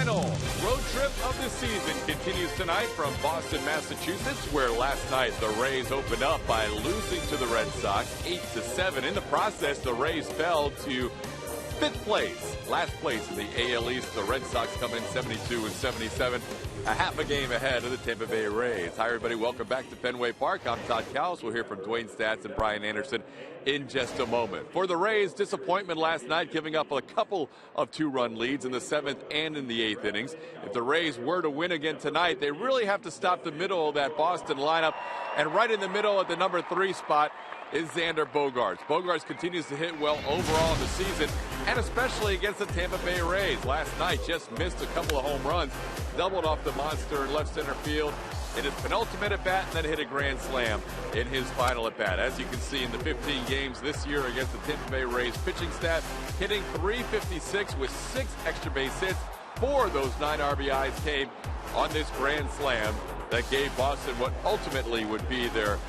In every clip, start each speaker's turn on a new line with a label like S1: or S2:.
S1: final road trip of the season continues tonight from Boston, Massachusetts, where last night the Rays opened up by losing to the Red Sox 8-7. In the process, the Rays fell to fifth place, last place in the AL East. The Red Sox come in 72-77, a half a game ahead of the Tampa Bay Rays. Hi, everybody. Welcome back to Fenway Park. I'm Todd Cowles. We'll hear from Dwayne Stats and Brian Anderson in just a moment. For the Rays, disappointment last night, giving up a couple of two-run leads in the seventh and in the eighth innings. If the Rays were to win again tonight, they really have to stop the middle of that Boston lineup. And right in the middle at the number 3 spot is Xander Bogaerts. Bogaerts continues to hit well overall in the season, and especially against the Tampa Bay Rays. Last night just missed a couple of home runs, doubled off the monster in left center field in his penultimate at-bat, and then hit a grand slam in his final at-bat. As you can see in the 15 games this year against the Tampa Bay Rays pitching staff, hitting .356 with 6 extra base hits. 4 of those 9 RBIs came on this grand slam that gave Boston what ultimately would be their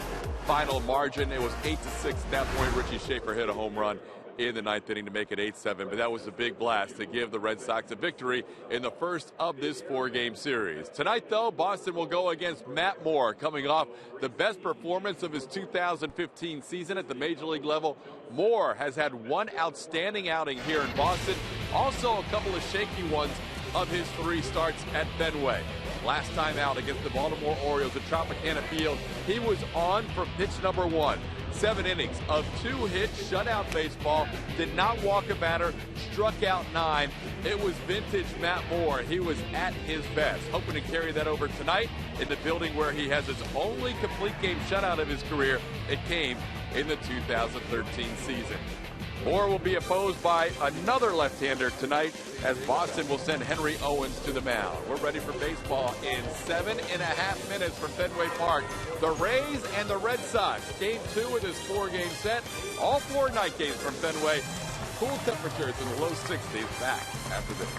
S1: final margin. It was 8-6 at that point. Richie Schaefer hit a home run in the ninth inning to make it 8-7, but that was a big blast to give the Red Sox a victory in the first of this 4-game series. Tonight, though, Boston will go against Matt Moore, coming off the best performance of his 2015 season at the Major League level. Moore has had one outstanding outing here in Boston, also a couple of shaky ones of his 3 starts at Fenway. Last time out against the Baltimore Orioles at Tropicana Field, he was on for pitch number 1. 7 innings of 2-hit shutout baseball, did not walk a batter, struck out 9. It was vintage Matt Moore. He was at his best. Hoping to carry that over tonight in the building where he has his only complete game shutout of his career. It came in the 2013 season. Moore will be opposed by another left-hander tonight as Boston will send Henry Owens to the mound. We're ready for baseball in 7.5 minutes from Fenway Park. The Rays and the Red Sox. Game 2 of this 4-game set. All 4 night games from Fenway. Cool temperatures in the low 60s. Back after this.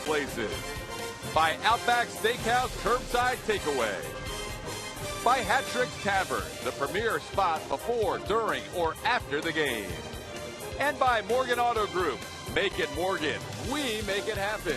S1: Places by Outback Steakhouse Curbside Takeaway. by Hat Trick Tavern, the premier spot before, during, or after the game. And by Morgan Auto Group. Make it Morgan. We make it happen.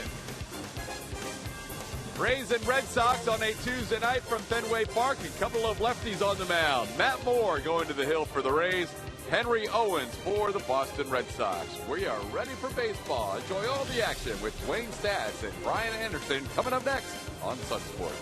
S1: Rays and Red Sox on a Tuesday night from Fenway Park. A couple of lefties on the mound. Matt Moore going to the hill for the Rays. Henry Owens for the Boston Red Sox. We are ready for baseball. Enjoy all the action with Dwayne Stats and Brian Anderson coming up next on Sunsport.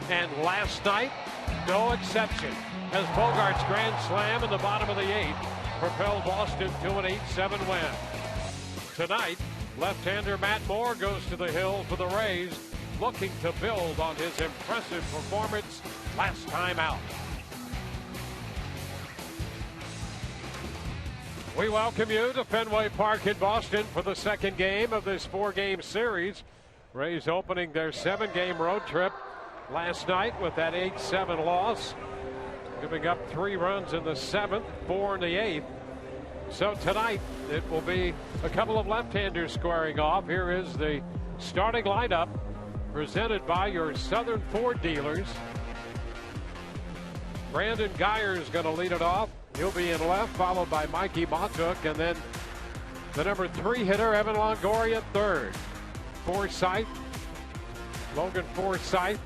S2: And last night, no exception, as Bogart's grand slam in the bottom of the 8th propelled Boston to an 8-7 win. Tonight, left-hander Matt Moore goes to the hill for the Rays, looking to build on his impressive performance last time out. We welcome you to Fenway Park in Boston for the second game of this 4-game series. Rays opening their 7-game road trip last night with that 8-7 loss, giving up 3 runs in the 7th, 4 in the 8th. So tonight it will be a couple of left-handers squaring off. Here is the starting lineup presented by your Southern Ford dealers. Brandon Guyer is going to lead it off. He'll be in left, followed by Mikey Montook, and then the number 3 hitter, Evan Longoria, third. Logan Forsythe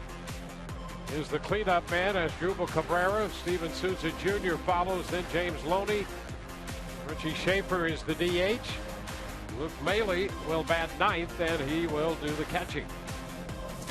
S2: is the cleanup man as Jubal Cabrera. Steven Souza Jr. follows, then James Loney. Richie Schaefer is the DH. Luke Maile will bat 9th, and he will do the catching.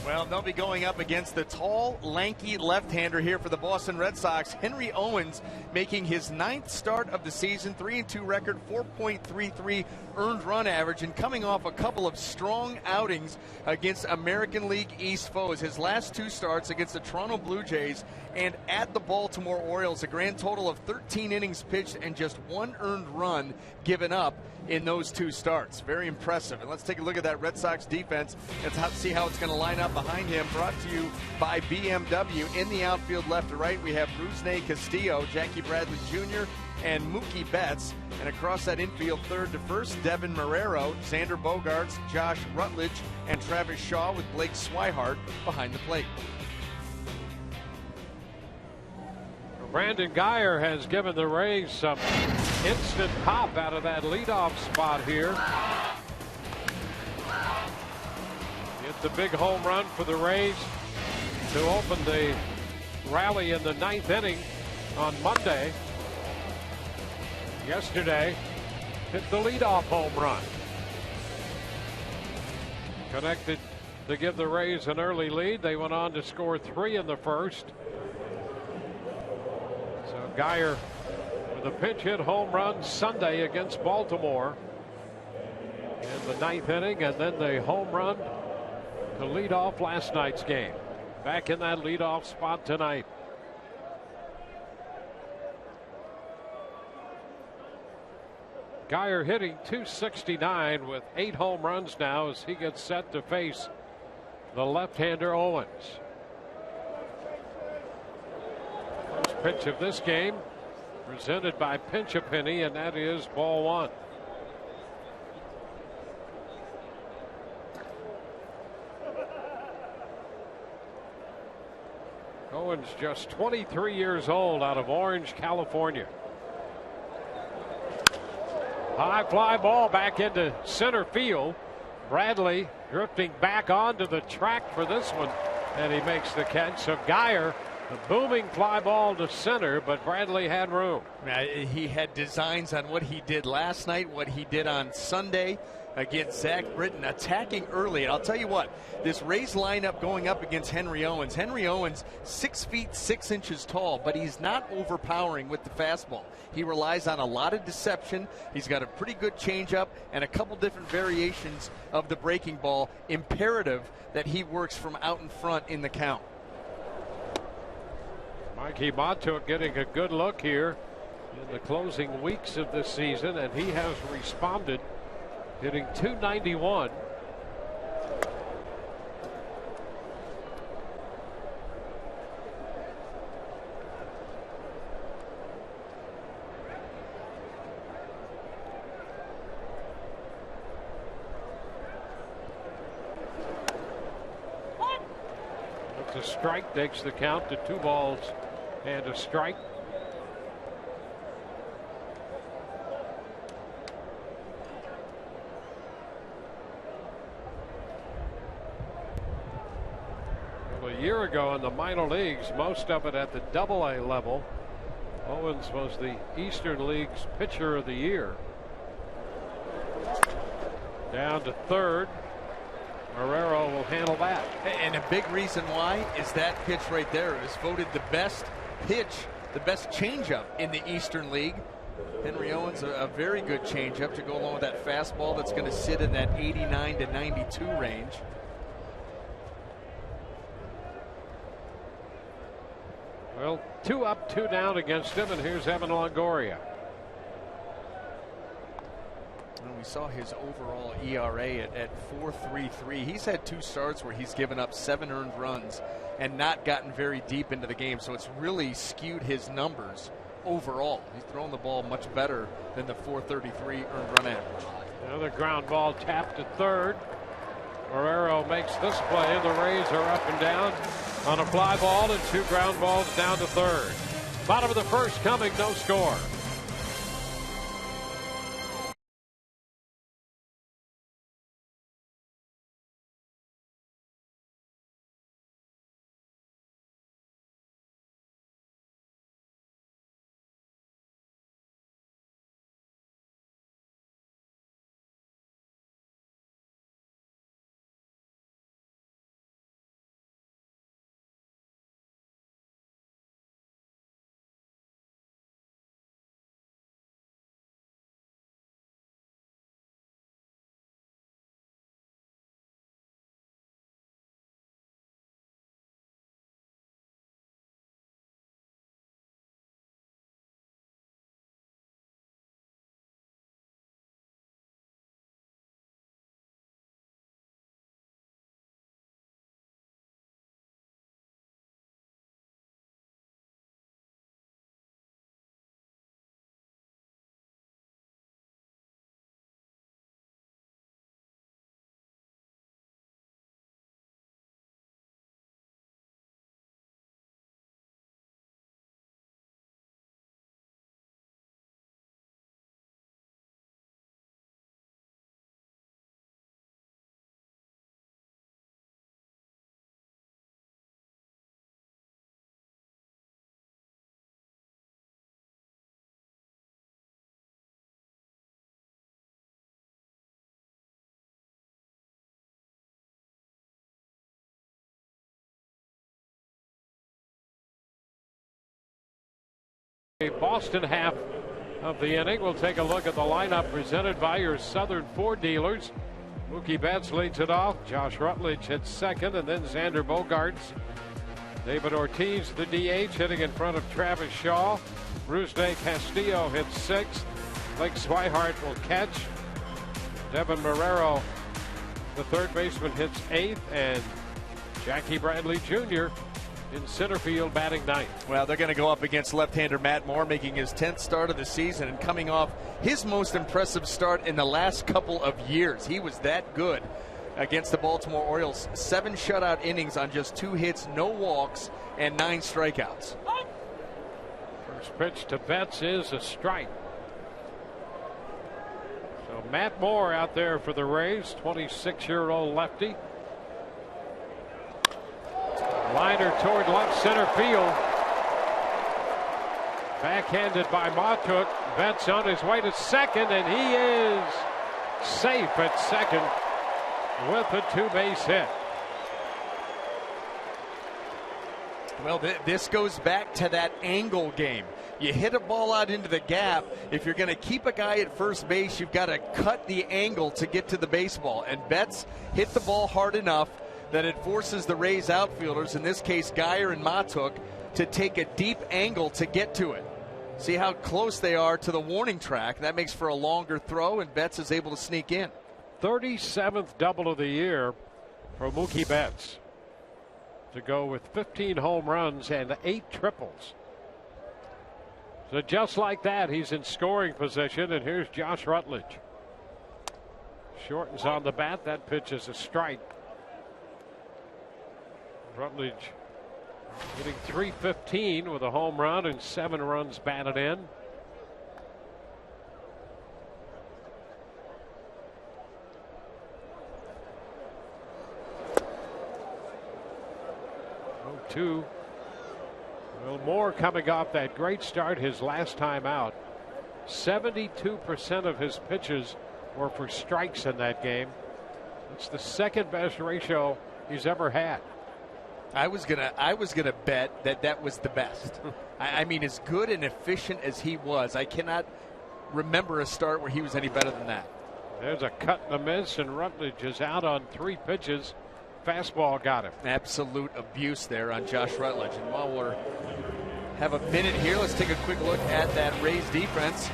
S3: Well, they'll be going up against the tall, lanky left-hander here for the Boston Red Sox, Henry Owens, making his 9th start of the season, 3-2 record, 4.33 earned run average, and coming off a couple of strong outings against American League East foes. His last 2 starts against the Toronto Blue Jays and at the Baltimore Orioles, a grand total of 13 innings pitched and just 1 earned run given up in those 2 starts. Very impressive. And let's take a look at that Red Sox defense and see how it's going to line up behind him. Brought to you by BMW. In the outfield left to right, we have Rusney Castillo, Jackie Bradley Jr., and Mookie Betts. And across that infield, third to first, Devin Marrero, Xander Bogaerts, Josh Rutledge, and Travis Shaw, with Blake Swihart behind the plate.
S2: Brandon Guyer has given the Rays some instant pop out of that leadoff spot here. It's a big home run for the Rays to open the rally in the 9th inning on Monday. Yesterday, hit the leadoff home run. Connected to give the Rays an early lead. They went on to score 3 in the first. So Geyer with a pinch hit home run Sunday against Baltimore in the 9th inning, and then the home run to lead off last night's game. Back in that leadoff spot tonight. Geyer hitting .269 with 8 home runs now as he gets set to face the left-hander Owens. First pitch of this game presented by Pinch a Penny, and that is ball 1. Owens just 23 years old, out of Orange, California. High fly ball back into center field. Bradley drifting back onto the track for this one, and he makes the catch. So Geyer, a booming fly ball to center, but Bradley had room.
S3: He had designs on what he did last night, what he did on Sunday against Zach Britton, attacking early. And I'll tell you what, this Rays lineup going up against Henry Owens. Henry Owens, 6 feet 6 inches tall, but he's not overpowering with the fastball. He relies on a lot of deception. He's got a pretty good changeup and a couple different variations of the breaking ball. Imperative that he works from out in front in the count.
S2: Mikey Montour getting a good look here in the closing weeks of this season, and he has responded, hitting .291. It's a strike, takes the count to 2 balls and a strike. Well, a year ago in the minor leagues, most of it at the AA level, Owens was the Eastern League's pitcher of the year. Down to third. Marrero will handle that.
S3: And a big reason why is that pitch right there. It was voted the best pitch, the best changeup in the Eastern League. Henry Owens, a very good changeup to go along with that fastball that's going to sit in that 89 to 92 range.
S2: Well, 2 up, 2 down against him, and here's Evan Longoria.
S3: And we saw his overall ERA at 4.33. He's had 2 starts where he's given up 7 earned runs and not gotten very deep into the game. So it's really skewed his numbers overall. He's thrown the ball much better than the 4.33 earned run average.
S2: Another ground ball tapped to third. Marrero makes this play, and the Rays are up and down on a fly ball and 2 ground balls down to third. Bottom of the first coming, no score. Boston half of the inning. We'll take a look at the lineup presented by your Southern Ford dealers. Mookie Betts leads it off. Josh Rutledge hits second, and then Xander Bogaerts. David Ortiz, the DH, hitting in front of Travis Shaw. Rusney Castillo hits sixth. Blake Swihart will catch. Devin Marrero, the third baseman, hits eighth, and Jackie Bradley Jr. in center field batting ninth.
S3: Well, they're going to go up against left-hander Matt Moore, making his 10th start of the season and coming off his most impressive start in the last couple of years. He was that good against the Baltimore Orioles. 7 shutout innings on just 2 hits, no walks, and 9 strikeouts.
S2: First pitch to Betts is a strike. So Matt Moore out there for the Rays, 26-year-old lefty. Liner toward left center field. Backhanded by Matuk. Betts on his way to second, and he is safe at second with a 2-base hit.
S3: Well, this goes back to that angle game. You hit a ball out into the gap. If you're going to keep a guy at first base, you've got to cut the angle to get to the baseball. And Betts hit the ball hard enough that it forces the Rays outfielders, in this case Geyer and Matuk, to take a deep angle to get to it. See how close they are to the warning track. That makes for a longer throw, and Betts is able to sneak in.
S2: 37th double of the year for Mookie Betts, to go with 15 home runs and 8 triples. So just like that, he's in scoring position, and here's Josh Rutledge. Shortens on the bat. That pitch is a strike. Rutledge hitting .315 with a home run and 7 runs batted in. Two. Well, Moore coming off that great start his last time out. 72% of his pitches were for strikes in that game. It's the second best ratio he's ever had.
S3: I was gonna bet that was the best. I mean, as good and efficient as he was, I cannot remember a start where he was any better than that.
S2: There's a cut and a miss, and Rutledge is out on 3 pitches. Fastball got him.
S3: Absolute abuse there on Josh Rutledge. And while we have a minute here, let's take a quick look at that Rays defense.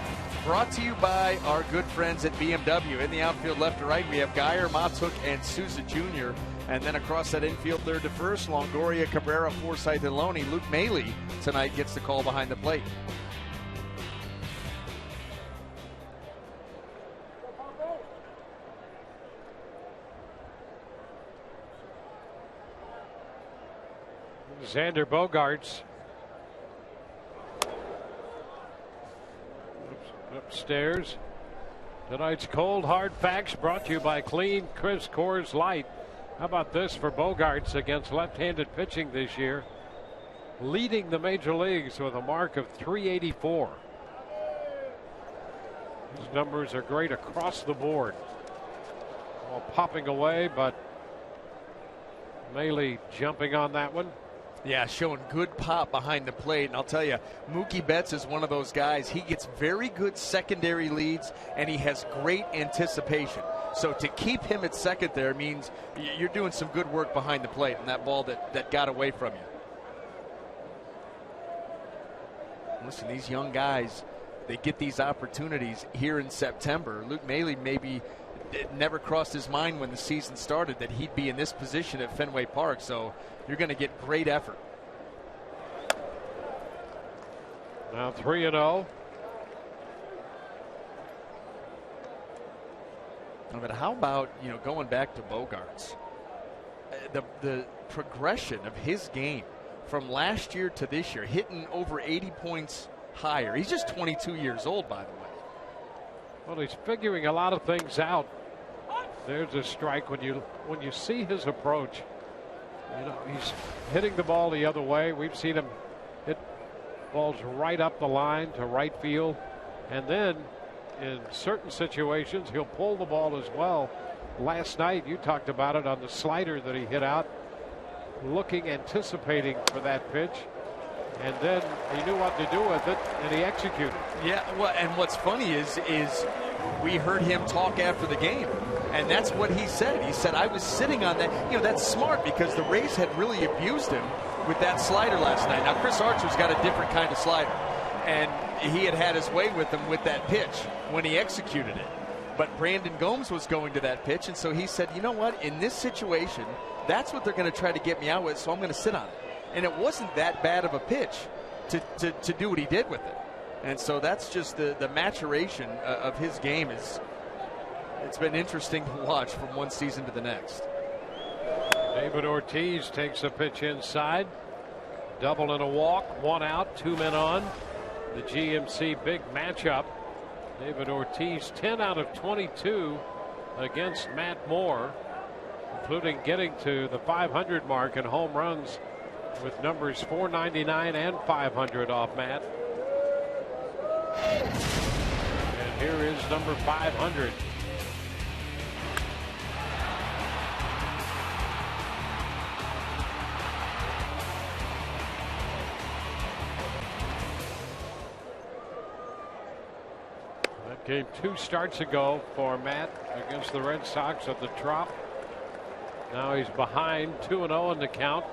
S3: Brought to you by our good friends at BMW. In the outfield, left to right, we have Geyer, Matuk, and Souza Jr. And then across that infield, third to first, Longoria, Cabrera, Forsythe, and Loney. Luke Maile tonight gets the call behind the plate.
S2: Xander Bogaerts upstairs. Tonight's Cold Hard Facts brought to you by Clean Chris Coors Light. How about this for Bogaerts against left-handed pitching this year? Leading the major leagues with a mark of .384. His numbers are great across the board. All popping away, but Maile jumping on that one.
S3: Yeah, showing good pop behind the plate. And I'll tell you, Mookie Betts is one of those guys. He gets very good secondary leads, and he has great anticipation. So to keep him at second there means you're doing some good work behind the plate and that ball that got away from you. Listen, these young guys, they get these opportunities here in September. Luke Maile maybe it never crossed his mind when the season started that he'd be in this position at Fenway Park. So you're going to get great effort.
S2: Now 3-0.
S3: But how about, going back to Bogaerts? The progression of his game from last year to this year, hitting over 80 points higher. He's just 22 years old, by the way.
S2: Well, he's figuring a lot of things out. There's a strike. When you see his approach, he's hitting the ball the other way. We've seen him hit balls right up the line to right field, and then in certain situations he'll pull the ball as well. Last night you talked about it on the slider that he hit out, anticipating for that pitch. And then he knew what to do with it, and he executed.
S3: Yeah, well, and what's funny is we heard him talk after the game, and that's what he said. He said, I was sitting on that. You know, that's smart because the Rays had really abused him with that slider last night. Now, Chris Archer's got a different kind of slider, and he had his way with him with that pitch when he executed it. But Brandon Gomes was going to that pitch, and so he said, you know what, in this situation, that's what they're going to try to get me out with, so I'm going to sit on it. And it wasn't that bad of a pitch to do what he did with it. And so that's just the maturation of his game. It's been interesting to watch from one season to the next.
S2: David Ortiz takes a pitch inside. Double and a walk, 1 out, 2 men on. The GMC big matchup. David Ortiz 10 out of 22 against Matt Moore, including getting to the 500 mark in home runs with numbers 499 and 500 off Matt. And here is number 500. That game 2 starts ago for Matt against the Red Sox at the Trop. Now he's behind 2-0 in the count.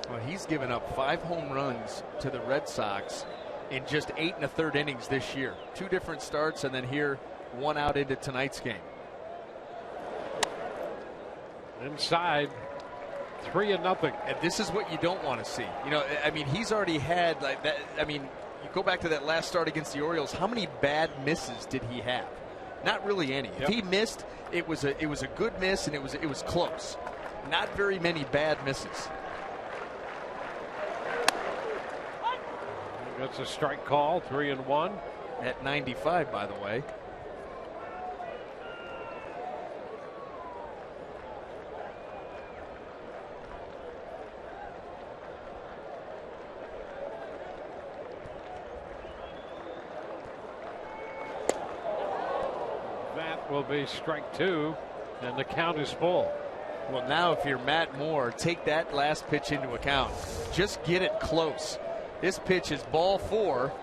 S3: Well, he's given up 5 home runs to the Red Sox in just 8 1/3 innings this year. 2 different starts, and then here 1 out into tonight's game.
S2: Inside, 3-0.
S3: And this is what you don't want to see. You know, I mean, he's already had like that. I mean, you go back to that last start against the Orioles. How many bad misses did he have? Not really any.
S2: Yep.
S3: If he missed, it was a good miss, and it was close. Not very many bad misses.
S2: That's a strike call, 3-1.
S3: At 95, by the way.
S2: That will be strike 2, and the count is full.
S3: Well, now if you're Matt Moore, take that last pitch into account. Just get it close. This pitch is ball 4,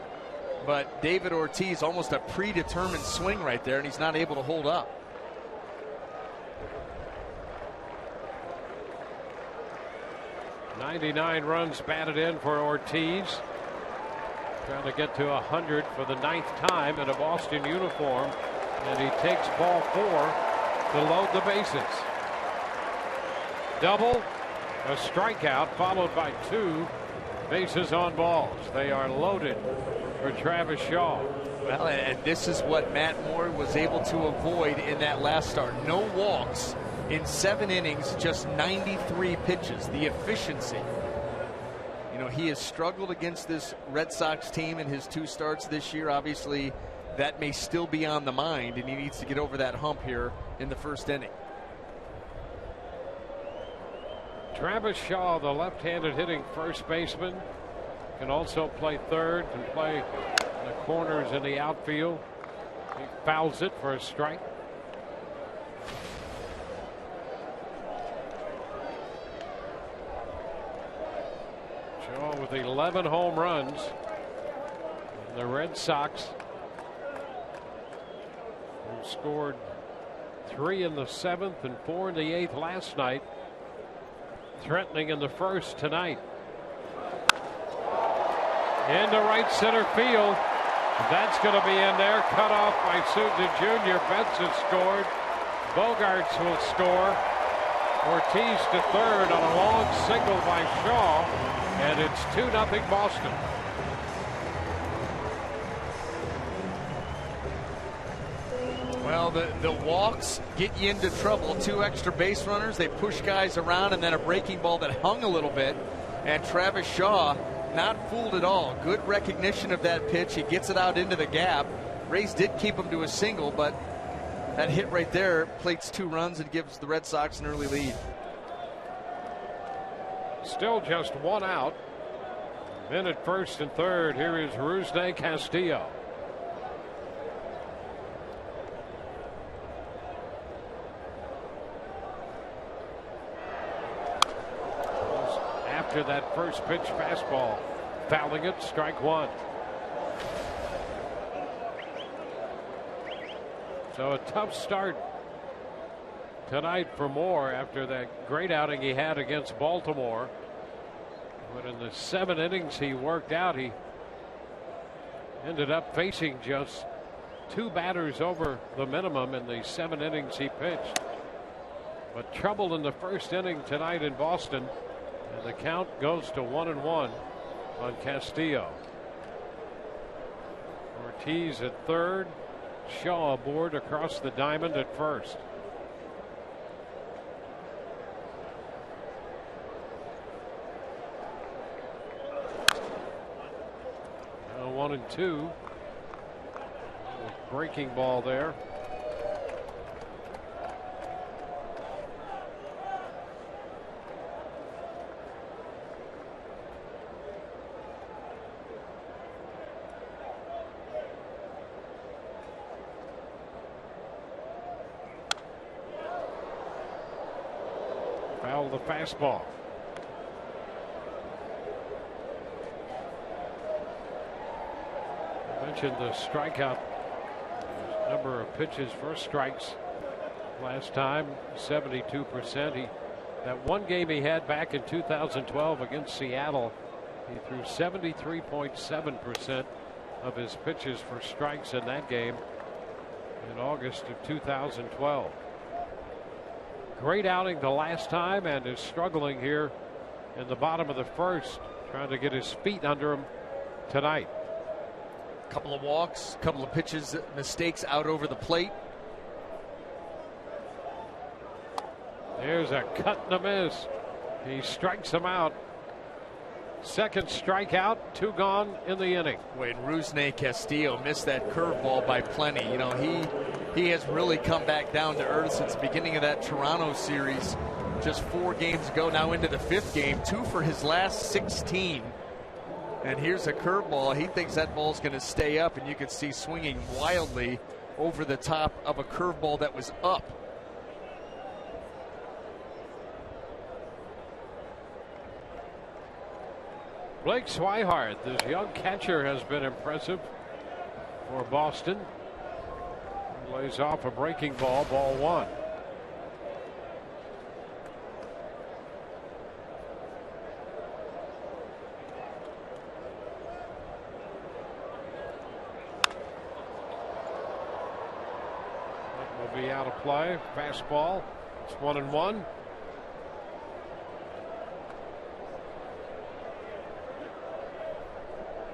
S3: but David Ortiz almost a predetermined swing right there, and he's not able to hold up.
S2: '99 runs batted in for Ortiz. Trying to get to 100 for the 9th time in a Boston uniform, and he takes ball 4 to load the bases. Double, a strikeout, followed by 2 bases on balls. They are loaded for Travis Shaw.
S3: Well, and this is what Matt Moore was able to avoid in that last start. No walks in 7 innings, just 93 pitches. The efficiency. You know, he has struggled against this Red Sox team in his 2 starts this year. Obviously, that may still be on the mind, and he needs to get over that hump here in the 1st inning.
S2: Travis Shaw, the left-handed hitting first baseman, can also play third, can play the corners in the outfield. He fouls it for a strike. Shaw with 11 home runs. And the Red Sox, who scored 3 in the 7th and 4 in the 8th last night, threatening in the 1st tonight. Into right center field. That's going to be in there. Cut off by Souza Jr. Benson scored. Bogarts will score. Ortiz to third on a long single by Shaw. And it's 2-0 Boston.
S3: Well, the walks get you into trouble. 2 extra base runners. They push guys around, and then a breaking ball that hung a little bit. And Travis Shaw, not fooled at all. Good recognition of that pitch. He gets it out into the gap. Rays did keep him to a single, but that hit right there plates 2 runs and gives the Red Sox an early lead.
S2: Still just 1 out. Men at first and third. Here is Rusney Castillo. after that first pitch fastball. Fouling it, strike one. So a tough start tonight for Moore after that great outing he had against Baltimore. But in the 7 innings he worked out, he ended up facing just 2 batters over the minimum in the 7 innings he pitched. But trouble in the first inning tonight in Boston, and the count goes to 1-1 on Castillo. Ortiz at third, Shaw aboard across the diamond at first. Now 1-2. Breaking ball there. Foul the fastball. I mentioned the strikeout number of pitches for strikes last time, 72%. That one game he had back in 2012 against Seattle, he threw 73.7% of his pitches for strikes in that game in August of 2012. Great outing the last time, and is struggling here in the bottom of the first, trying to get his feet under him tonight.
S3: Couple of walks, couple of pitches, mistakes out over the plate.
S2: There's a cut and a miss. He strikes him out. Second strikeout, 2 gone in the inning.
S3: Wait, Rusney Castillo missed that curveball by plenty. You know, he has really come back down to earth since the beginning of that Toronto series. Just 4 games ago, now into the 5th game, 2 for his last 16. And here's a curveball. He thinks that ball's going to stay up, and you can see swinging wildly over the top of a curveball that was up.
S2: Blake Swihart, this young catcher, has been impressive for Boston. He lays off a breaking ball, ball 1. That will be out of play. Fastball. It's 1-1.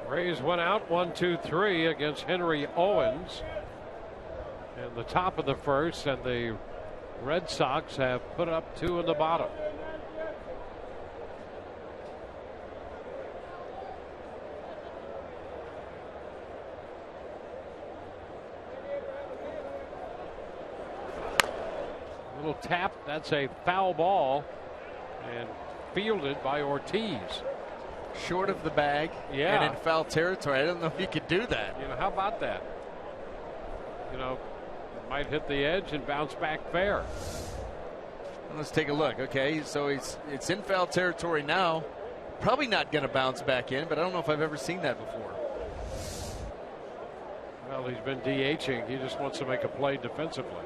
S2: Rays went out 1-2-3 against Henry Owens in the top of the first, and the Red Sox have put up 2 in the bottom. Little tap, that's a foul ball, and fielded by Ortiz.
S3: Short of the bag,
S2: yeah,
S3: and in foul territory. I don't know if you could do that.
S2: You know, how about that? You know, it might hit the edge and bounce back fair.
S3: Let's take a look. Okay, so it's in foul territory now. Probably not going to bounce back in, but I don't know if I've ever seen that before.
S2: Well, he's been DHing. He just wants to make a play defensively,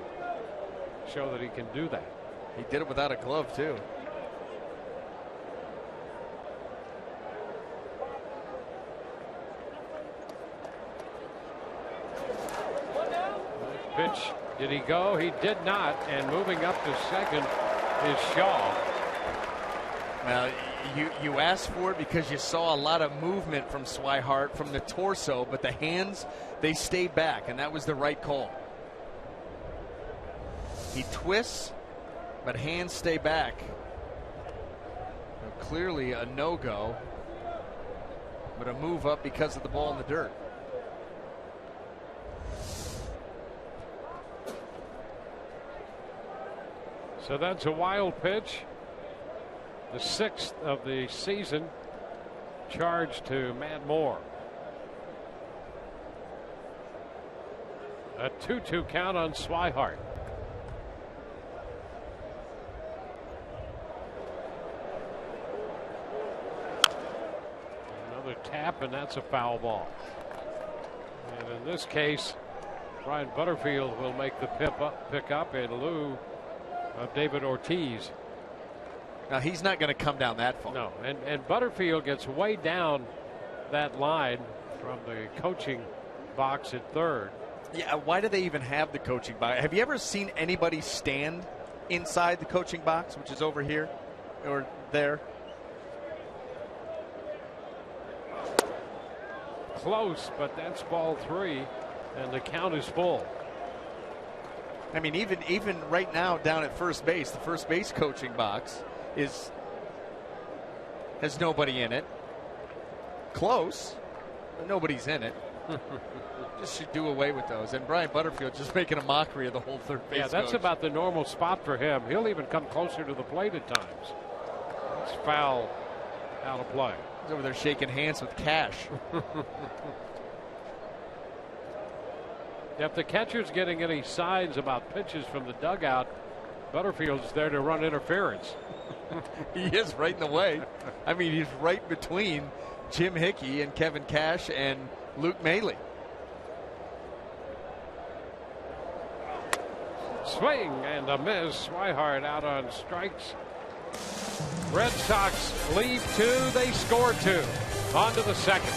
S2: show that he can do that.
S3: He did it without a glove too.
S2: Pitch, did he go? He did not, and moving up to second is Shaw.
S3: Well, you asked for it because you saw a lot of movement from Swihart from the torso, but the hands, they stayed back, and that was the right call. He twists, but hands stay back. So clearly a no-go, but a move up because of the ball in the dirt.
S2: So that's a wild pitch. The 6th of the season, charged to Matt Moore. A 2-2 count on Swihart. Another tap, and that's a foul ball. And in this case, Brian Butterfield will make the pick up in lieu of David Ortiz.
S3: Now, he's not going to come down that far.
S2: No, and Butterfield gets way down that line from the coaching box at third.
S3: Yeah, why do they even have the coaching box? Have you ever seen anybody stand inside the coaching box, which is over here or there?
S2: Close, but that's ball 3, and the count is full.
S3: I mean, even right now down at first base, the first base coaching box has nobody in it. Close, but nobody's in it. Just should do away with those. And Brian Butterfield just making a mockery of the whole third base.
S2: Yeah, that's
S3: coach.
S2: about the normal spot for him. He'll even come closer to the plate at times. It's foul out of play.
S3: He's over there shaking hands with Cash.
S2: If the catcher's getting any signs about pitches from the dugout, Butterfield's there to run interference.
S3: He is right in the way. I mean, he's right between Jim Hickey and Kevin Cash and Luke Maile.
S2: Swing and a miss. Swihart out on strikes. Red Sox lead 2. They score 2. On to the second.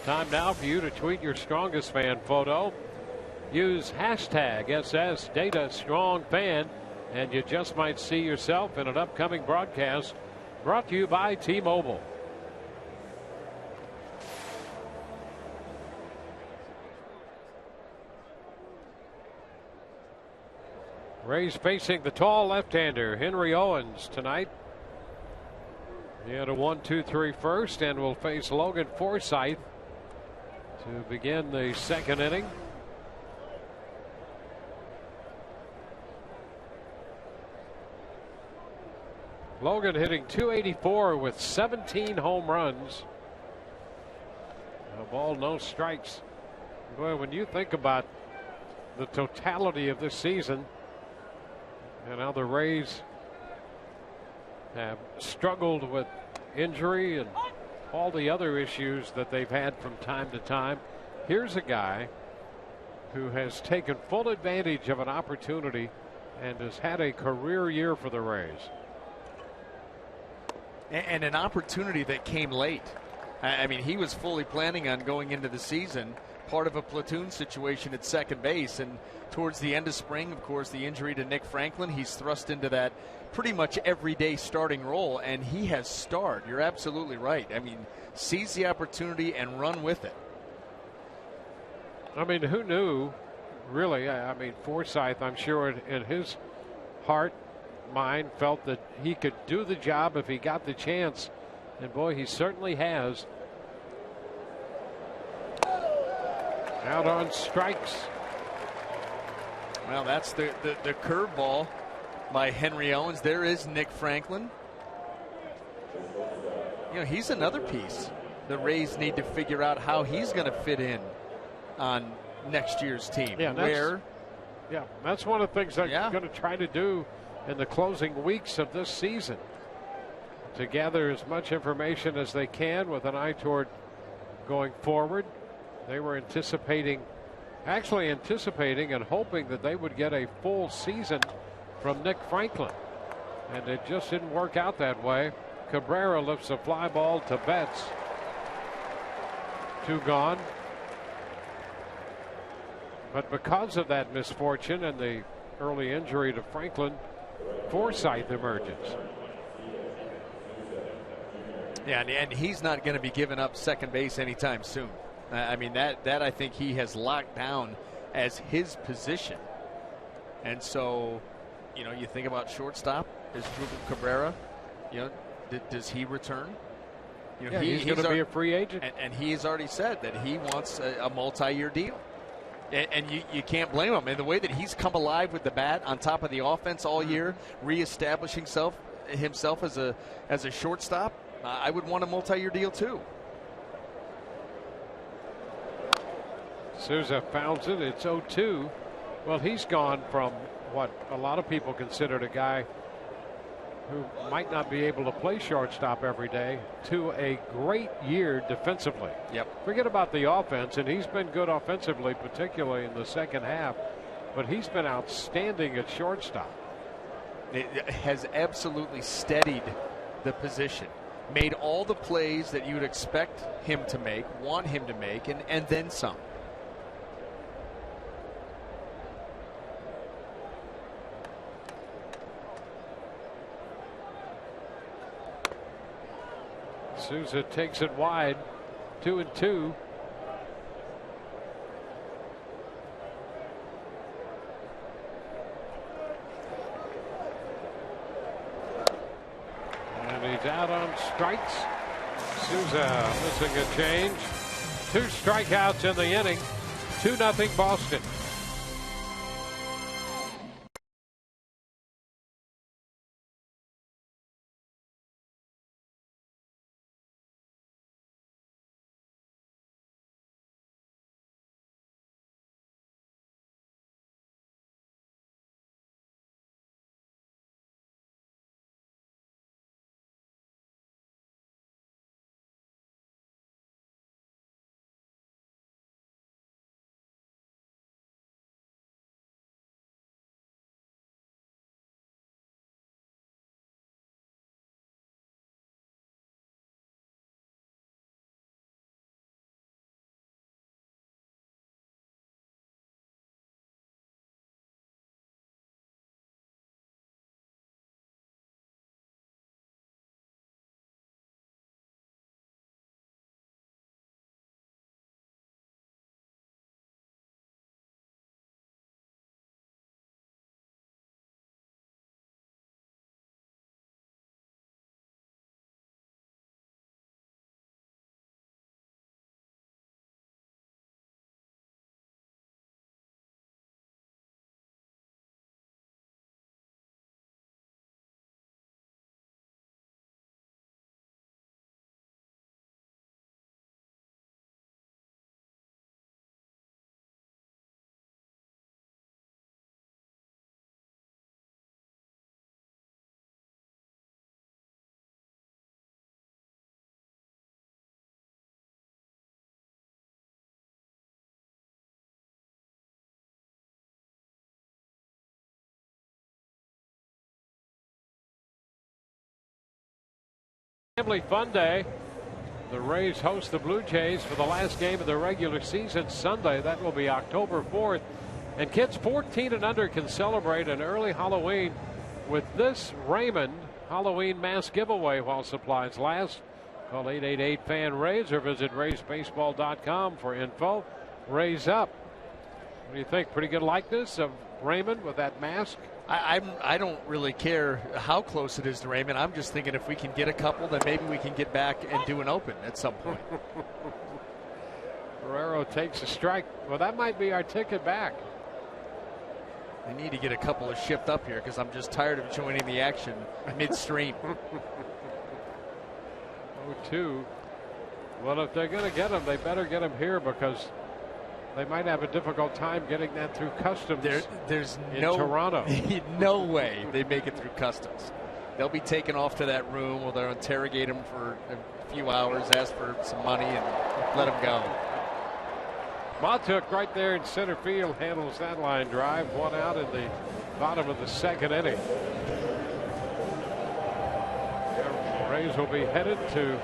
S2: Time now for you to tweet your strongest fan photo. Use hashtag SS Data Strong Fan, and you just might see yourself in an upcoming broadcast brought to you by T-Mobile. Rays facing the tall left-hander Henry Owens tonight. He had a 1-2-3 first and will face Logan Forsythe to begin the second inning. Logan hitting .284 with 17 home runs. No ball, no strikes. Boy, when you think about the totality of this season and how the Rays have struggled with injury and all the other issues that they've had from time to time, here's a guy who has taken full advantage of an opportunity and has had a career year for the Rays.
S3: And an opportunity that came late. I mean, he was fully planning on going into the season part of a platoon situation at second base, and towards the end of spring, of course, the injury to Nick Franklin, he's thrust into that pretty much everyday starting role, and he has starred. You're absolutely right. I mean, seize the opportunity and run with it.
S2: I mean, who knew really, I mean, Forsythe, I'm sure in his heart, mind, felt that he could do the job if he got the chance. And boy, he certainly has. Out on strikes.
S3: Well, that's the curveball by Henry Owens. There is Nick Franklin. You know, he's another piece the Rays need to figure out how he's going to fit in on next year's team.
S2: Yeah, that's one of the things they're going to try to do in the closing weeks of this season, to gather as much information as they can with an eye toward going forward. They were anticipating and hoping that they would get a full season from Nick Franklin, and it just didn't work out that way. Cabrera lifts a fly ball to Betts. 2 gone. But because of that misfortune and the early injury to Franklin, Forsythe emerges.
S3: Yeah, and he's not going to be giving up second base anytime soon. I mean, that I think he has locked down as his position. And so, you know, you think about shortstop, is Drupal Cabrera, you know, does he return? You know,
S2: he's going to be a free agent.
S3: And he has already said that he wants a multi-year deal. And you can't blame him. And the way that he's come alive with the bat on top of the offense all year, reestablishing himself as a shortstop, I would want a multi-year deal too.
S2: Souza fouls it. It's 0-2. Well, he's gone from what a lot of people considered a guy who might not be able to play shortstop every day to a great year defensively.
S3: Yep.
S2: Forget about the offense, and he's been good offensively, particularly in the second half, but he's been outstanding at shortstop.
S3: It has absolutely steadied the position. Made all the plays that you would expect him to make, want him to make, and then some.
S2: Souza takes it wide, 2-2. And he's out on strikes. Souza missing a change. 2 strikeouts in the inning. 2-0 Boston. Family fun day. The Rays host the Blue Jays for the last game of the regular season Sunday. That will be October 4th. And kids 14 and under can celebrate an early Halloween with this Raymond Halloween mask giveaway while supplies last. Call 888-FAN-RAYS or visit RaysBaseball.com for info. Rays up What do you think? Pretty good likeness of Raymond with that mask?
S3: I don't really care how close it is to Raymond. I'm just thinking if we can get a couple, then maybe we can get back and do an open at some point.
S2: Guerrero takes a strike. Well, that might be our ticket back.
S3: They need to get a couple of shipped up here because I'm just tired of joining the action midstream.
S2: 0-2. Well, if they're going to get him, they better get him here because they might have a difficult time getting that through customs.
S3: There's
S2: in Toronto.
S3: No way they make it through customs. They'll be taken off to that room where they'll interrogate him for a few hours, ask for some money, and let him go.
S2: Matuk right there in center field handles that line drive. One out in the bottom of the second inning. The Rays will be headed to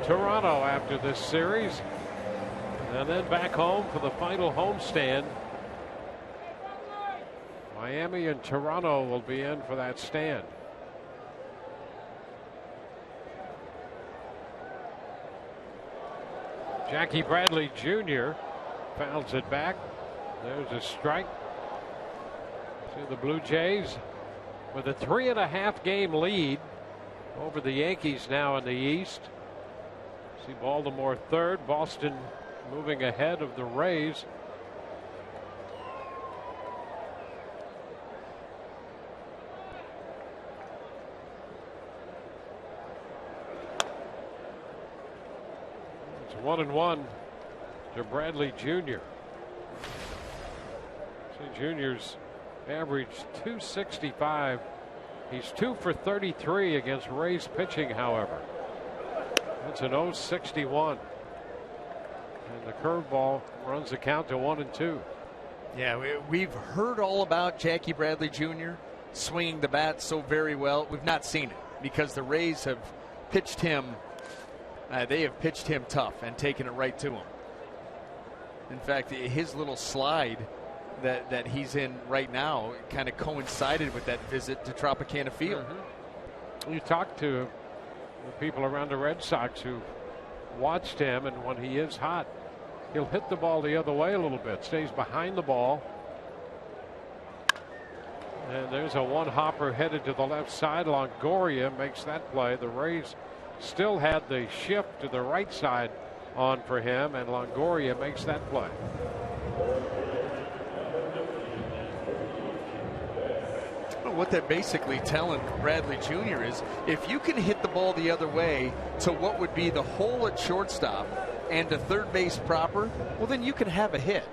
S2: Toronto after this series, and then back home for the final homestand. Miami and Toronto will be in for that stand. Jackie Bradley Jr. fouls it back. There's a strike to the Blue Jays with a 3.5 game lead over the Yankees now in the East. See Baltimore third, Boston moving ahead of the Rays. It's 1-1 to Bradley Jr. See, Jr.'s averaged .265. He's 2 for 33 against Rays pitching, however. That's an .061. And the curveball runs the count to 1-2.
S3: Yeah, we've heard all about Jackie Bradley Jr. swinging the bat so very well. We've not seen it because the Rays have pitched him. They have pitched him tough and taken it right to him. In fact, his little slide that he's in right now kind of coincided with that visit to Tropicana Field.
S2: Mm-hmm. You talk to the people around the Red Sox who watched him, and when he is hot, he'll hit the ball the other way a little bit, stays behind the ball. And there's a one hopper headed to the left side. Longoria makes that play. The Rays still had the shift to the right side on for him, and Longoria makes that play.
S3: What they're basically telling Bradley Jr. is if you can hit the ball the other way to what would be the hole at shortstop and to third base proper, well, then you can have a hit.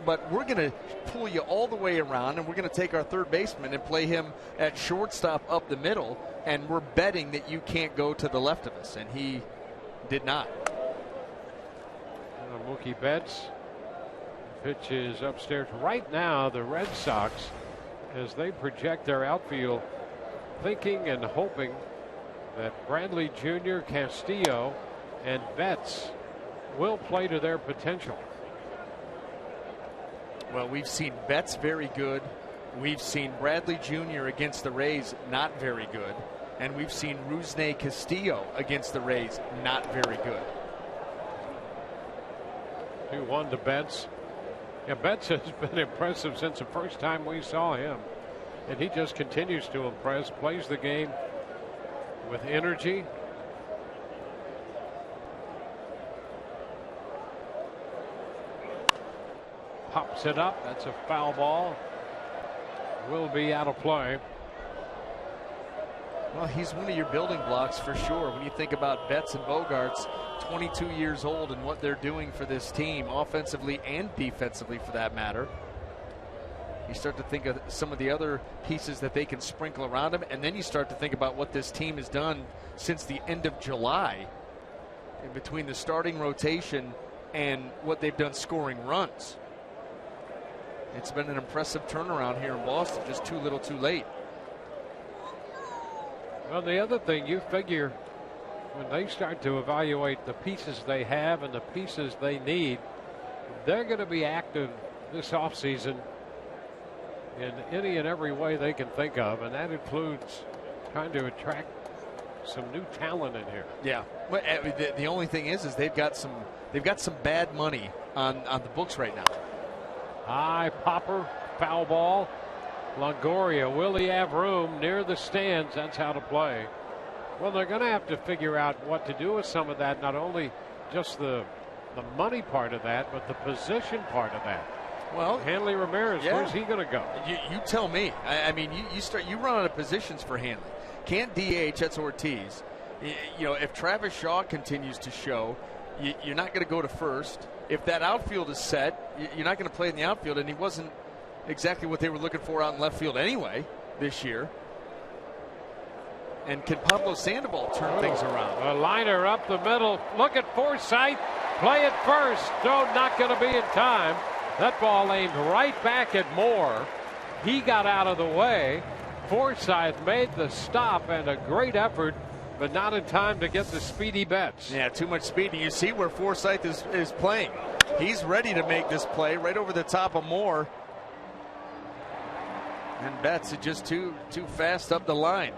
S3: But we're going to pull you all the way around, and we're going to take our third baseman and play him at shortstop up the middle, and we're betting that you can't go to the left of us, and he did not.
S2: Mookie Betts pitches upstairs. Right now, the Red Sox, as they project their outfield, thinking and hoping that Bradley Jr., Castillo, and Betts will play to their potential.
S3: Well, we've seen Betts very good. We've seen Bradley Jr. against the Rays not very good. And we've seen Rusney Castillo against the Rays not very good.
S2: 2-1 to Betts. Yeah, Betts has been impressive since the first time we saw him. And he just continues to impress, plays the game with energy. Pops it up. That's a foul ball. Will be out of play.
S3: Well, he's one of your building blocks for sure. When you think about Betts and Bogaerts, 22 years old, and what they're doing for this team, offensively and defensively for that matter. You start to think of some of the other pieces that they can sprinkle around him, and then you start to think about what this team has done since the end of July in between the starting rotation and what they've done scoring runs. It's been an impressive turnaround here in Boston, just too little too late.
S2: Well, the other thing, you figure when they start to evaluate the pieces they have and the pieces they need, they're going to be active this offseason in any and every way they can think of, and that includes trying to attract some new talent in here.
S3: Yeah, but the only thing is they've got some bad money on the books right now.
S2: High popper, foul ball. Longoria, will he have room near the stands? That's how to play. Well, they're going to have to figure out what to do with some of that, not only just the money part of that, but the position part of that.
S3: Well,
S2: Hanley Ramirez,
S3: yeah.
S2: where's he going to go?
S3: You tell me. I mean, you run out of positions for Hanley. Can't DH, that's Ortiz. If Travis Shaw continues to show, you're not going to go to first. If that outfield is set, you're not going to play in the outfield, and he wasn't exactly what they were looking for out in left field anyway this year. And can Pablo Sandoval turn things around?
S2: A liner up the middle. Look at Forsythe. Play it first. No, not going to be in time. That ball aimed right back at Moore. He got out of the way. Forsythe made the stop, and a great effort, but not in time to get the speedy Betts.
S3: Yeah, too much speed. You see where Forsythe is playing. He's ready to make this play right over the top of Moore. And Betts is just too fast up the line.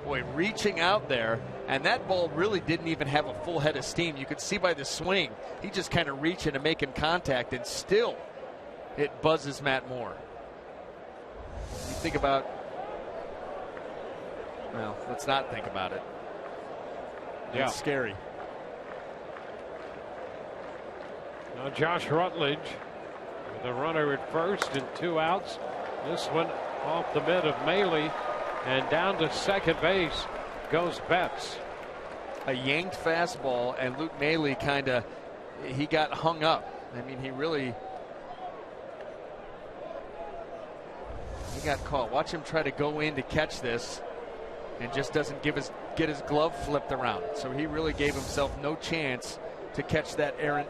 S3: Boy, reaching out there, and that ball really didn't even have a full head of steam. You could see by the swing, he just kind of reaching and making contact, and still it buzzes Matt Moore. You think about, well, let's not think about it.
S2: Yeah.
S3: It's scary.
S2: Now Josh Rutledge with a runner at first and 2 outs. This one off the mid of Maley, and down to second base goes Betts.
S3: A yanked fastball, and Luke Maley he got hung up. I mean, he got caught. Watch him try to go in to catch this, and just doesn't get his glove flipped around. So he really gave himself no chance to catch that errant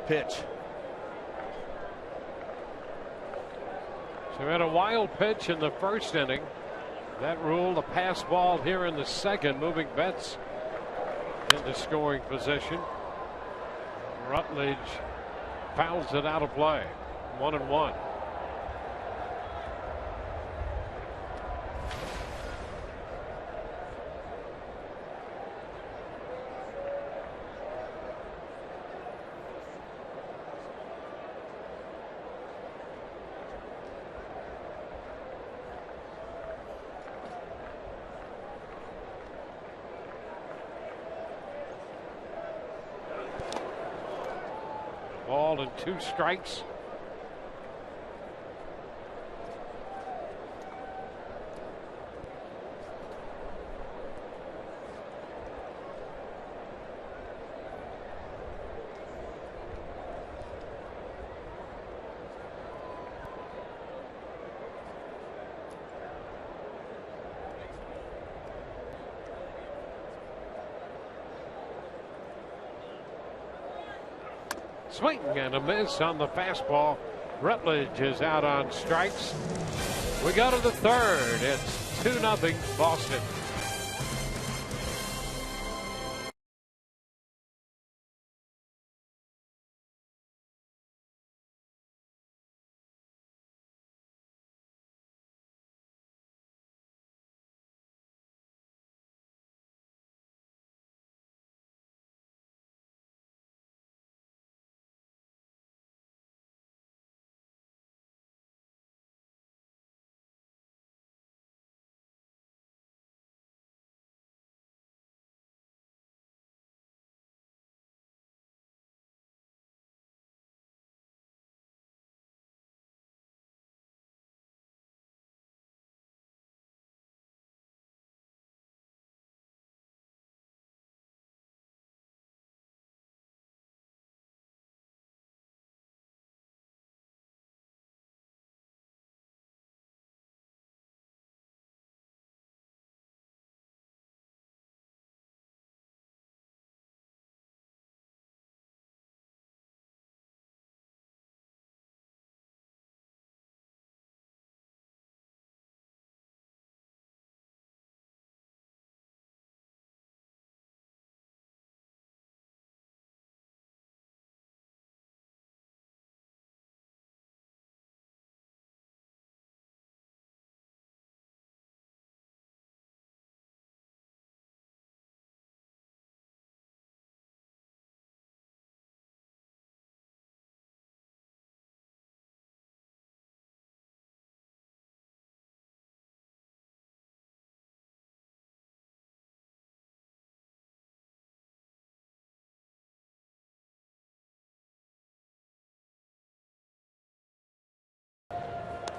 S3: pitch.
S2: So we had a wild pitch in the first inning. That ruled a pass ball here in the second, moving Betts into scoring position. Rutledge fouls it out of play. 1-1. Ball and 2 strikes. Swing and a miss on the fastball. Rutledge is out on strikes. We go to the third. It's 2-0 Boston.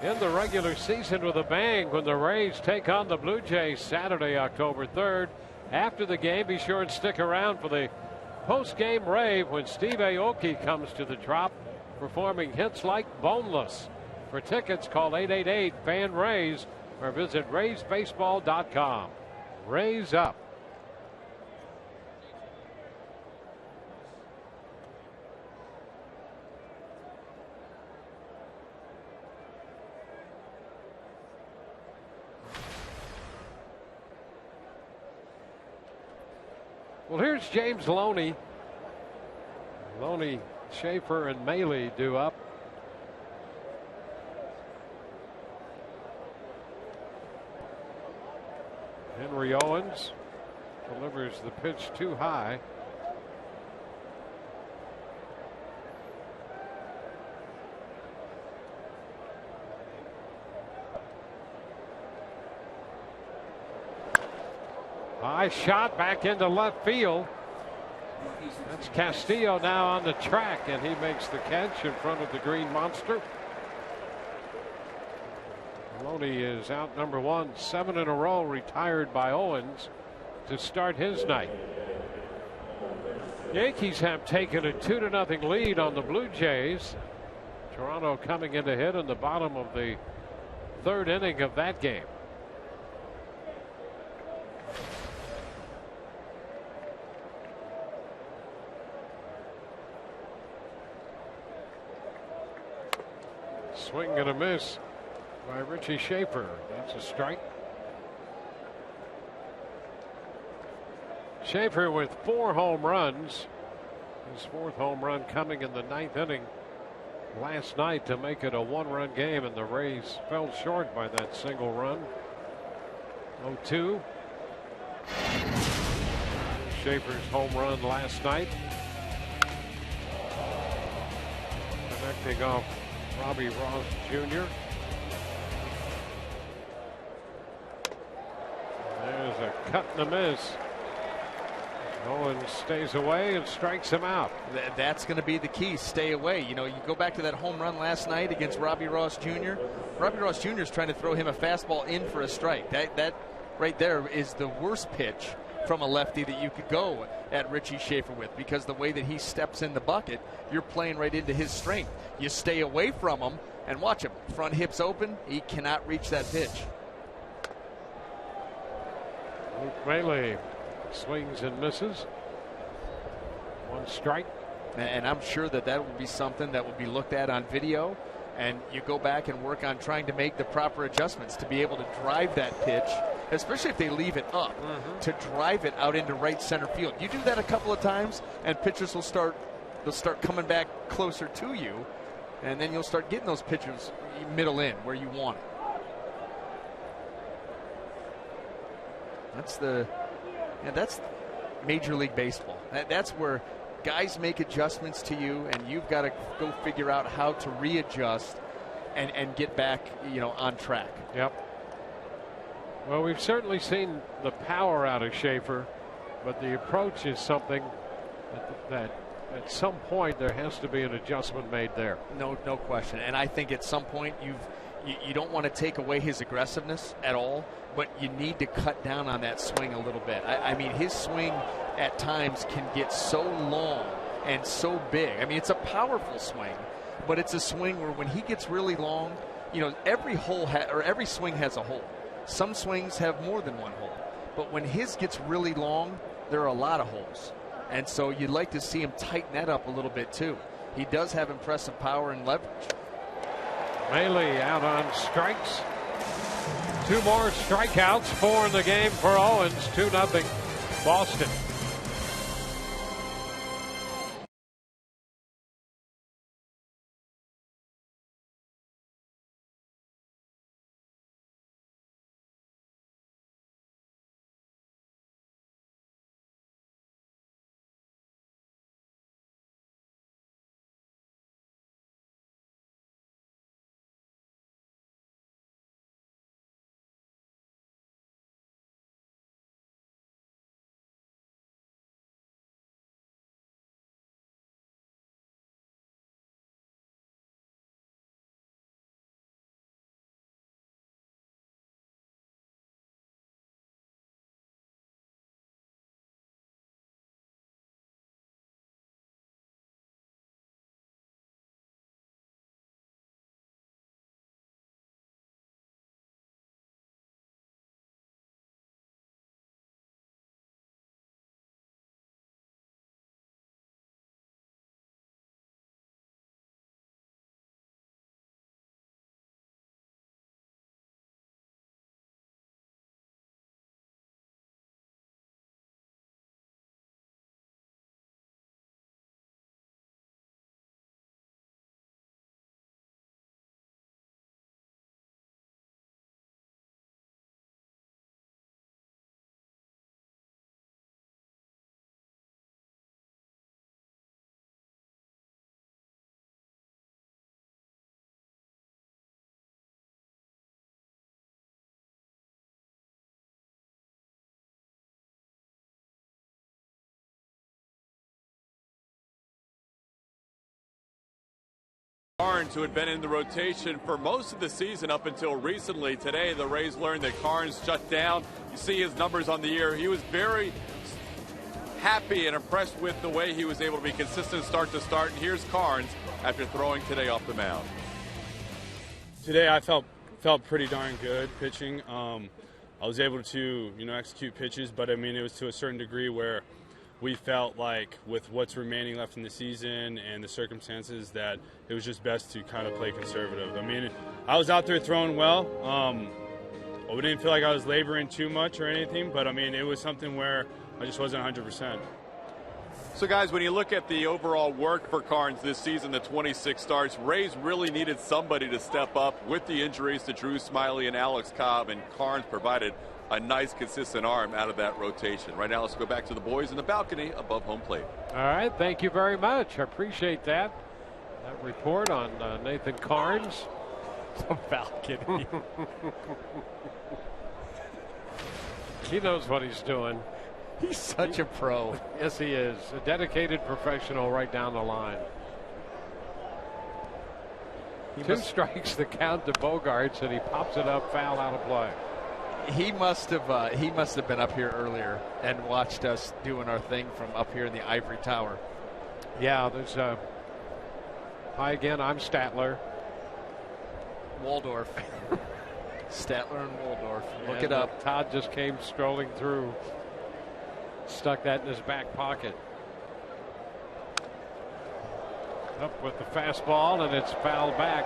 S2: in the regular season with a bang when the Rays take on the Blue Jays Saturday, October 3rd. After the game, be sure and stick around for the post-game rave when Steve Aoki comes to the Trop, performing hits like Boneless. For tickets, call 888-FAN-RAYS or visit RaysBaseball.com. Rays up. Well, here's James Loney. Loney, Schaefer, and Maile due up. Henry Owens delivers the pitch too high. High shot back into left field. That's Castillo now on the track, and he makes the catch in front of the Green Monster. Loney is out number one, 7 in a row, retired by Owens to start his night. Yankees have taken a 2-0 lead on the Blue Jays. Toronto coming in to hit in the bottom of the third inning of that game. Swing and a miss by Richie Schaefer. That's a strike. Schaefer with 4 home runs. His 4th home run coming in the 9th inning last night to make it a 1-run game, and the Rays fell short by that single run. 0-2. Schaefer's home run last night. Connecting off Robbie Ross Jr. There's a cut and a miss. Owens stays away and strikes him out.
S3: That's going to be the key. Stay away. You know, you go back to that home run last night against Robbie Ross Jr. Robbie Ross Jr. is trying to throw him a fastball in for a strike. That right there is the worst pitch from a lefty that you could go at Richie Schaefer with, because the way that he steps in the bucket, you're playing right into his strength. You stay away from him and watch him. Front hips open. He cannot reach that pitch.
S2: Luke Maile swings and misses. 1 strike.
S3: And I'm sure that will be something that will be looked at on video, and you go back and work on trying to make the proper adjustments to be able to drive that pitch, especially if they leave it up, to drive it out into right center field. You do that a couple of times, and pitchers will start coming back closer to you, and then you'll start getting those pitchers middle in where you want it. That's Major League Baseball. That's where guys make adjustments to you, and you've got to go figure out how to readjust and get back, on track.
S2: Yep. Well, we've certainly seen the power out of Schaefer, but the approach is something that at some point there has to be an adjustment made there.
S3: No question. And I think at some point you don't want to take away his aggressiveness at all, but you need to cut down on that swing a little bit. I mean, his swing at times can get so long and so big. I mean, it's a powerful swing, but it's a swing where when he gets really long, every swing has a hole. Some swings have more than one hole, but when his gets really long, there are a lot of holes. And so you'd like to see him tighten that up a little bit too. He does have impressive power and leverage.
S2: Maile out on strikes. 2 more strikeouts, 4 in the game for Owens. 2-0 Boston.
S1: Carnes, who had been in the rotation for most of the season up until recently. Today, the Rays learned that Carnes shut down. You see his numbers on the year. He was very happy and impressed with the way he was able to be consistent start to start. And here's Carnes after throwing today off the mound.
S4: Today, I felt pretty darn good pitching. I was able to, execute pitches, but I mean, it was to a certain degree where we felt like with what's remaining left in the season and the circumstances that it was just best to kind of play conservative. I mean, I was out there throwing well. I didn't feel like I was laboring too much or anything, but I mean, it was something where I just wasn't 100%.
S1: So, guys, when you look at the overall work for Carnes this season, the 26 starts, Rays really needed somebody to step up with the injuries to Drew Smyly and Alex Cobb, and Carnes provided a nice, consistent arm out of that rotation. Right now, let's go back to the boys in the balcony above home plate.
S2: All right, thank you very much. I appreciate that report on Nathan Carnes.
S3: The balcony.
S2: He knows what he's doing.
S3: He's such a pro.
S2: Yes, he is. A dedicated professional right down the line. Two strikes the count to Bogaerts, and he pops it up, foul, out of play.
S3: He must have been up here earlier and watched us doing our thing from up here in the ivory tower.
S2: Yeah, there's hi again. I'm Statler.
S3: Waldorf. Statler and Waldorf. Look
S2: and
S3: it up.
S2: Todd just came strolling through. Stuck that in his back pocket. Up with the fastball, and it's fouled back.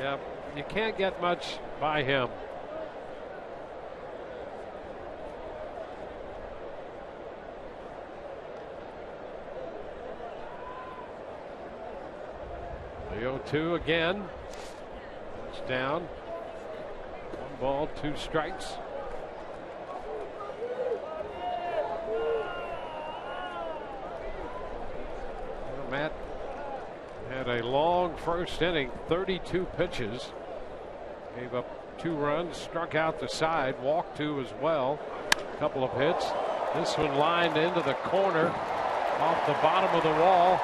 S2: Yep, you can't get much by him. The 0-2 again. It's down. 1 ball, 2 strikes. Well, Matt had a long first inning, 32 pitches. Gave up 2 runs, struck out the side, walked 2 as well. A couple of hits. This one lined into the corner off the bottom of the wall.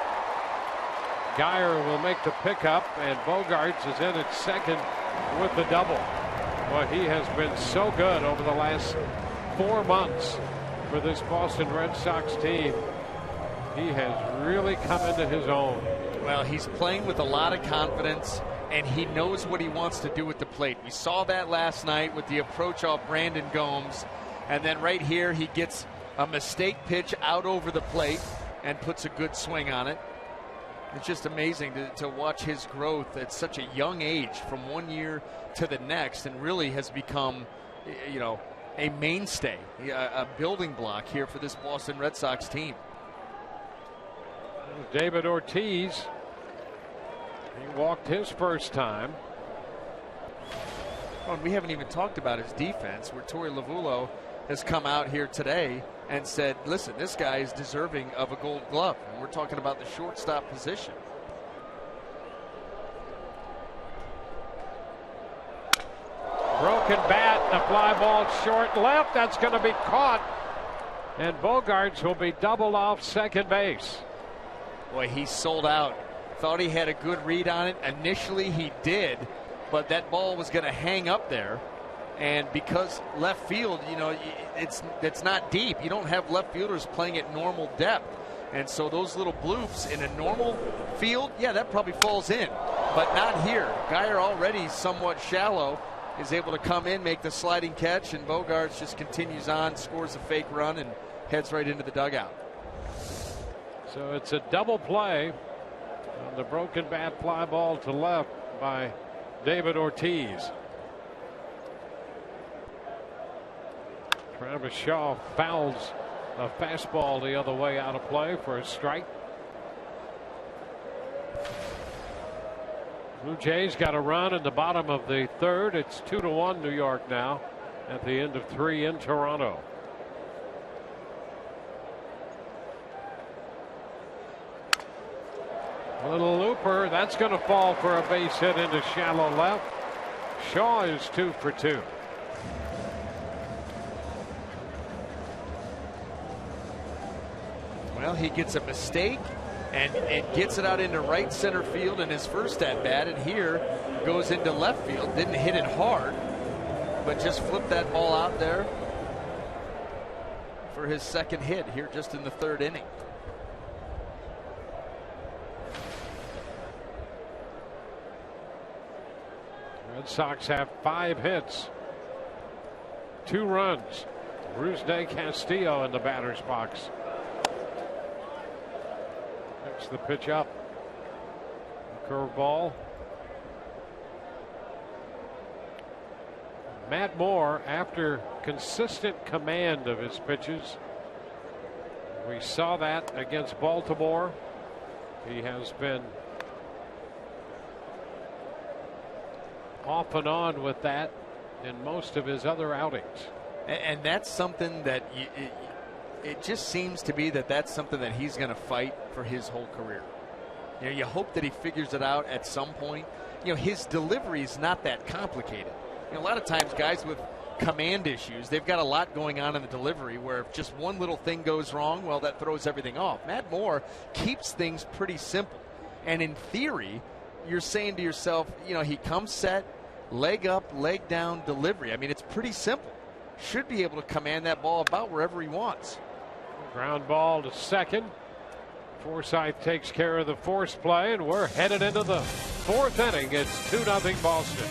S2: Geyer will make the pickup, and Bogaerts is in at second with the double. Well, he has been so good over the last 4 months for this Boston Red Sox team. He has really come into his own.
S3: Well, he's playing with a lot of confidence, and he knows what he wants to do at the plate. We saw that last night with the approach off Brandon Gomes, and then right here he gets a mistake pitch out over the plate and puts a good swing on it. It's just amazing to watch his growth at such a young age from 1 year to the next, and really has become, a mainstay, a building block here for this Boston Red Sox team.
S2: David Ortiz, he walked his first time.
S3: Well, we haven't even talked about his defense, where Torey Lovullo has come out here today and said, listen, this guy is deserving of a Gold Glove. And we're talking about the shortstop position.
S2: Broken bat, the fly ball short left. That's going to be caught. And Bogaerts will be doubled off second base.
S3: Boy, he sold out. Thought he had a good read on it. Initially he did, but that ball was going to hang up there. And because left field, it's not deep. You don't have left fielders playing at normal depth. And so those little bloops in a normal field, yeah, that probably falls in. But not here. Geyer, already somewhat shallow, is able to come in, make the sliding catch, and Bogaerts just continues on, scores a fake run, and heads right into the dugout.
S2: So it's a double play on the broken bat fly ball to left by David Ortiz. Travis Shaw fouls a fastball the other way out of play for a strike. Blue Jays got a run in the bottom of the third. It's 2-1 New York now at the end of 3 in Toronto. A little looper. That's going to fall for a base hit into shallow left. Shaw is 2 for 2.
S3: Well, he gets a mistake and gets it out into right center field in his first at bat, and here goes into left field. Didn't hit it hard, but just flipped that ball out there for his second hit here just in the third inning.
S2: Red Sox have 5 hits, 2 runs. Rusney Castillo in the batter's box. Picks the pitch up. Curveball. Matt Moore, after consistent command of his pitches, we saw that against Baltimore. He has been off and on with that in most of his other outings.
S3: And that's something that it just seems to be that's something that he's going to fight for his whole career. You know, you hope that he figures it out at some point. You know, his delivery is not that complicated. You know, a lot of times guys with command issues, they've got a lot going on in the delivery where if just one little thing goes wrong, well, that throws everything off. Matt Moore keeps things pretty simple. And in theory, you're saying to yourself, you know, he comes set, leg up, leg down, delivery. I mean, it's pretty simple. Should be able to command that ball about wherever he wants.
S2: Ground ball to second. Forsythe takes care of the force play, and we're headed into the 4th inning. It's 2-0 Boston.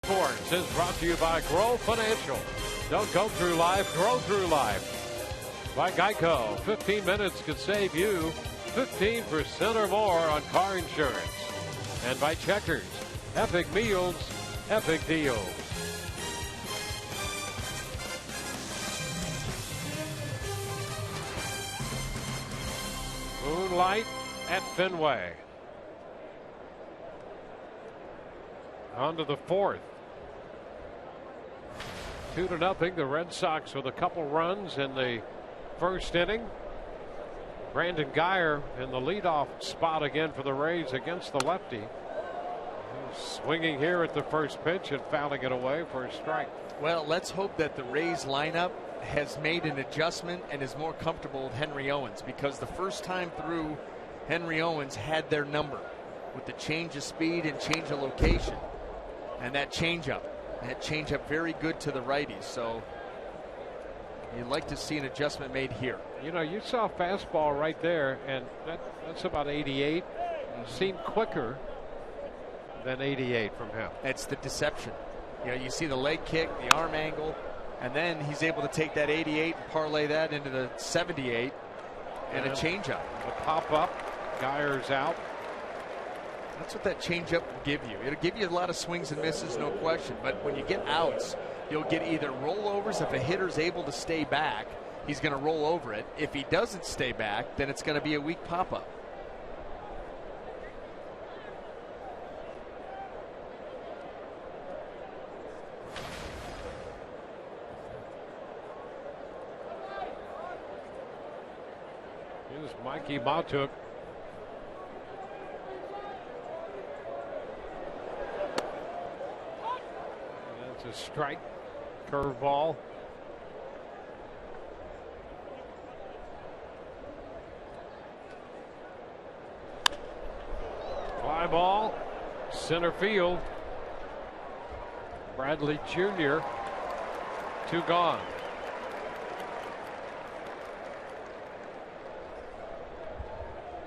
S2: Sports is brought to you by Grow Financial. Don't go through life, grow through life. By Geico, 15 minutes could save you 15% or more on car insurance. And by Checkers, epic meals, epic deals. Moonlight at Fenway. On to the 4th. 2-0. The Red Sox with a couple runs in the first inning. Brandon Guyer in the leadoff spot again for the Rays against the lefty. He's swinging here at the first pitch and fouling it away for a strike.
S3: Well, let's hope that the Rays lineup has made an adjustment and is more comfortable with Henry Owens, because the first time through, Henry Owens had their number with the change of speed and change of location. And that changeup very good to the righties. So you'd like to see an adjustment made here.
S2: You know, you saw a fastball right there, and that's about 88. Seemed quicker than 88 from him.
S3: That's the deception. You know, you see the leg kick, the arm angle, and then he's able to take that 88 and parlay that into the 78 and a changeup.
S2: The pop up, Guyer's out.
S3: That's what that changeup will give you. It'll give you a lot of swings and misses, no question. But when you get outs, you'll get either rollovers. If a hitter's able to stay back, he's going to roll over it. If he doesn't stay back, then it's going to be a weak pop-up.
S2: Here's Mikey Bautuk. That's a strike. Curveball. Fly ball. Center field. Bradley Jr. 2 gone.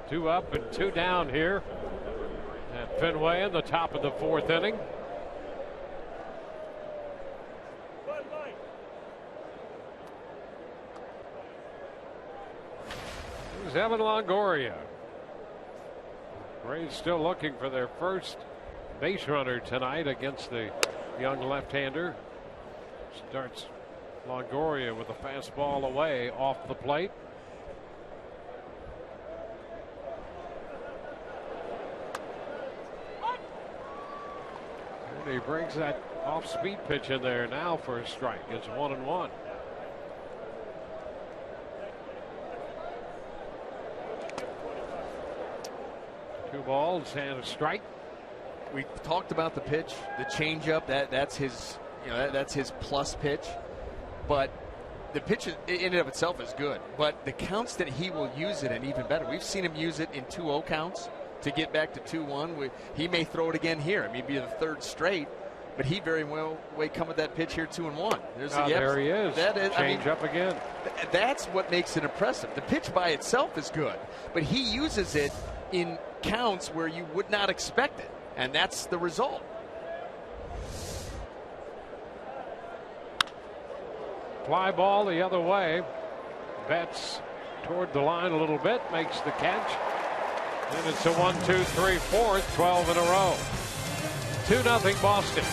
S2: Two up and 2 down here at Fenway in the top of the 4th inning. Here's Evan Longoria. Braves still looking for their first base runner tonight against the young left-hander. Starts Longoria with a fastball away off the plate. He brings that off-speed pitch in there now for a strike. It's 1-1. Two balls and a strike.
S3: We talked about the pitch, the changeup. That's his, that's his plus pitch. But the pitch in and of itself is good. But the counts that he will use it in even better. We've seen him use it in 2-0 counts to get back to 2-1. He may throw it again here. It may be the 3rd straight, but he very well may come with that pitch here 2-1.
S2: There he is.
S3: That is
S2: change up again.
S3: That's what makes it impressive. The pitch by itself is good, but he uses it in counts where you would not expect it, and that's the result.
S2: Fly ball the other way. Betts toward the line a little bit, makes the catch. And it's a 1-2-3-4, 12 in a row. 2-0 Boston.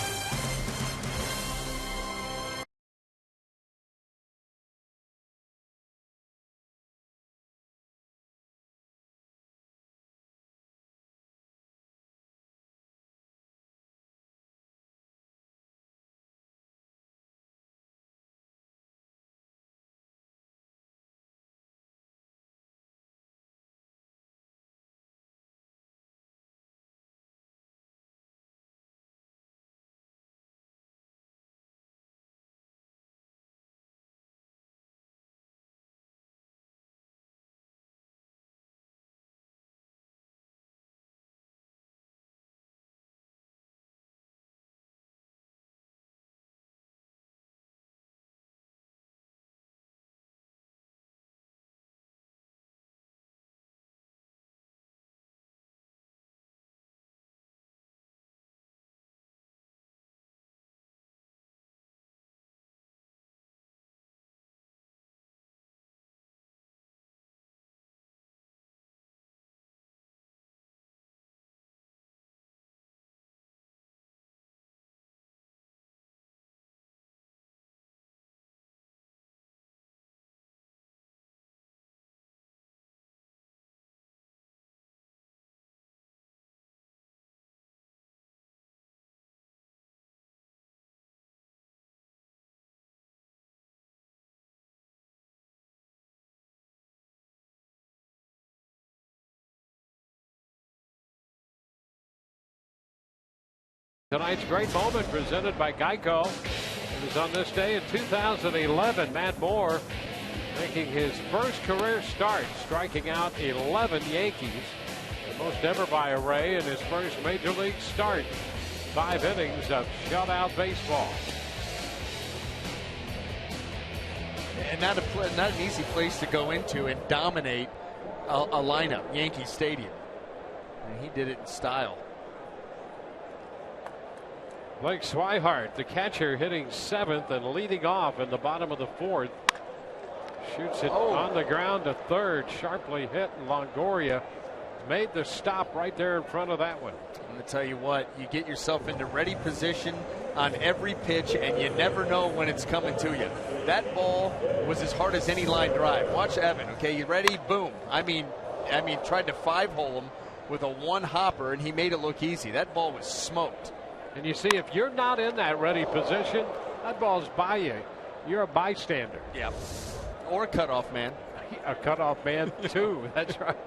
S2: Tonight's great moment presented by Geico. It was on this day in 2011. Matt Moore making his first career start, striking out 11 Yankees. The most ever by a Ray in his first major league start. 5 innings of shutout baseball.
S3: And not an easy place to go into and dominate a lineup, Yankee Stadium. And he did it in style.
S2: Blake Swihart, the catcher, hitting 7th and leading off in the bottom of the 4th. Shoots it on the ground to 3rd. Sharply hit, and Longoria made the stop right there in front of that one.
S3: I'm going to tell you what, you get yourself into ready position on every pitch, and you never know when it's coming to you. That ball was as hard as any line drive. Watch Evan, okay, you ready? Boom. I mean, tried to 5-hole him with a 1-hopper, and he made it look easy. That ball was smoked.
S2: And you see, if you're not in that ready position, that ball's by you. You're a bystander.
S3: Yeah. Or a cutoff man.
S2: A cutoff man, too. That's right.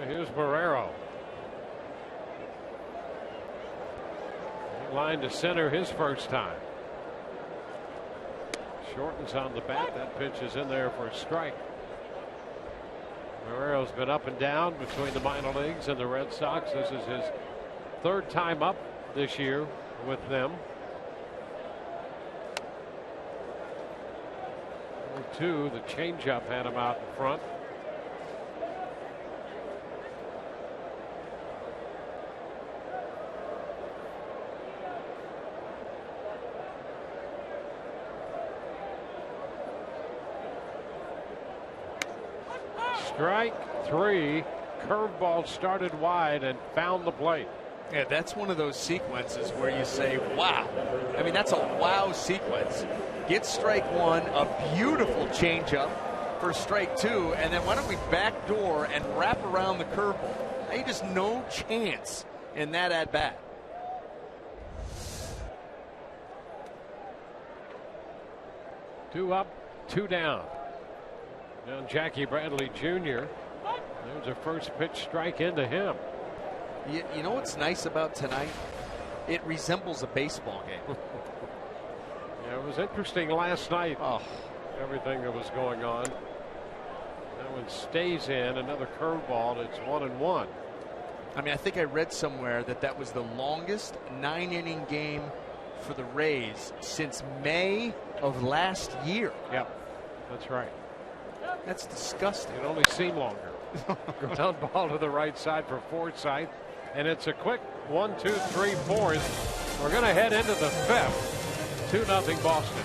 S2: Here's Barrero. He lined to center his first time. Shortens on the bat. That pitch is in there for a strike. Barrero's been up and down between the minor leagues and the Red Sox. This is his 3rd time up this year with them. 2, the changeup had him out in front. Strike 3. Curveball started wide and found the plate.
S3: Yeah, that's one of those sequences where you say, wow. I mean, that's a wow sequence. Get strike 1, a beautiful changeup for strike 2, and then why don't we backdoor and wrap around the curveball? They just no chance in that at bat.
S2: Two up, 2 down. Now Jackie Bradley Jr. There's a first pitch strike into him.
S3: You know what's nice about tonight? It resembles a baseball game.
S2: Yeah, it was interesting last night.
S3: Oh.
S2: Everything that was going on. That one stays in. Another curveball. It's 1-1.
S3: I mean, I think I read somewhere that was the longest 9-inning game for the Rays since May of last year.
S2: Yep, that's right.
S3: That's disgusting.
S2: It only seemed longer. Ground ball to the right side for Forsythe. And it's a quick 1, 2, 3, 4th. We're going to head into the 5th. 2-0 Boston.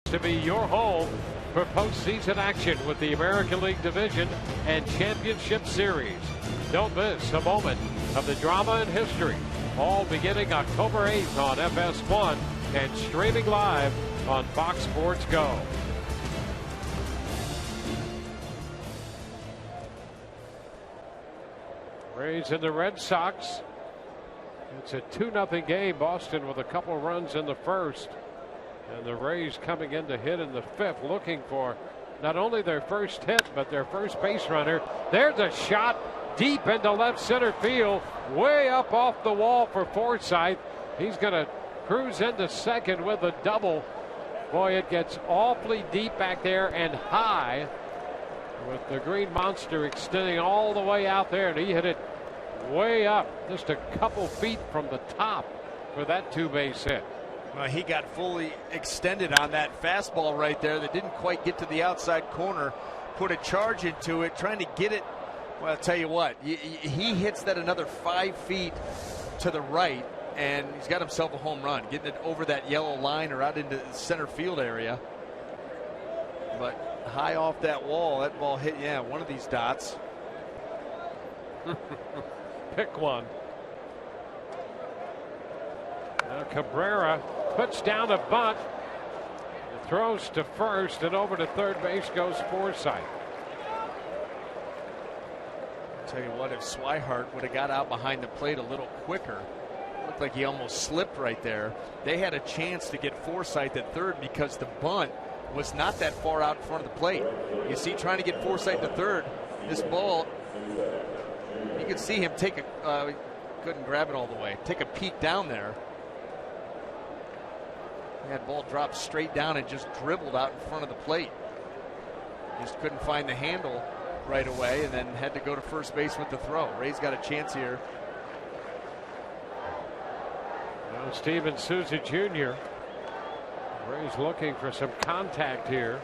S2: To be your home for postseason action with the American League Division and Championship Series. Don't miss a moment of the drama and history, all beginning October 8th on FS1 and streaming live on Fox Sports Go. Rays and the Red Sox. It's a 2-0 game. Boston with a couple runs in the first. And the Rays coming in to hit in the 5th, looking for not only their first hit, but their first base runner. There's a shot deep into left center field, way up off the wall for Forsythe. He's going to cruise into second with a double. Boy, it gets awfully deep back there and high. with the green monster extending all the way out there, and he hit it way up, just a couple feet from the top for that two-base hit.
S3: Well, he got fully extended on that fastball right there that didn't quite get to the outside corner. Put a charge into it, trying to get it. Well, I'll tell you what, he hits that another 5 feet to the right, and he's got himself a home run, getting it over that yellow line or out into the center field area. But high off that wall, that ball hit, yeah, one of these dots.
S2: Pick one. Now Cabrera puts down a bunt. Throws to first, and over to third base goes Forsythe.
S3: I'll tell you what, if Swihart would have got out behind the plate a little quicker, looked like he almost slipped right there. They had a chance to get Forsythe at third because the bunt was not that far out in front of the plate. You see, trying to get Forsythe to third, this ball, you could see him take a, couldn't grab it all the way, take a peek down there. That ball dropped straight down and just dribbled out in front of the plate. Just couldn't find the handle right away, and then had to go to first base with the throw. Ray's got a chance here.
S2: Now Steven Souza Jr. Ray's looking for some contact here.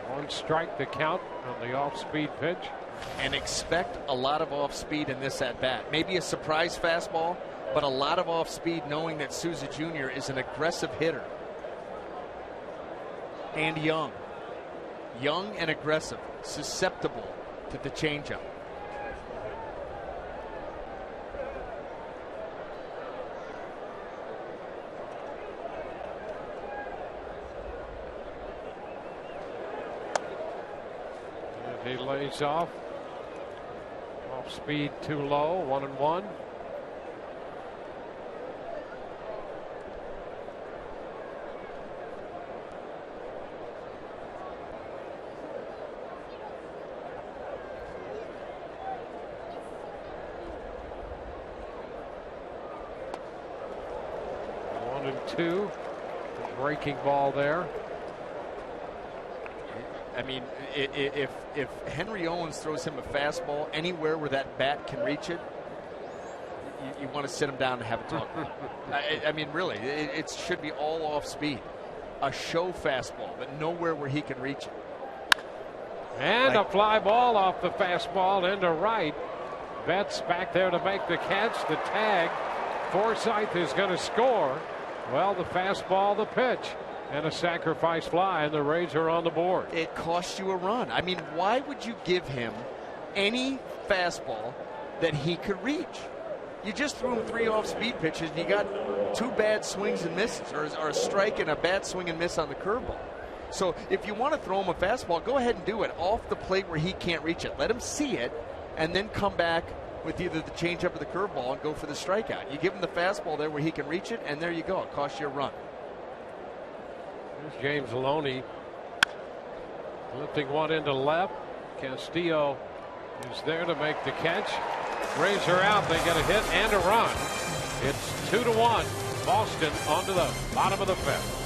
S2: One strike the count on the off-speed pitch.
S3: And expect a lot of off-speed in this at-bat. Maybe a surprise fastball, but a lot of off-speed, knowing that Souza Jr. is an aggressive hitter. And young. Young and aggressive. Susceptible to the changeup.
S2: He lays off. Off speed too low. 1-1. Two. Breaking ball there.
S3: I mean, if Henry Owens throws him a fastball anywhere where that bat can reach it, you want to sit him down and have a talk. I mean, really, it should be all off speed. A show fastball, but nowhere where he can reach it.
S2: And a fly ball off the fastball into right. Betts back there to make the catch. The tag. Forsythe is going to score. Well, the fastball, the pitch, and a sacrifice fly, and the Rays are on the board.
S3: It cost you a run. I mean, why would you give him any fastball that he could reach? You just threw him 3 off-speed pitches, and you got 2 bad swings and misses, or a strike and a bad swing and miss on the curveball. So if you want to throw him a fastball, go ahead and do it off the plate where he can't reach it. Let him see it, and then come back with either the changeup or the curveball and go for the strikeout. You give him the fastball there where he can reach it, and there you go. It costs you a run.
S2: Here's James Loney lifting one into left. Castillo is there to make the catch. Rays are out. They get a hit and a run. It's 2-1. Boston onto the bottom of the 5th.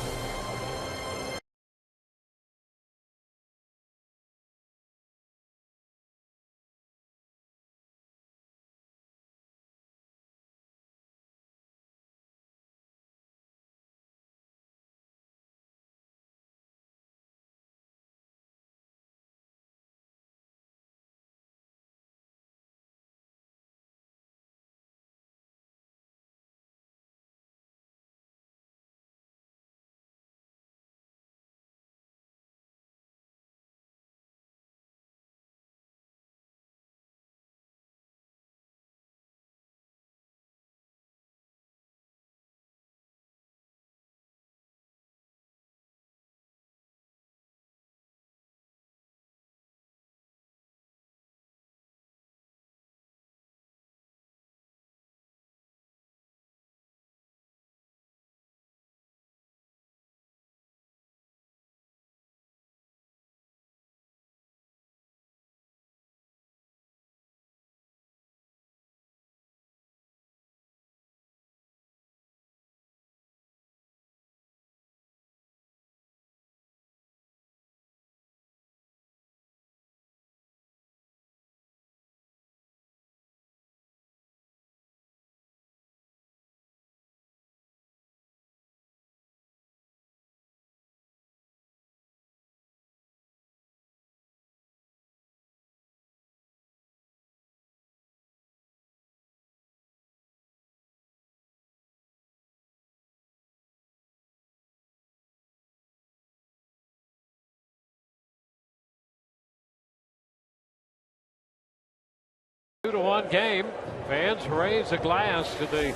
S2: 2-1 game. Fans raise a glass to the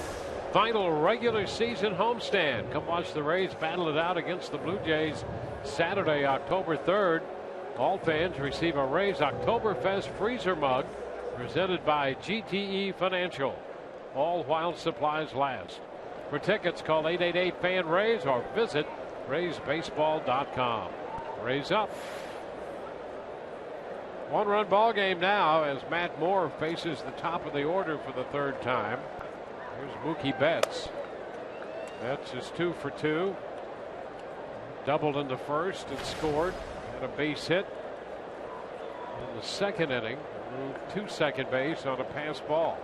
S2: final regular season homestand. Come watch the Rays battle it out against the Blue Jays Saturday, October 3rd. All fans receive a Rays Oktoberfest freezer mug presented by GTE Financial. All while supplies last. For tickets, call 888-FAN-RAYS or visit RaysBaseball.com. Rays up. One-run ball game now as Matt Moore faces the top of the order for the third time. Here's Mookie Betts. Betts is 2 for 2. Doubled in the first and scored. Had a base hit in the second inning. Moved to second base on a pass ball.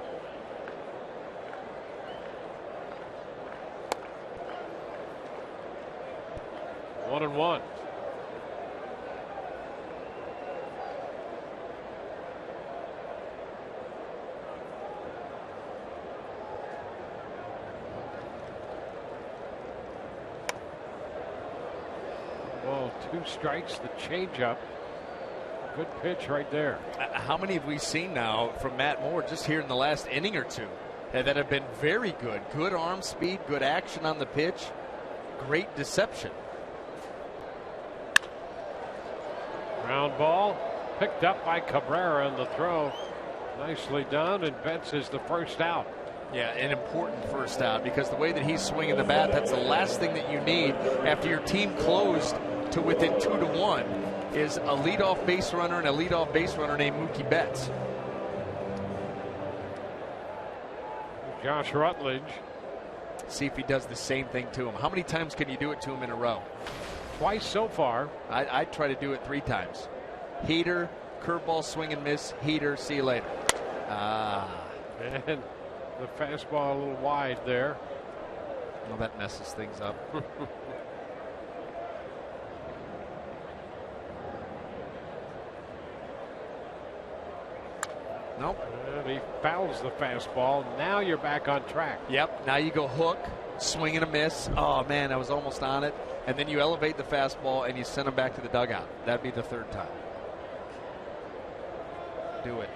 S2: One and one. Well, 2 strikes, the changeup. Good pitch right there.
S3: How many have we seen now from Matt Moore just here in the last inning or two that have been very good? Good arm speed, good action on the pitch, great deception.
S2: Ground ball picked up by Cabrera in the throw. Nicely done, and Betts is the first out.
S3: Yeah, an important first out because the way that he's swinging the bat, that's the last thing that you need after your team closed to within 2-1 is a leadoff base runner and a leadoff base runner named Mookie Betts.
S2: Josh Rutledge.
S3: See if he does the same thing to him. How many times can you do it to him in a row?
S2: Twice so far.
S3: I'd try to do it 3 times. Heater, curveball, swing and miss, heater, see you later.
S2: And the fastball a little wide there.
S3: Well, that messes things up. Nope.
S2: And he fouls the fastball. Now you're back on track.
S3: Yep. Now you go hook, swing and a miss. Oh, man, I was almost on it. And then you elevate the fastball and you send him back to the dugout. That'd be the 3rd time. Do it.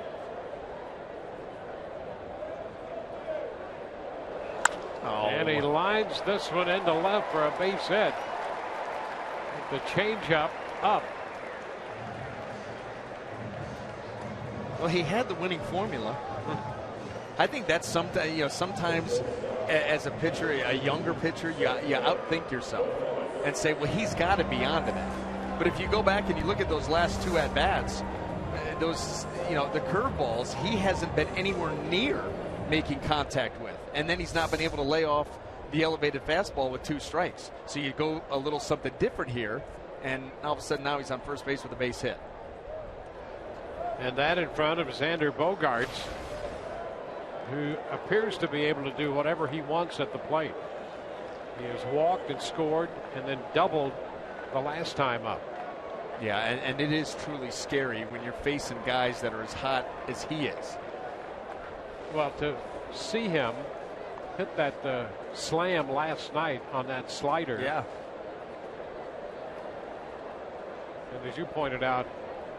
S3: Oh.
S2: And he lines this one into left for a base hit. The changeup up.
S3: Well, he had the winning formula. I think that's sometimes as a pitcher, a younger pitcher, you outthink yourself and say, well, he's got to be onto that. But if you go back and you look at those last 2 at-bats, the curveballs, he hasn't been anywhere near making contact with. And then he's not been able to lay off the elevated fastball with 2 strikes. So you go a little something different here, and all of a sudden now he's on first base with a base hit.
S2: And that in front of Xander Bogaerts, who appears to be able to do whatever he wants at the plate. He has walked and scored and then doubled the last time up.
S3: Yeah, and it is truly scary when you're facing guys that are as hot as he is.
S2: Well, to see him hit that slam last night on that slider.
S3: Yeah.
S2: And as you pointed out,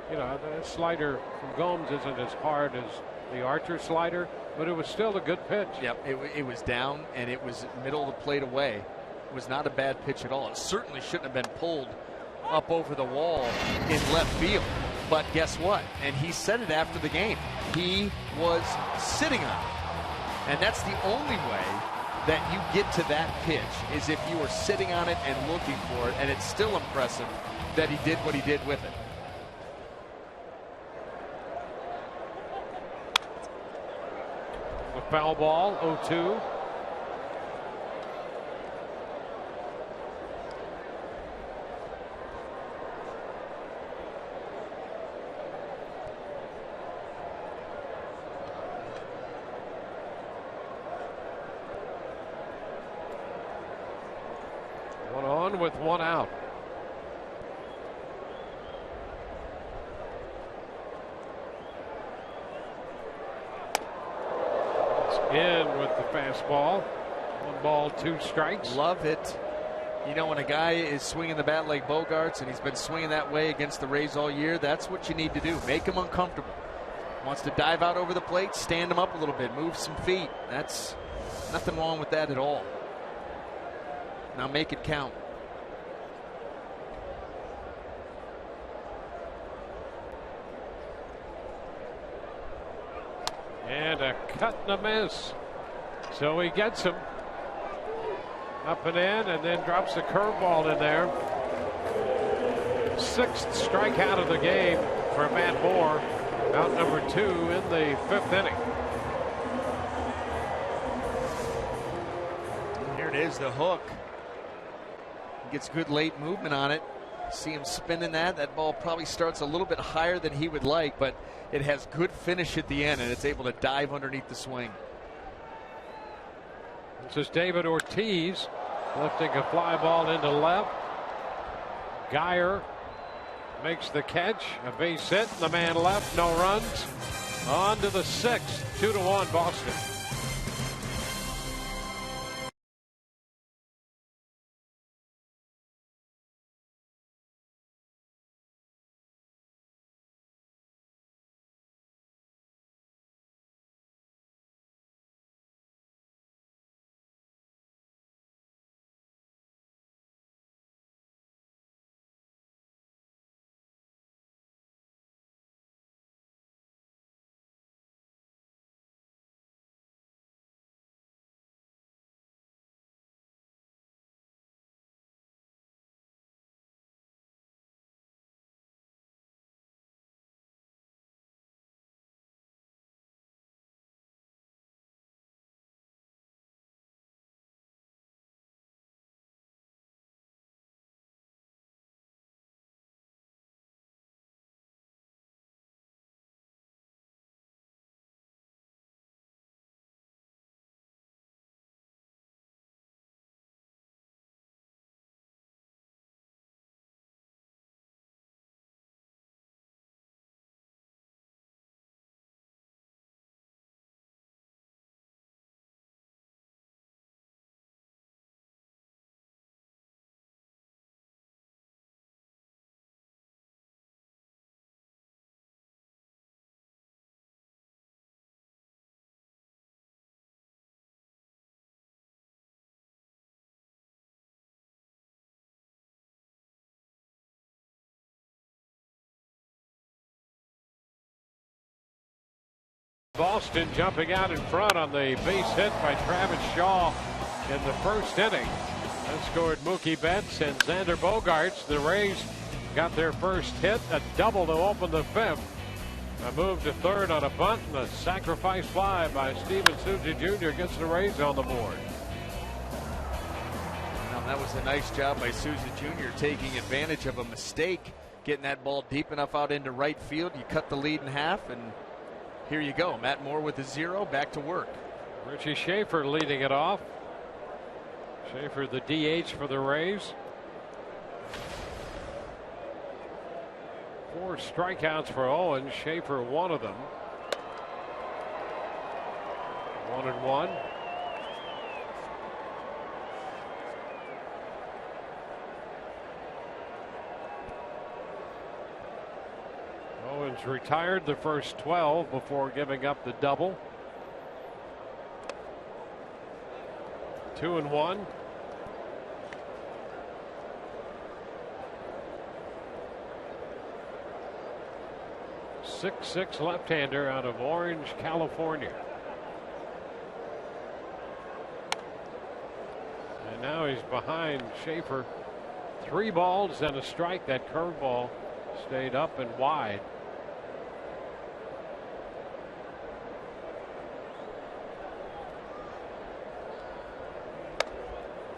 S2: the slider from Gomes isn't as hard as the Archer slider, but it was still a good pitch.
S3: Yep, it was down and it was middle of the plate away. It was not a bad pitch at all. It certainly shouldn't have been pulled up over the wall in left field. But guess what? And he said it after the game. He was sitting on it. And that's the only way that you get to that pitch is if you are sitting on it and looking for it. And it's still impressive that he did what he did with it.
S2: A foul ball, 0-2. One on with 1 out. In with the fastball. 1 ball, 2 strikes.
S3: Love it. When a guy is swinging the bat like Bogaerts and he's been swinging that way against the Rays all year, that's what you need to do. Make him uncomfortable. Wants to dive out over the plate, stand him up a little bit, move some feet. That's nothing wrong with that at all. Now make it count.
S2: And a cut and a miss. So he gets him up and in, and then drops a curveball in there. 6th strikeout of the game for Matt Moore. Out number 2 in the 5th inning.
S3: Here it is, the hook. He gets good late movement on it. See him spinning that. That ball probably starts a little bit higher than he would like, but it has good finish at the end, and it's able to dive underneath the swing.
S2: This is David Ortiz lifting a fly ball into left. Geyer makes the catch, a base hit, the man left, no runs. On to the 6th, 2-1 Boston. Boston jumping out in front on the base hit by Travis Shaw in the 1st inning. That scored Mookie Betts and Xander Bogaerts. The Rays got their first hit, a double to open the 5th. A move to 3rd on a bunt, and a sacrifice fly by Steven Souza Jr. gets the Rays on the board.
S3: Now that was a nice job by Souza Jr. taking advantage of a mistake, getting that ball deep enough out into right field. You cut the lead in half, and here you go. Matt Moore with a 0, back to work.
S2: Richie Schaefer leading it off. Schaefer the DH for the Rays. 4 strikeouts for Owens. Schaefer one of them. 1-1. Owens retired the first 12 before giving up the double. 2-1. .66 left-hander out of Orange, California. And now he's behind Schaefer. 3 balls and a strike. That curveball stayed up and wide.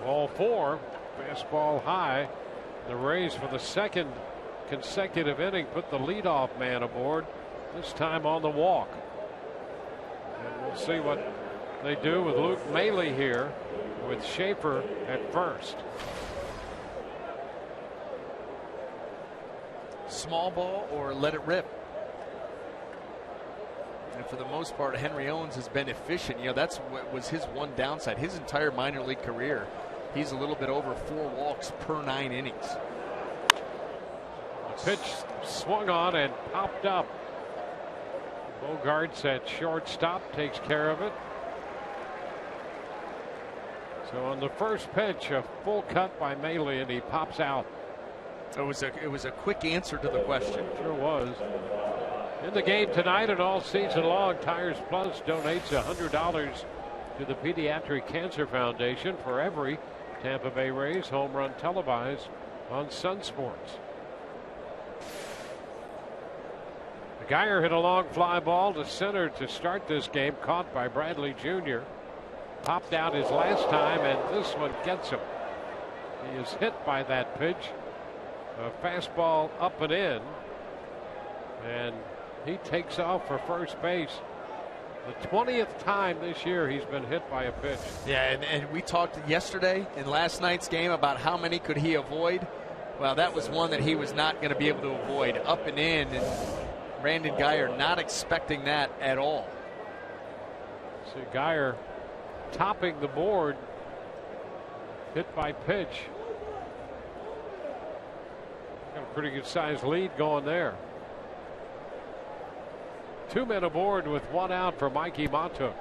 S2: Ball 4, fastball high. The Rays, for the 2nd consecutive inning, put the leadoff man aboard, this time on the walk. And we'll see what they do with Luke Maile here with Schaefer at first.
S3: Small ball or let it rip. And for the most part, Henry Owens has been efficient. You know, that's what was his one downside. His entire minor league career, he's a little bit over 4 walks per 9 innings.
S2: The pitch swung on and popped up. Bogarts at shortstop takes care of it. So on the first pitch, a full cut by Maley, and he pops out.
S3: It was a quick answer to the question.
S2: Sure was. In the game tonight and all season long, Tires Plus donates $100 to the Pediatric Cancer Foundation for every Tampa Bay Rays home run televised on Sun Sports. Geyer hit a long fly ball to center to start this game, caught by Bradley Jr. Popped out his last time, and this one gets him. He is hit by that pitch. A fastball up and in, and he takes off for first base. The 20th time this year he's been hit by a pitch.
S3: Yeah, and we talked yesterday in last night's game about how many could he avoid. Well, that was one that he was not going to be able to avoid, up and in, and Brandon Geyer not expecting that at all.
S2: See Geyer topping the board, hit by pitch. Got a pretty good sized lead going there. 2 men aboard with 1 out for Mikey Montook.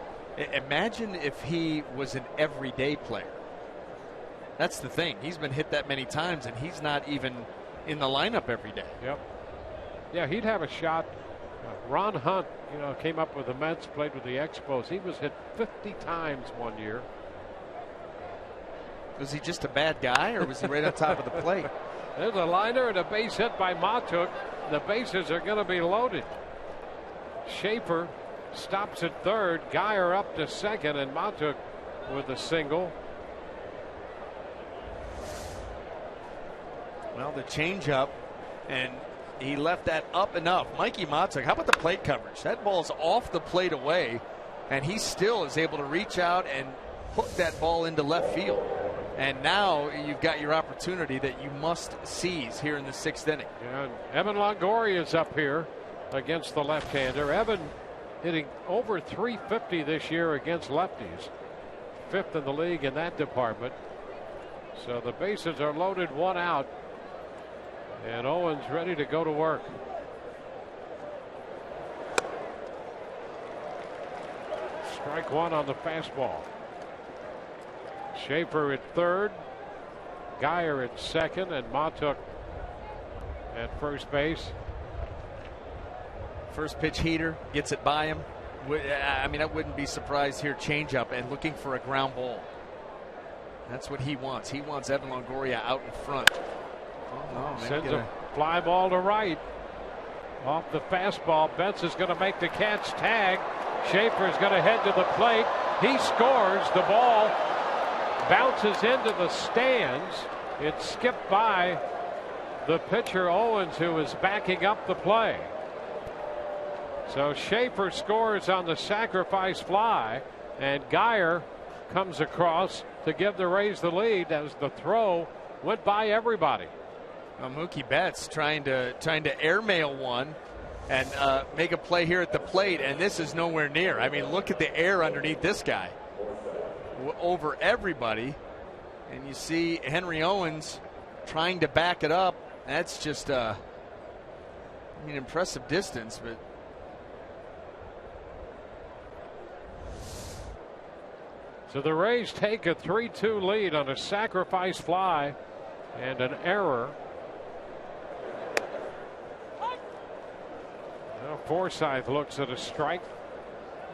S3: Imagine if he was an everyday player. That's the thing. He's been hit that many times, and he's not even in the lineup every day.
S2: Yep. Yeah, he'd have a shot. Ron Hunt, came up with the Mets, played with the Expos. He was hit 50 times one year.
S3: Was he just a bad guy, or was he right on top of the plate?
S2: There's a liner and a base hit by Montook. The bases are going to be loaded. Schaefer stops at third. Geyer up to second, and Montook with a single.
S3: Well, the changeup, and he left that up enough. Mikey Montook, how about the plate coverage? That ball's off the plate away, and he still is able to reach out and hook that ball into left field. And now you've got your opportunity that you must seize here in the 6th inning.
S2: Yeah, and Evan Longoria is up here against the left-hander. Evan hitting over .350 this year against lefties. 5th in the league in that department. So the bases are loaded, 1 out. And Owens ready to go to work. Strike 1 on the fastball. Schaefer at third, Geyer at second, and Montook at first base.
S3: First pitch heater, gets it by him. I mean, I wouldn't be surprised here. Changeup and looking for a ground ball. That's what he wants. He wants Evan Longoria out in front. Oh,
S2: sends a fly ball to right. Off the fastball. Betts is going to make the catch. Tag. Schaefer is going to head to the plate. He scores. The ball bounces into the stands. It skipped by the pitcher Owens, who is backing up the play. So Schaefer scores on the sacrifice fly, and Geyer comes across to give the Rays the lead as the throw went by everybody.
S3: Well, Mookie Betts trying to airmail one and make a play here at the plate, and this is nowhere near. I mean, look at the air underneath this guy over everybody, and you see Henry Owens trying to back it up. That's just impressive distance, but
S2: so the Rays take a 3-2 lead on a sacrifice fly and an error. Now Forsythe looks at a strike.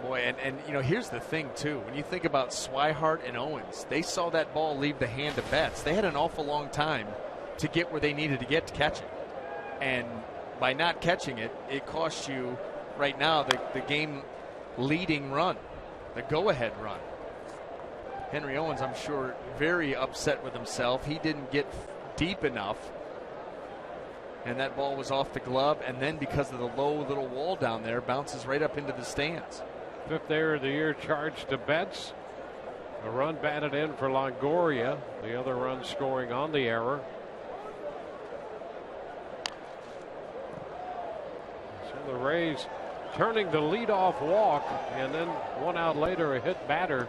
S3: Boy, and here's the thing too. When you think about Swihart and Owens, they saw that ball leave the hand of Betts. They had an awful long time to get where they needed to get to catch it, and by not catching it, it cost you right now the game leading run, the go-ahead run. Henry Owens, I'm sure, very upset with himself. He didn't get deep enough, and that ball was off the glove, and then because of the low little wall down there, bounces right up into the stands.
S2: 5th error of the year charged to Betts. A run batted in for Longoria. The other run scoring on the error. So the Rays turning the leadoff walk, and then 1 out later a hit batter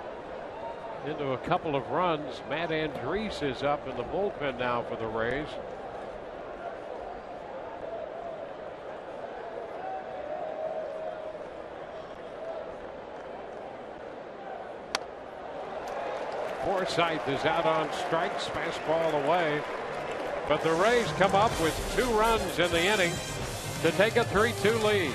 S2: into a couple of runs. Matt Andriese is up in the bullpen now for the Rays. Forsythe is out on strikes, fastball away. But the Rays come up with 2 runs in the inning to take a 3-2 lead.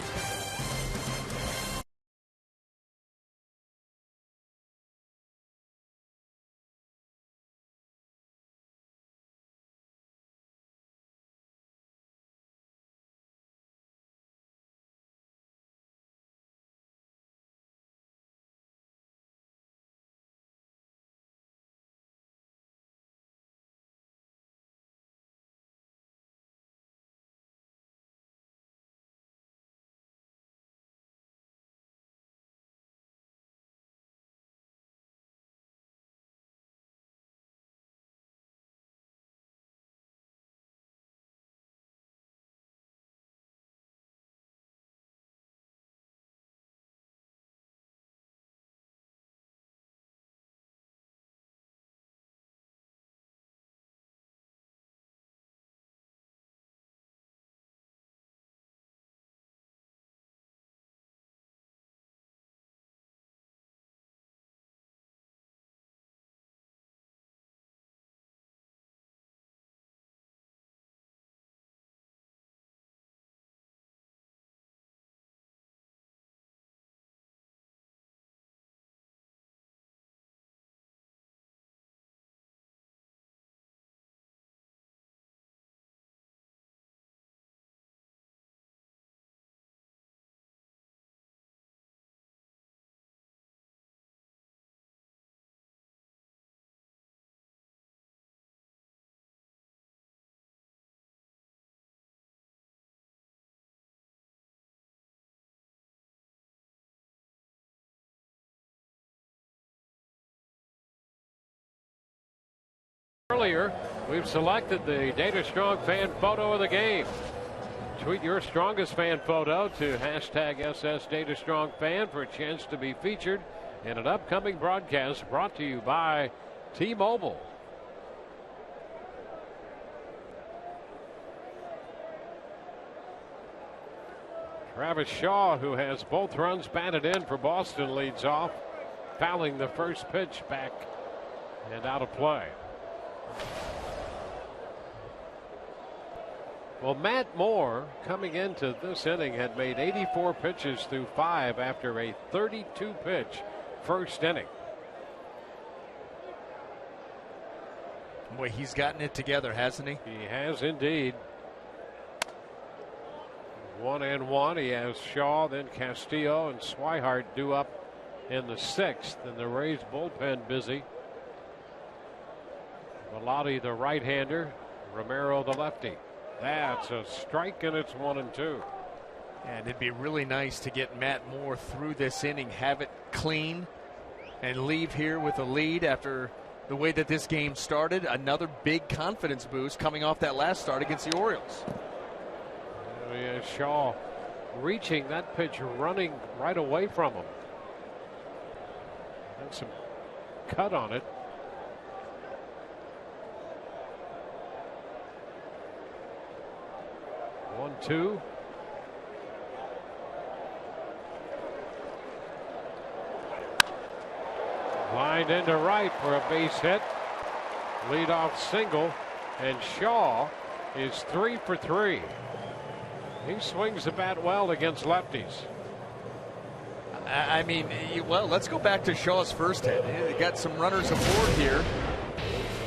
S2: Earlier, we've selected the Data Strong fan photo of the game. Tweet your strongest fan photo to hashtag #SSDataStrongFan for a chance to be featured in an upcoming broadcast brought to you by T-Mobile. Travis Shaw, who has both runs batted in for Boston, leads off, fouling the first pitch back and out of play. Well, Matt Moore, coming into this inning, had made 84 pitches through 5 after a 32-pitch first inning.
S3: Boy, he's gotten it together, hasn't he?
S2: He has indeed. 1-1. He has Shaw, then Castillo and Swihart due up in the 6th, and the Rays bullpen busy. Velotti, the right-hander, Romero, the lefty. That's a strike, and it's 1-2.
S3: And it'd be really nice to get Matt Moore through this inning, have it clean, and leave here with a lead after the way that this game started. Another big confidence boost coming off that last start against the Orioles.
S2: Yeah, Shaw reaching that pitch, running right away from him. Had some cut on it. One, two. Lined into right for a base hit. Leadoff single, and Shaw is 3 for 3. He swings the bat well against lefties.
S3: I mean, well, let's go back to Shaw's first hit. He got some runners aboard here,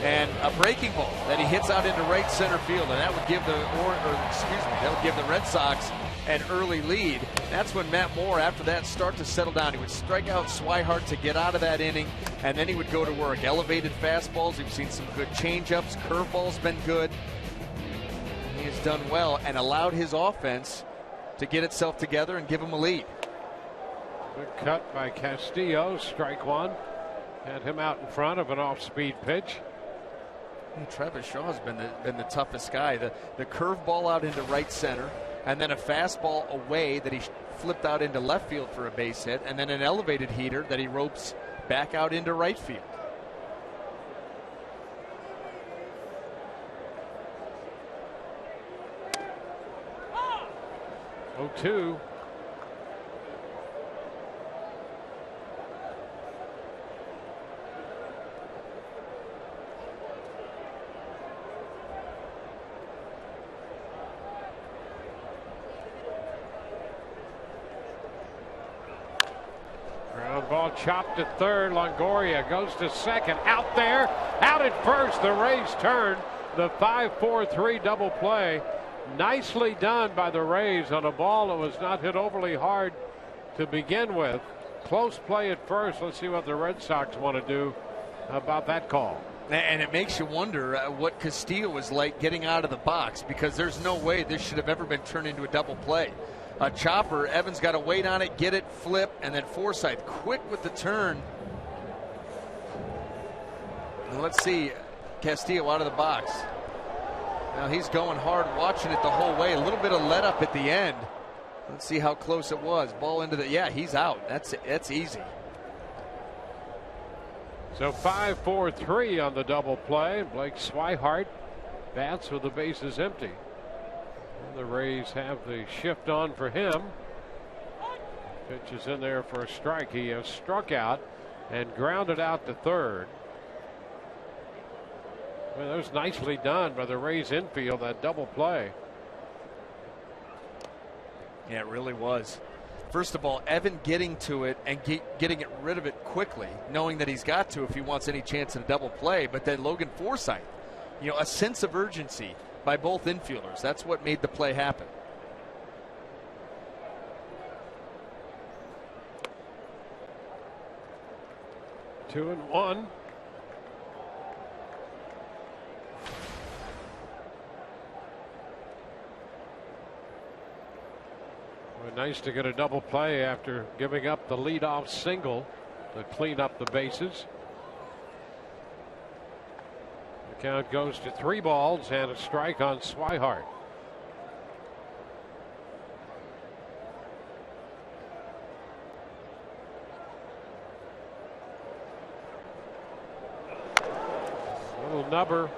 S3: and a breaking ball that he hits out into right center field, and that would give the Red Sox an early lead. That's when Matt Moore, after that, start to settle down. He would strike out Swihart to get out of that inning, and then he would go to work. Elevated fastballs. We've seen some good changeups. Curveball's been good. He has done well and allowed his offense to get itself together and give him a lead.
S2: Good cut by Castillo. Strike one. Had him out in front of an off-speed pitch.
S3: Travis Shaw's been the toughest guy. The curveball out into right center, and then a fastball away that he flipped out into left field for a base hit, and then an elevated heater that he ropes back out into right field.
S2: Oh, 2. ball chopped to third. Longoria goes to second. Out there, out at first. The Rays turn the 5-4-3 double play. Nicely done by the Rays on a ball that was not hit overly hard to begin with. Close play at first. Let's see what the Red Sox want to do about that call.
S3: And it makes you wonder what Castillo was like getting out of the box, because there's no way this should have ever been turned into a double play. A chopper, Evans got to wait on it, get it, flip, and then Forsythe quick with the turn. And let's see Castillo out of the box. Now he's going hard, watching it the whole way. A little bit of let up at the end. Let's see how close it was. Ball into the, yeah, he's out. That's easy.
S2: So 5-4-3 on the double play. Blake Swihart bats with the bases empty. And the Rays have the shift on for him. Pitch is in there for a strike. He has struck out and grounded out to third. Well, that was nicely done by the Rays infield, that double play.
S3: Yeah, it really was. First of all, Evan getting to it and getting it rid of it quickly, knowing that he's got to if he wants any chance at a double play. But then Logan Forsythe, you know, a sense of urgency by both infielders. That's what made the play happen.
S2: Two and one. Nice to get a double play after giving up the leadoff single to clean up the bases. The count goes to 3 balls and a strike on Swihart. Little nubber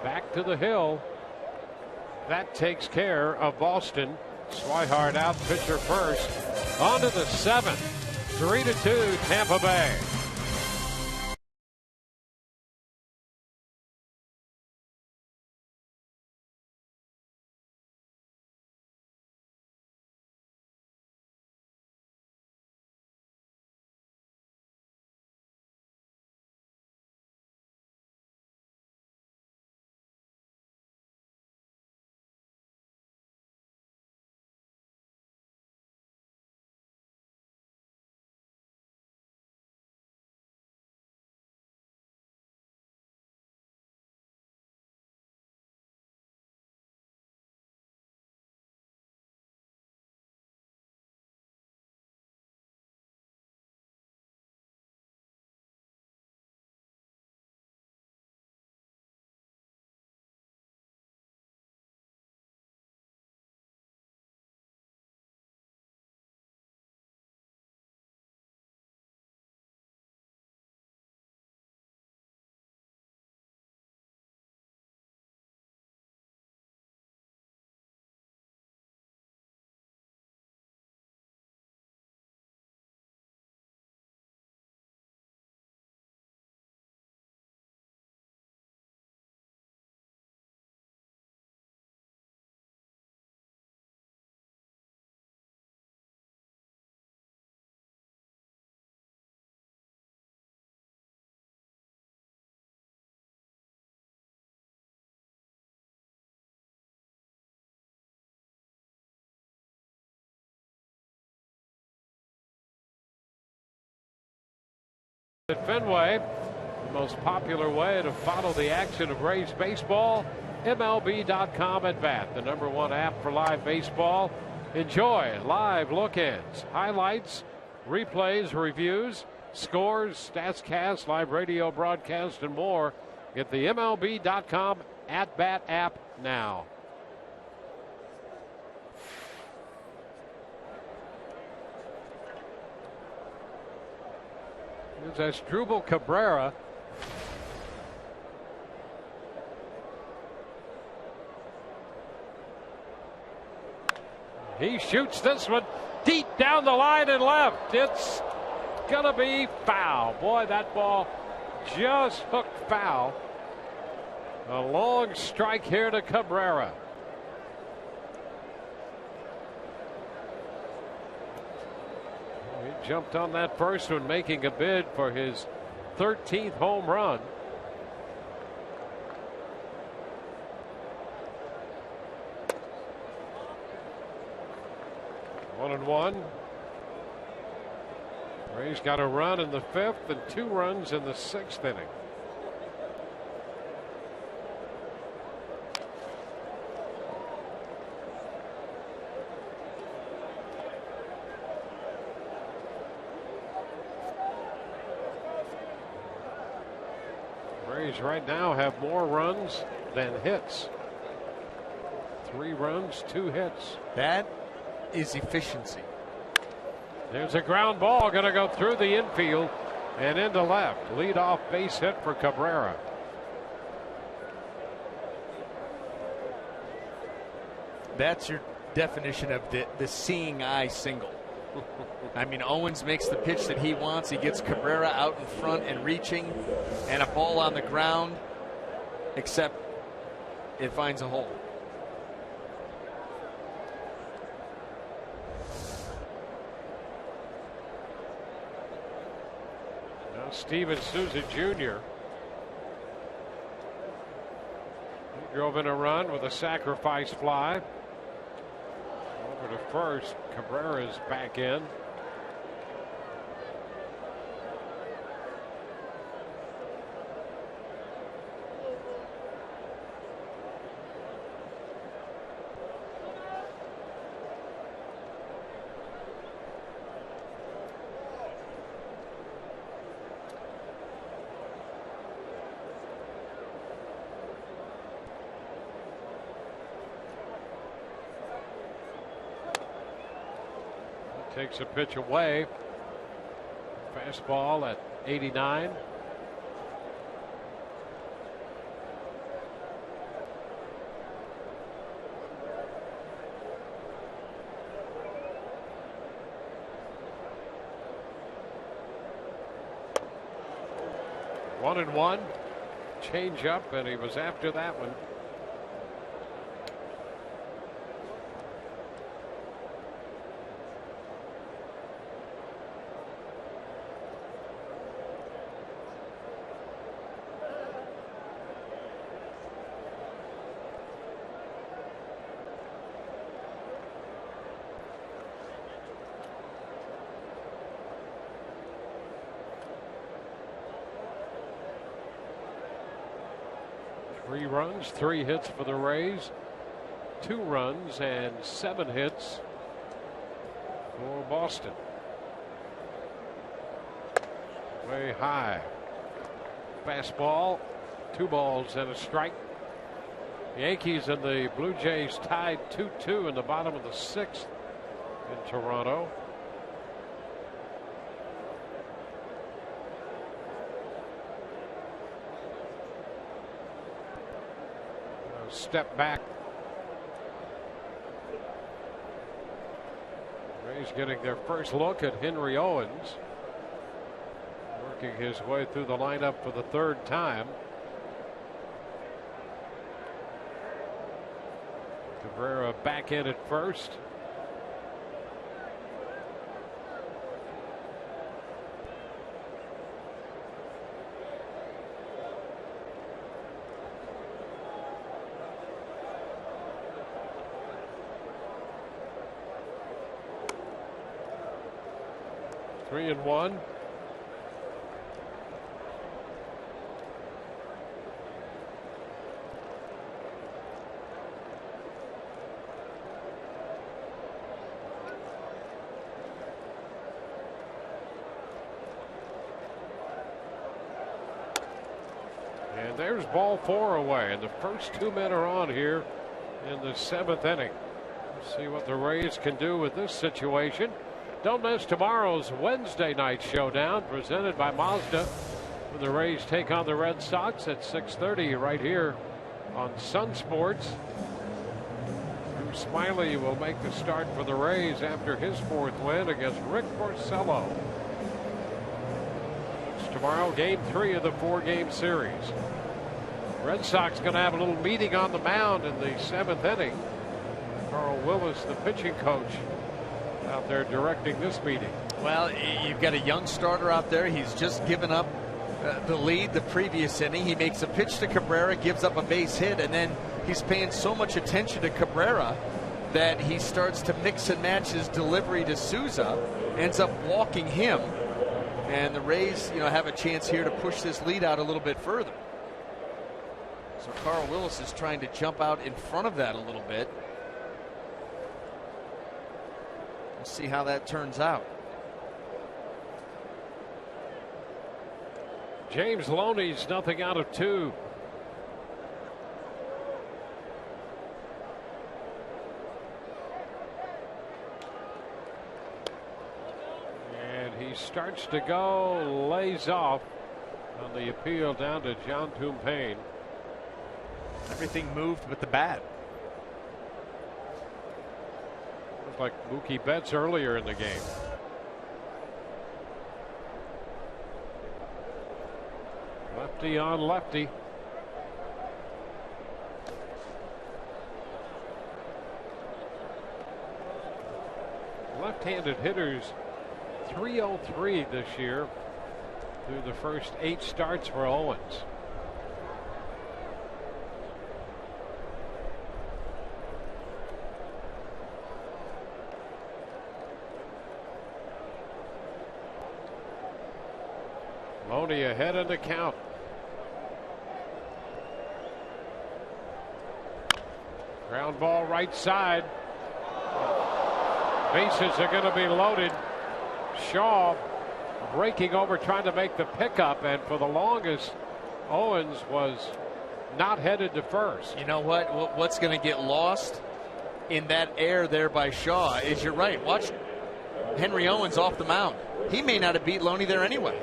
S2: back to the hill. That takes care of Boston. Swihart out, pitcher first. On to the 7th. 3-2 Tampa Bay. At Fenway, the most popular way to follow the action of Rays baseball, MLB.com at bat, the #1 app for live baseball. Enjoy live look-ins, highlights, replays, reviews, scores, StatsCast, live radio broadcast, and more. Get the MLB.com at bat app now. There's Asdrubal Cabrera. He shoots this one deep down the line and left. It's gonna be foul. Boy, that ball just hooked foul. A long strike here to Cabrera. He jumped on that first one, making a bid for his 13th home run. One and one. Rays got a run in the 5th and 2 runs in the 6th inning. Rays right now have more runs than hits. 3 runs, 2 hits.
S3: That is efficiency.
S2: There's a ground ball going to go through the infield and into left. Lead off base hit for Cabrera.
S3: That's your definition of the seeing eye single. I mean, Owens makes the pitch that he wants. He gets Cabrera out in front and reaching, and a ball on the ground, except it finds a hole.
S2: Now Steven Souza Jr. He drove in a run with a sacrifice fly. Over to first. Cabrera's back in. Takes a pitch away. Fastball at 89. One and one. Change up, and he was after that one. Three runs, 3 hits for the Rays, 2 runs and 7 hits for Boston. Way high. Fastball, 2 balls and a strike. Yankees and the Blue Jays tied 2-2 in the bottom of the 6th in Toronto. Step back. Rays getting their first look at Henry Owens, working his way through the lineup for the 3rd time. Cabrera back in at first. Three and one. And there's ball 4 away, and the first 2 men are on here in the 7th inning. Let's see what the Rays can do with this situation. Don't miss tomorrow's Wednesday night showdown presented by Mazda, when the Rays take on the Red Sox at 6:30 right here on Sun Sports. Drew Smiley will make the start for the Rays after his 4th win against Rick Porcello. It's tomorrow, game 3 of the 4-game series. Red Sox going to have a little meeting on the mound in the 7th inning. Carl Willis, the pitching coach, out there directing this meeting.
S3: Well, you've got a young starter out there. He's just given up the lead the previous inning. He makes a pitch to Cabrera, gives up a base hit, and then he's paying so much attention to Cabrera that he starts to mix and match his delivery to Souza, ends up walking him, and the Rays, have a chance here to push this lead out a little bit further. So Carl Willis is trying to jump out in front of that a little bit. We'll see how that turns out.
S2: James Loney's nothing out of 2. And he starts to go, lays off on the appeal down to John Tumpain.
S3: Everything moved with the bat.
S2: Looked like Mookie Betts earlier in the game. Lefty on lefty. Left-handed hitters 303 this year through the first 8 starts for Owens. Loney ahead in the count. Ground ball right side. Bases are going to be loaded. Shaw breaking over trying to make the pickup, and for the longest Owens was not headed to first.
S3: You know what? What's going to get lost in that air there by Shaw is, you're right. Watch Henry Owens off the mound. He may not have beat Loney there anyway.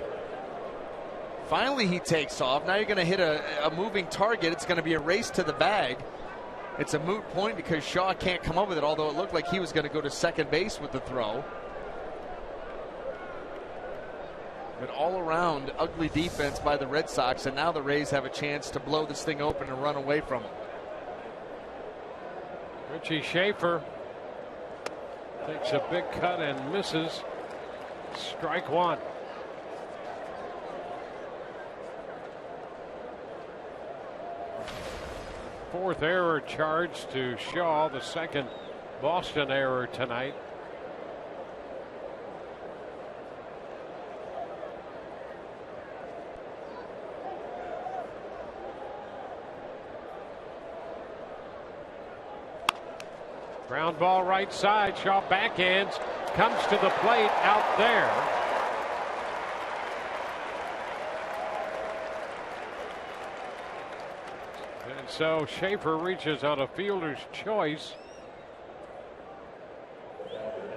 S3: Finally he takes off. Now you're going to hit a moving target. It's going to be a race to the bag. It's a moot point because Shaw can't come up with it, although it looked like he was going to go to second base with the throw. But all around, ugly defense by the Red Sox, and now the Rays have a chance to blow this thing open and run away from them.
S2: Richie Schaefer takes a big cut and misses. Strike 1. Fourth error charged to Shaw, the second Boston error tonight. Ground ball right side. Shaw backhands, comes to the plate out there. And so Schaefer reaches on a fielder's choice.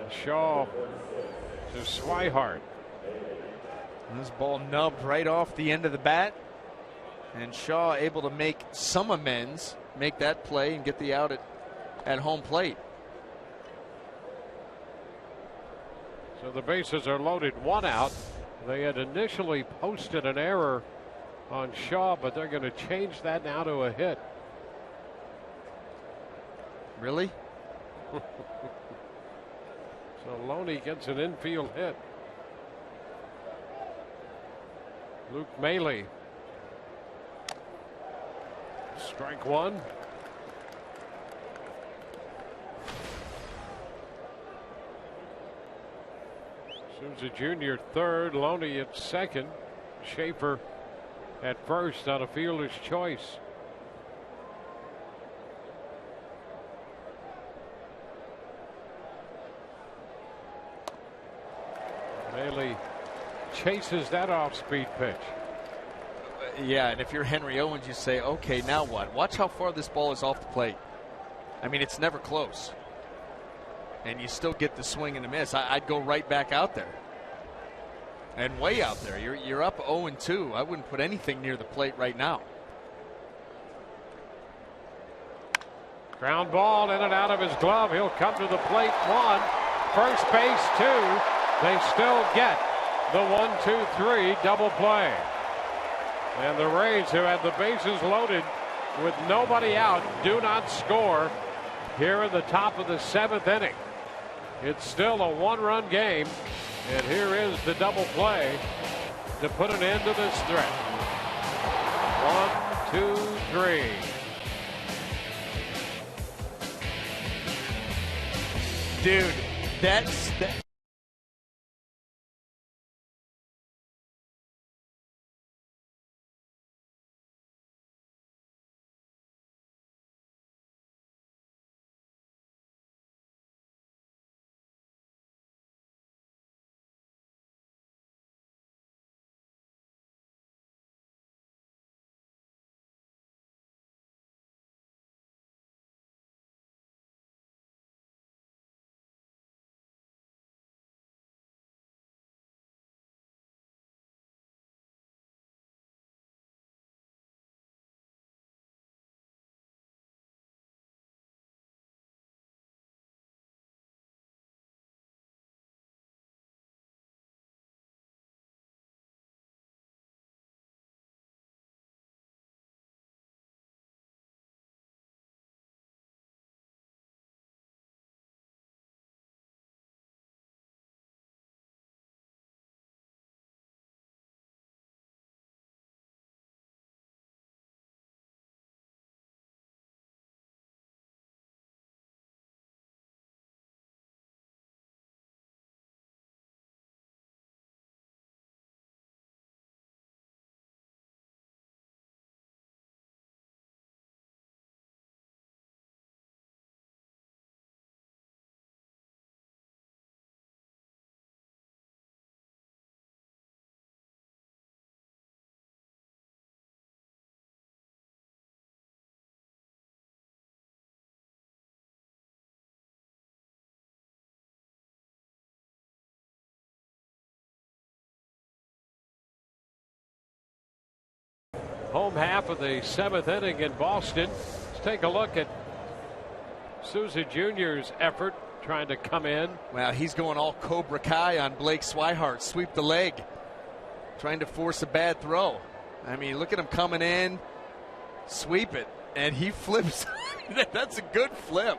S2: And Shaw to Swihart.
S3: This ball nubbed right off the end of the bat. And Shaw able to make some amends, make that play and get the out at home plate.
S2: So the bases are loaded, 1 out. They had initially posted an error on Shaw, but they're going to change that now to a hit.
S3: Really?
S2: So Loney gets an infield hit. Luke Maile. Strike 1. Souza Jr. third, Loney at second, Schaefer at first on a fielder's choice. Maile chases that off-speed pitch.
S3: Yeah, and if you're Henry Owens, you say, okay, now what? Watch how far this ball is off the plate. I mean, it's never close. And you still get the swing and a miss. I'd go right back out there. And way out there. You're up 0-2. I wouldn't put anything near the plate right now.
S2: Ground ball in and out of his glove. He'll come to the plate. 1. First base 2. They still get the 1-2-3 double play. And the Rays, who had the bases loaded with nobody out, do not score here in the top of the 7th inning. It's still a 1-run game And here is the double play to put an end to this threat. 1, 2, 3.
S3: Dude, that's
S2: home half of the 7th inning in Boston. Let's take a look at Souza Jr.'s effort trying to come in.
S3: Well, he's going all Cobra Kai on Blake Swihart. Sweep the leg. Trying to force a bad throw. I mean, look at him coming in. Sweep it. And he flips. That's a good flip.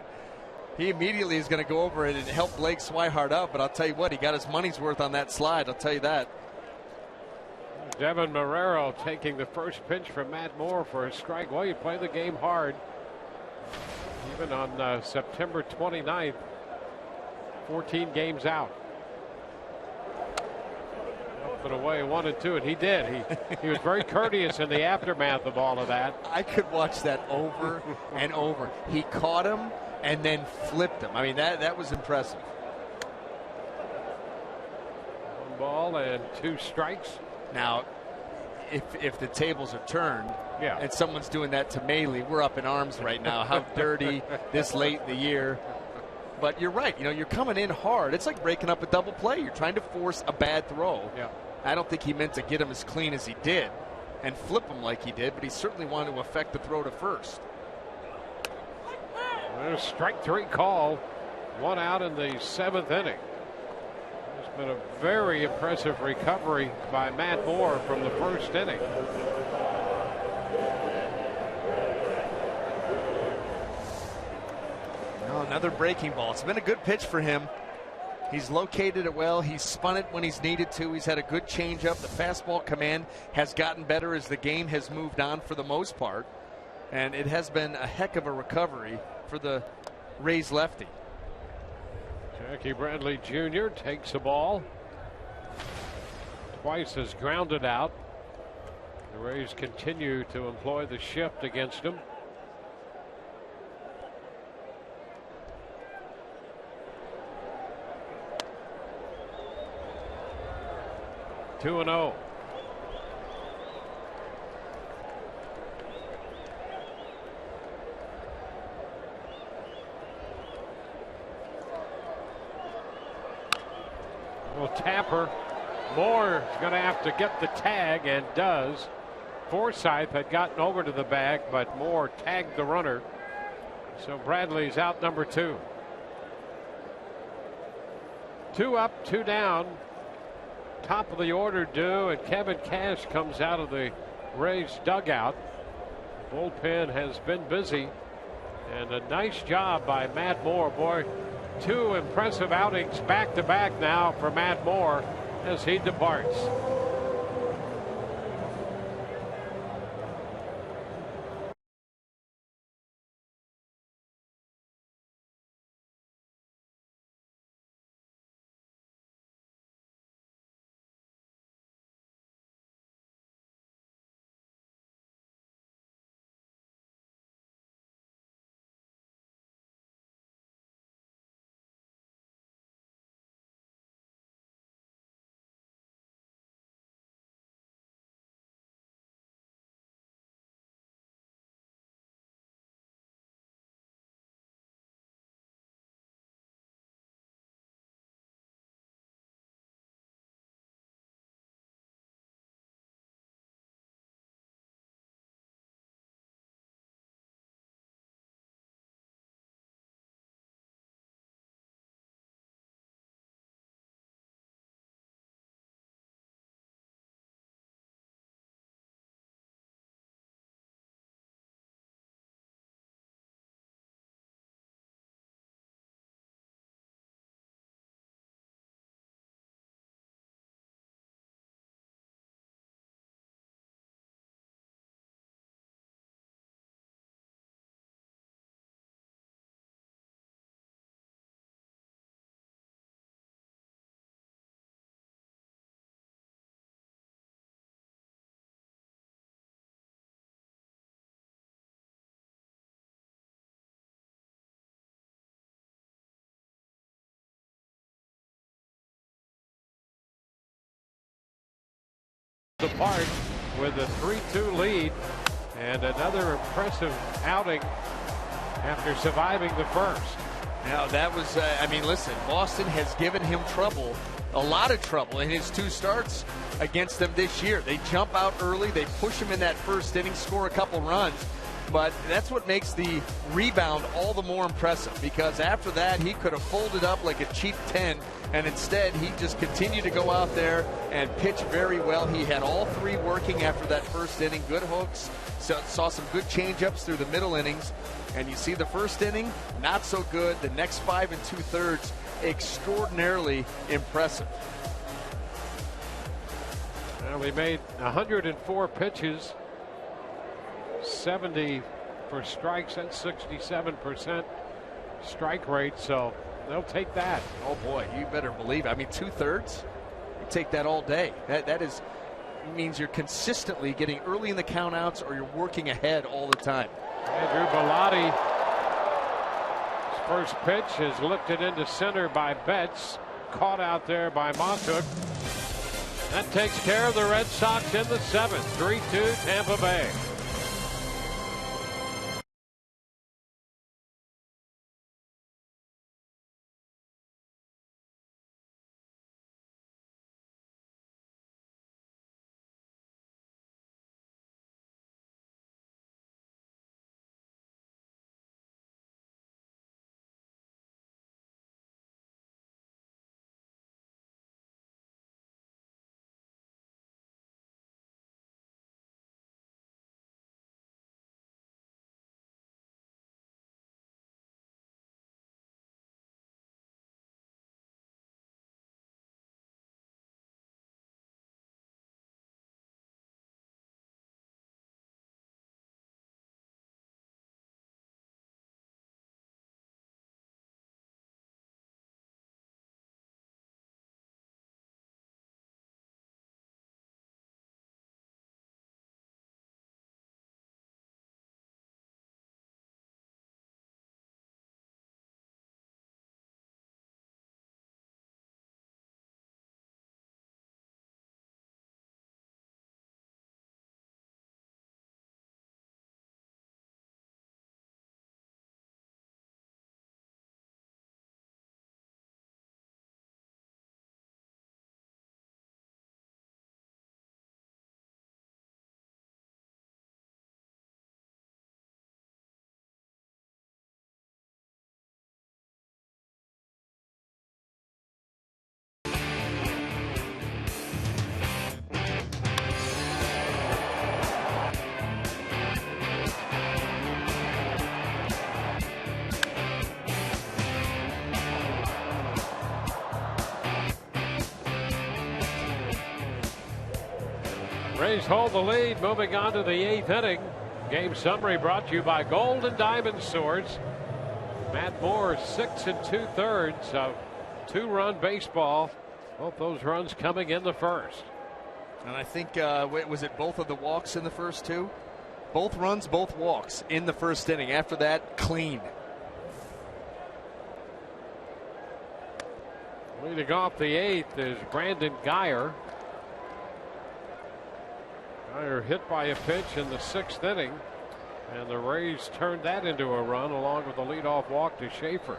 S3: He immediately is going to go over it and help Blake Swihart up. But I'll tell you what, he got his money's worth on that slide. I'll tell you that.
S2: Devin Marrero taking the first pitch from Matt Moore for a strike. Well, you play the game hard. Even on September 29th, 14 games out. Up and away, 1 and 2, and he did. He was very courteous in the aftermath of all of that.
S3: I could watch that over and over. He caught him and then flipped him. I mean, that was impressive.
S2: 1 ball and 2 strikes.
S3: Now, if the tables are turned,
S2: yeah,
S3: and someone's doing that to Maley, we're up in arms right now. How dirty this late in the year. But you're right. You know, you're coming in hard. It's like breaking up a double play. You're trying to force a bad throw.
S2: Yeah.
S3: I don't think he meant to get him as clean as he did and flip him like he did, but he certainly wanted to affect the throw to first.
S2: There's strike 3 call. 1 out in the 7th inning. It's been a very impressive recovery by Matt Moore from the first inning.
S3: Oh, another breaking ball. It's been a good pitch for him. He's located it well. He's spun it when he's needed to. He's had a good changeup. The fastball command has gotten better as the game has moved on for the most part. And it has been a heck of a recovery for the Rays lefty.
S2: Jackie Bradley Jr. takes the ball. Twice has grounded out. The Rays continue to employ the shift against him. Two and 0. Well, Tapper, Moore is going to have to get the tag and does. Forsythe had gotten over to the bag, but Moore tagged the runner. So Bradley's out number 2. 2 up, 2 down. Top of the order due, and Kevin Cash comes out of the Rays dugout. Bullpen has been busy, and a nice job by Matt Moore. Boy, 2 impressive outings back to back now for Matt Moore as he departs. Apart with a 3-2 lead and another impressive outing after surviving the first.
S3: Now that was, I mean, listen, Boston has given him trouble, a lot of trouble in his 2 starts against them this year. They jump out early, they push him in that first inning, score a couple runs, but that's what makes the rebound all the more impressive, because after that he could have folded up like a cheap 10, and instead he just continued to go out there and pitch very well. He had all 3 working after that first inning. Good hooks, saw some good changeups through the middle innings, and you see the first inning not so good. The next 5 2/3 extraordinarily impressive.
S2: Well, he made 104 pitches, 70 for strikes, and 67% strike rate, so they'll take that.
S3: Oh boy, you better believe it. I mean, 2/3, you take that all day. That means you're consistently getting early in the countouts, or you're working ahead all the time.
S2: Andrew Bellotti, his first pitch is lifted into center by Betts, caught out there by Montook. That takes care of the Red Sox in the 7th. 3-2 Tampa Bay. Rays hold the lead, moving on to the 8th inning. Game summary brought to you by Gold and Diamond Swords. Matt Moore, 6 2/3 of 2-run baseball. Both those runs coming in the first.
S3: And I think, was it both of the walks in the first two? Both runs, both walks in the first inning. After that, clean.
S2: Leading off the 8th is Brandon Guyer. Guyer hit by a pitch in the 6th inning, and the Rays turned that into a run along with a leadoff walk to Schaefer.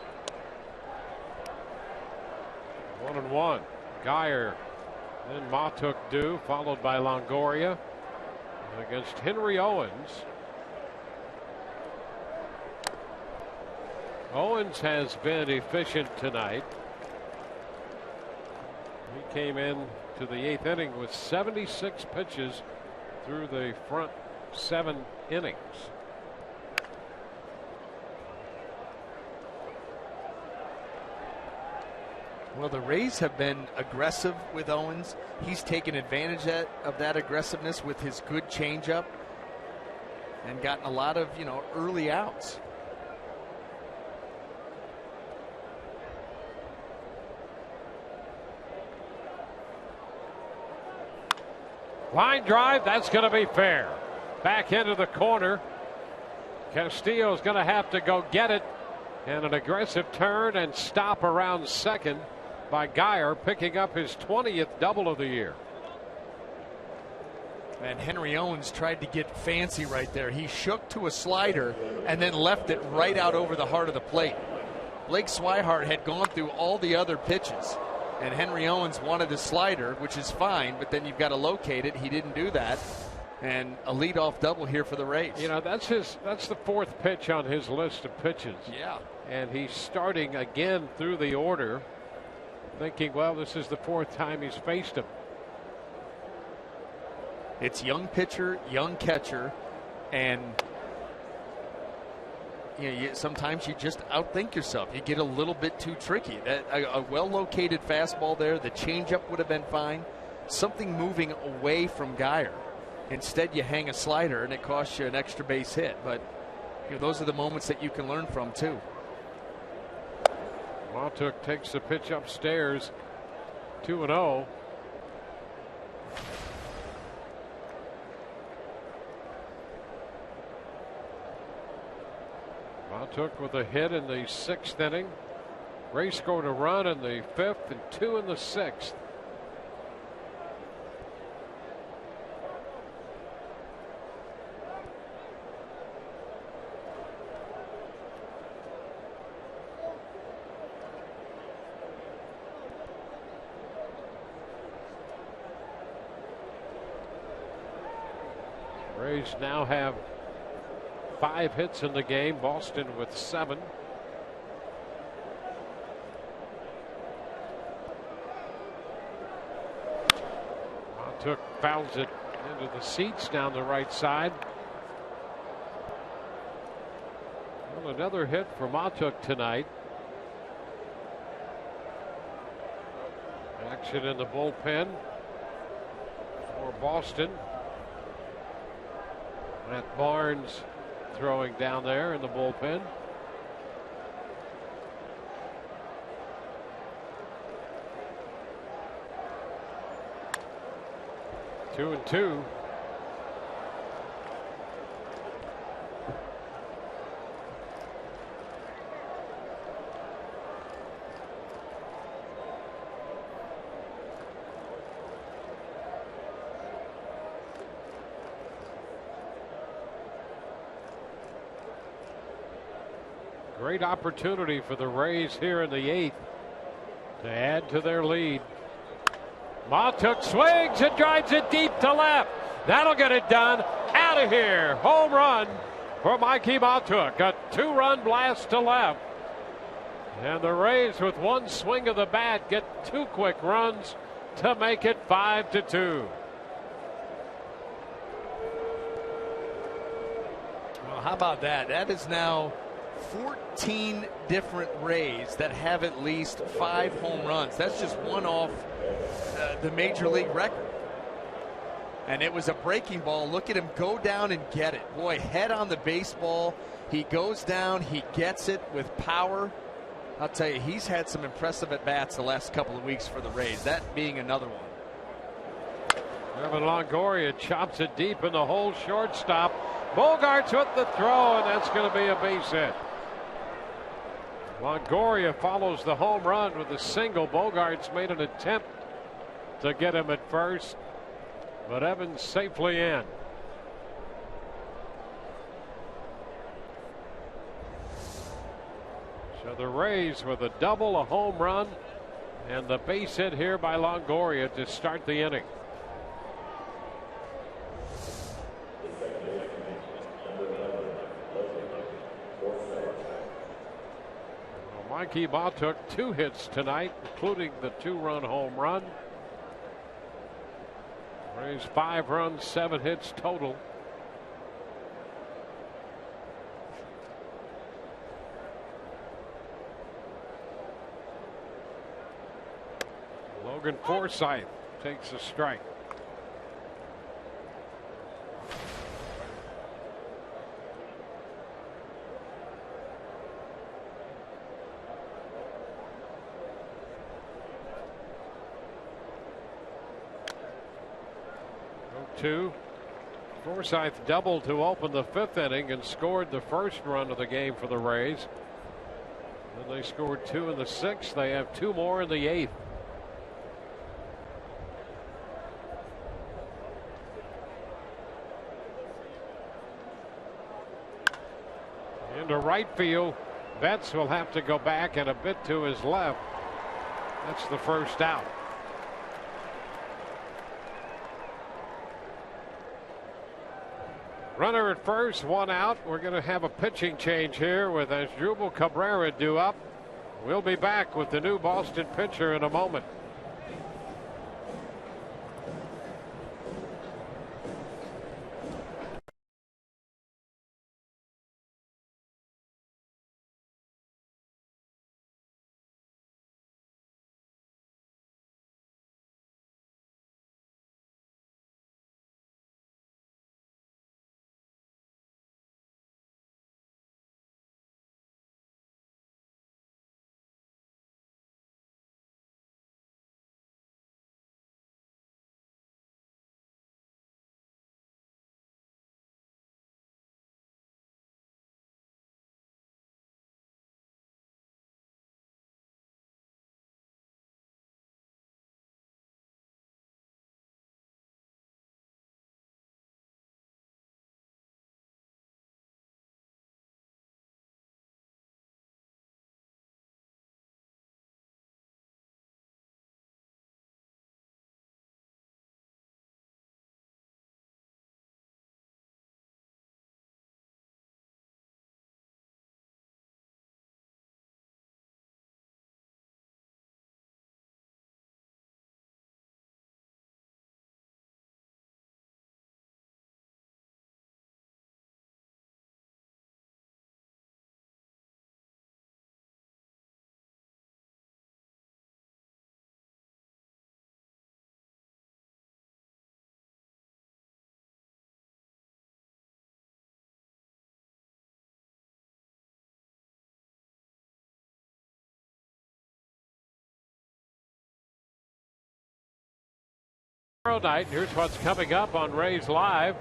S2: 1-1. Guyer, then Matuk due, followed by Longoria against Henry Owens. Owens has been efficient tonight. He came in to the 8th inning with 76 pitches through the front 7 innings.
S3: Well, the Rays have been aggressive with Owens. He's taken advantage of that aggressiveness with his good changeup and gotten a lot of, early outs.
S2: Line drive, that's going to be fair. Back into the corner. Castillo's going to have to go get it. And an aggressive turn and stop around second by Guyer, picking up his 20th double of the year.
S3: And Henry Owens tried to get fancy right there. He shook to a slider and then left it right out over the heart of the plate. Blake Swihart had gone through all the other pitches, and Henry Owens wanted a slider, which is fine, but then you've got to locate it. He didn't do that. And a leadoff double here for the Rays.
S2: That's the 4th pitch on his list of pitches.
S3: Yeah.
S2: And he's starting again through the order, thinking, well, this is the 4th time he's faced him.
S3: It's young pitcher, young catcher, and sometimes you just outthink yourself. You get a little bit too tricky. A well-located fastball there, the changeup would have been fine. Something moving away from Guyer. Instead, you hang a slider, and it costs you an extra base hit. But those are the moments that you can learn from, too.
S2: Matuk takes the pitch upstairs, 2-0. Matuk with a hit in the 6th inning. Rays scored a run in the 5th and 2 in the 6th. Rays now have 5 hits in the game. Boston with 7. Matuk fouls it into the seats down the right side. Well, another hit for Matuk tonight. Action in the bullpen for Boston. Matt Barnes throwing down there in the bullpen. Two and two. Great opportunity for the Rays here in the 8th to add to their lead. Matuk swings and drives it deep to left. That'll get it done. Out of here. Home run for Mikey Matuk. A 2-run blast to left. And the Rays, with one swing of the bat, get 2 quick runs to make it 5-2.
S3: Well, how about that? That is now 14 different Rays that have at least 5 home runs. That's just one off the major league record. And it was a breaking ball. Look at him go down and get it. Boy, head on the baseball. He goes down, he gets it with power. I'll tell you, he's had some impressive at-bats the last couple of weeks for the Rays, that being another one.
S2: Evan Longoria chops it deep in the hole, shortstop. Bogarts with the throw, and that's going to be a base hit. Longoria follows the home run with a single. Bogarts made an attempt to get him at first, but Evans safely in. So the Rays with a double, a home run, and the base hit here by Longoria to start the inning. Well, Mikey Baugh took 2 hits tonight, including the 2-run home run. Rays 5 runs, 7 hits total. Logan Forsythe takes a strike. Two. Forsythe doubled to open the 5th inning and scored the first run of the game for the Rays. Then they scored 2 in the 6th. They have 2 more in the 8th. Into right field. Betts will have to go back and a bit to his left. That's the first out. Runner at first, 1 out. We're going to have a pitching change here with Asdrubal Cabrera due up. We'll be back with the new Boston pitcher in a moment. Tomorrow night, here's what's coming up on Rays Live.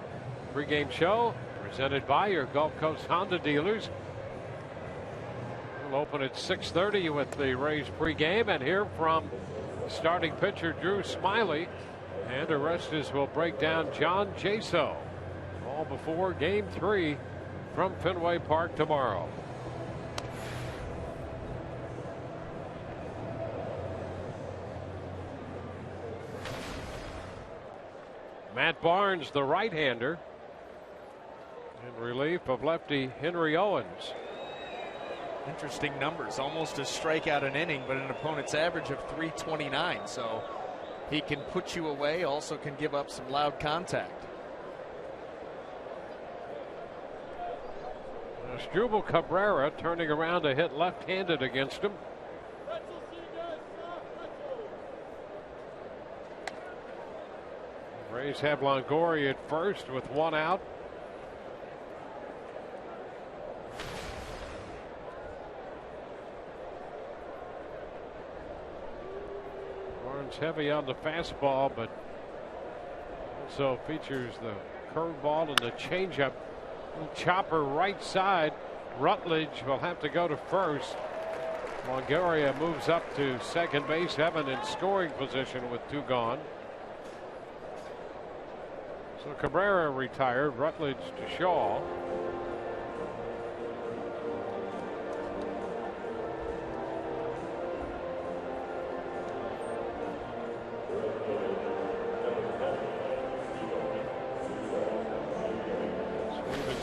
S2: Pre-game show presented by your Gulf Coast Honda dealers. We'll open at 6:30 with the Rays pregame and hear from starting pitcher Drew Smiley. And Orestes will break down John Jaso. All before Game 3 from Fenway Park tomorrow. Matt Barnes, the right-hander, in relief of lefty Henry Owens.
S3: Interesting numbers, almost a strikeout an inning, but an opponent's average of 329. So he can put you away, also can give up some loud contact.
S2: Asdrubal Cabrera turning around to hit left-handed against him. Rays have Longoria at first with one out. Barnes heavy on the fastball, but also features the curveball and the changeup. Little chopper right side. Rutledge will have to go to first. Longoria moves up to second base. Evan in scoring position with two gone. So Cabrera retired. Rutledge to Shaw.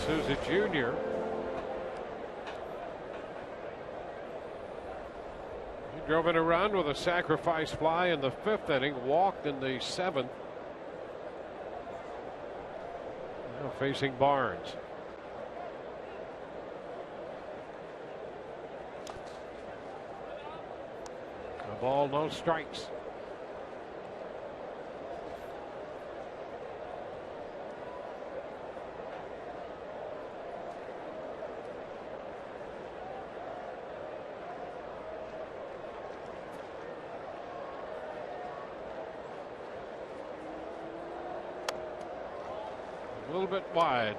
S2: Souza Jr. He drove in a run with a sacrifice fly in the 5th inning, walked in the 7th. Now facing Barnes. A ball, no strikes. A little bit wide.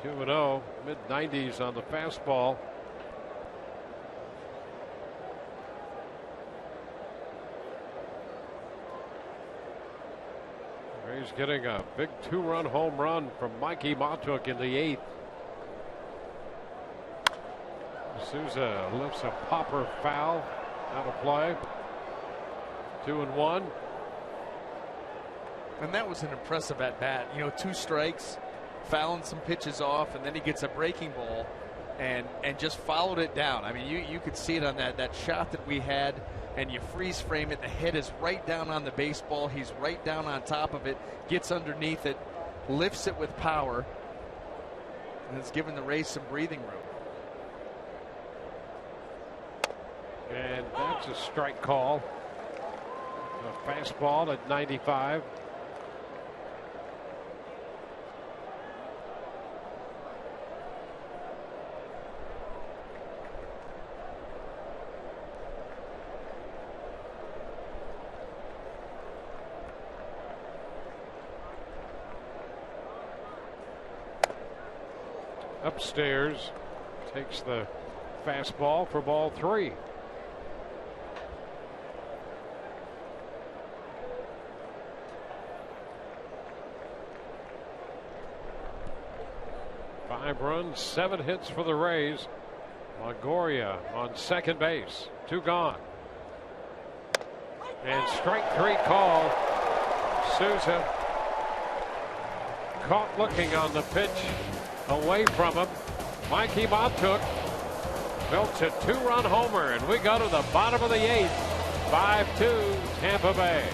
S2: 2-0, mid-90s on the fastball. He's getting a big 2-run home run from Mikey Montook in the 8th. Souza lifts a popper foul out of play. 2-1.
S3: And that was an impressive at bat. You know, 2 strikes, fouling some pitches off, and then he gets a breaking ball and just followed it down. I mean, you could see it on that shot that we had, and you freeze frame it. The head is right down on the baseball. He's right down on top of it, gets underneath it, lifts it with power, and it's given the Rays some breathing room.
S2: And that's a strike call. A fastball at 95. Upstairs takes the fastball for ball 3. Five runs, 7 hits for the Rays. Longoria on second base. 2 gone. And strike 3 call. Souza caught looking on the pitch away from him. Mikey Montook built a 2-run homer, and we go to the bottom of the 8th. 5-2 Tampa Bay.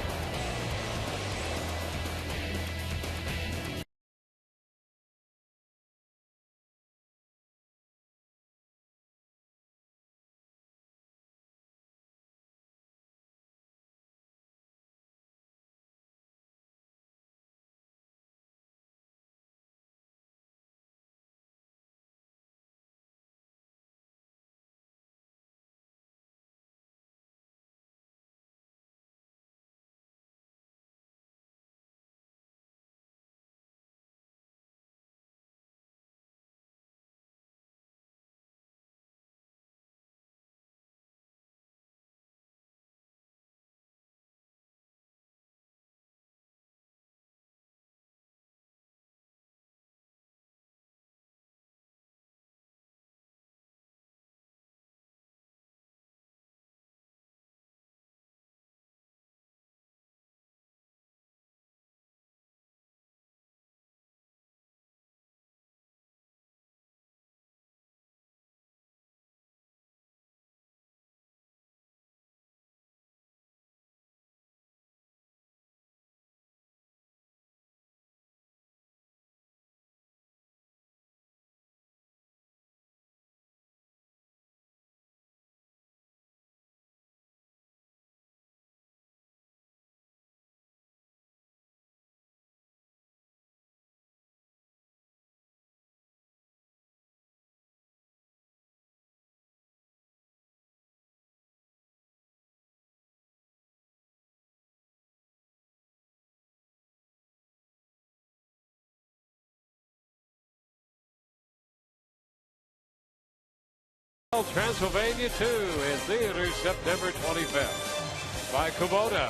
S2: Transylvania 2 in theaters September 25th. By Kubota.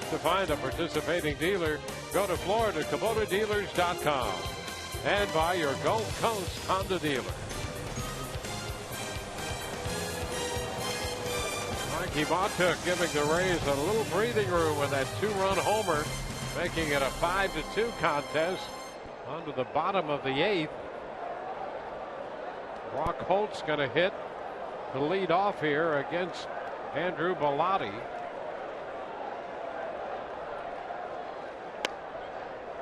S2: To find a participating dealer, go to FloridaKubotaDealers.com. And by your Gulf Coast Honda dealer. Mikey Mautuk giving the Rays a little breathing room with that 2-run homer, making it a 5-2 contest onto the bottom of the 8th. Brock Holt's going to hit to lead off here against Andrew Bellotti.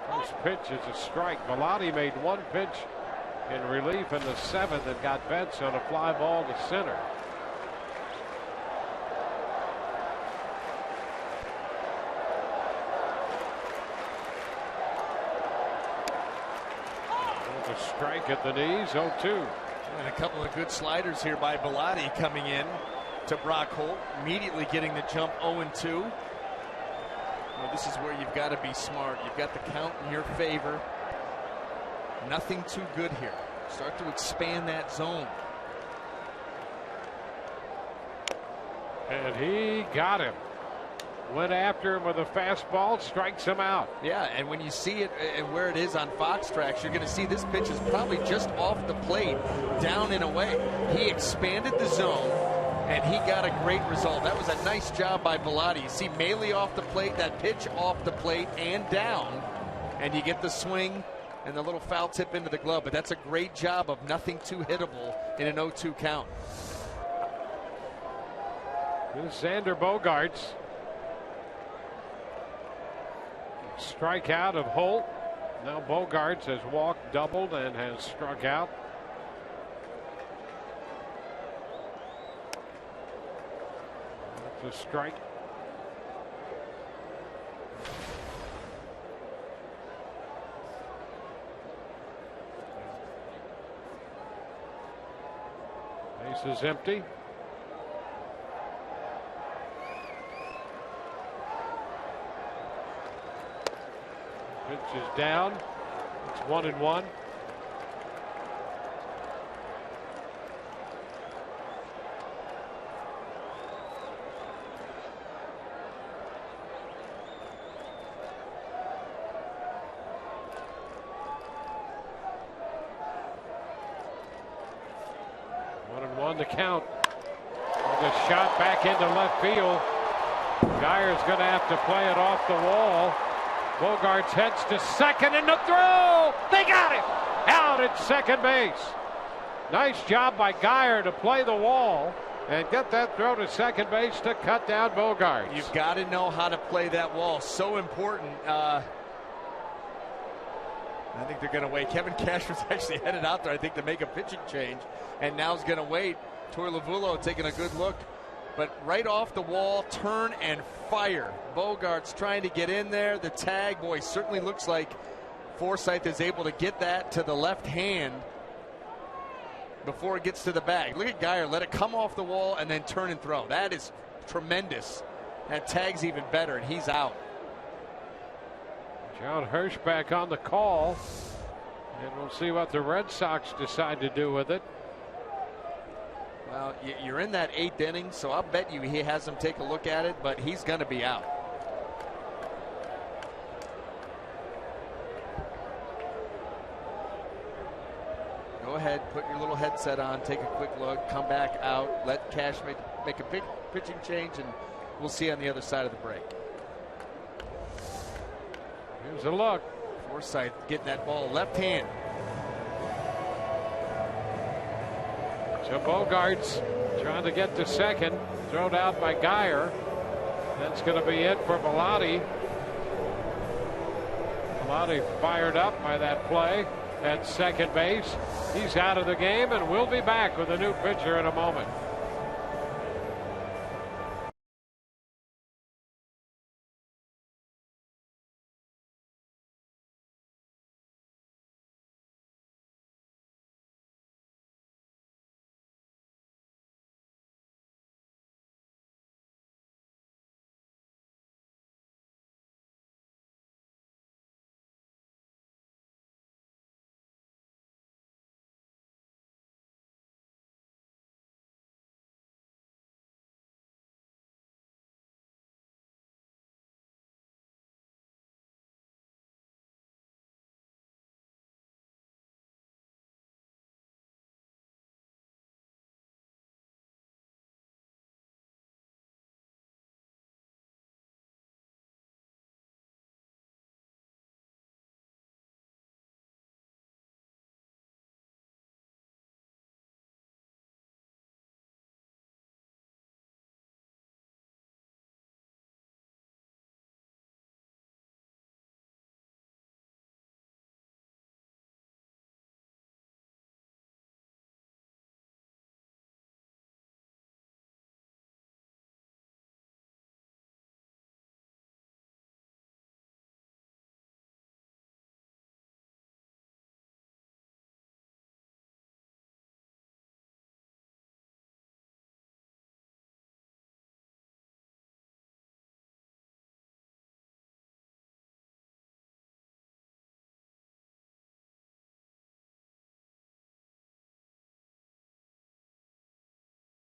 S2: First pitch is a strike. Bellotti made one pitch in relief in the 7th and got Betts on a fly ball to center. A strike at the knees, 0-2.
S3: And a couple of good sliders here by Bellotti coming in to Brock Holt, immediately getting the jump 0-2. Well, this is where you've got to be smart. You've got the count in your favor. Nothing too good here. Start to expand that zone.
S2: And he got him. Went after him with a fastball, strikes him out.
S3: Yeah, and when you see it and where it is on Fox Tracks, you're going to see this pitch is probably just off the plate, down and away. He expanded the zone, and he got a great result. That was a nice job by Bellotti. You see Maile off the plate, that pitch off the plate and down, and you get the swing and the little foul tip into the glove. But that's a great job of nothing too hittable in an 0-2 count.
S2: This is Xander Bogaerts. Strikeout of Holt. Now Bogaerts has walked, doubled, and has struck out. That's a strike. Base is empty. Pitch is down. It's 1-1. 1-1 the count. With a shot back into left field. Geyer's going to have to play it off the wall. Bogaerts heads to second, and the throw! They got him! Out at second base. Nice job by Geyer to play the wall and get that throw to second base to cut down Bogaerts.
S3: You've got to know how to play that wall. So important. I think they're going to wait. Kevin Cash was actually headed out there, I think, to make a pitching change, and now's going to wait. Torey Lovullo taking a good look. But right off the wall, turn and fire. Bogaerts trying to get in there. The tag, boy, certainly looks like Forsythe is able to get that to the left hand before it gets to the bag. Look at Geyer. Let it come off the wall and then turn and throw. That is tremendous. That tag's even better, and he's out.
S2: John Hirsch back on the call. And we'll see what the Red Sox decide to do with it.
S3: Well, you're in that 8th inning, so I'll bet you he has him take a look at it, but he's going to be out. Go ahead, put your little headset on, take a quick look, come back out, let Cash make a big pitching change, and we'll see on the other side of the break.
S2: Here's a look.
S3: Forsythe getting that ball left hand.
S2: So Bogaerts trying to get to second, thrown out by Geyer. That's going to be it for Bellotti. Bellotti fired up by that play at second base. He's out of the game, and we'll be back with a new pitcher in a moment.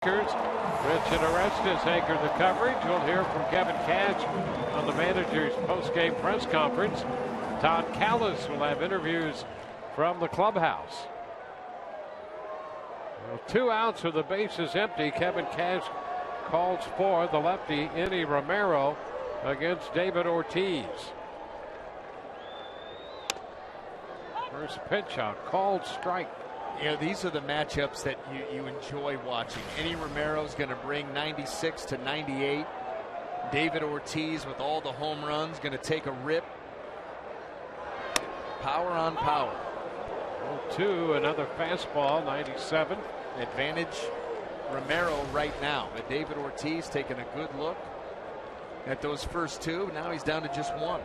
S2: Lakers. Rich and Orestes anchor the coverage. We'll hear from Kevin Cash on the manager's post-game press conference. Todd Callis will have interviews from the clubhouse. Well, 2 outs with the bases empty. Kevin Cash calls for the lefty Enny Romero against David Ortiz. First pitch, a called strike.
S3: You know, these are the matchups that you enjoy watching. Enny Romero's going to bring 96 to 98. David Ortiz, with all the home runs, going to take a rip. Power on power.
S2: 0-2, another fastball, 97.
S3: Advantage Romero right now. But David Ortiz taking a good look at those first 2. Now he's down to just 1.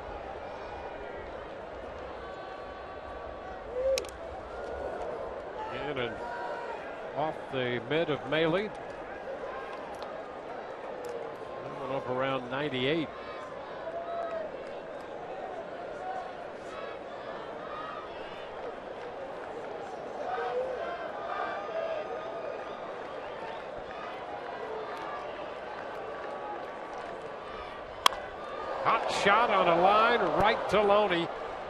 S2: In and off the mid of Maley. That went up around 98. Hot shot on a line right to Loney,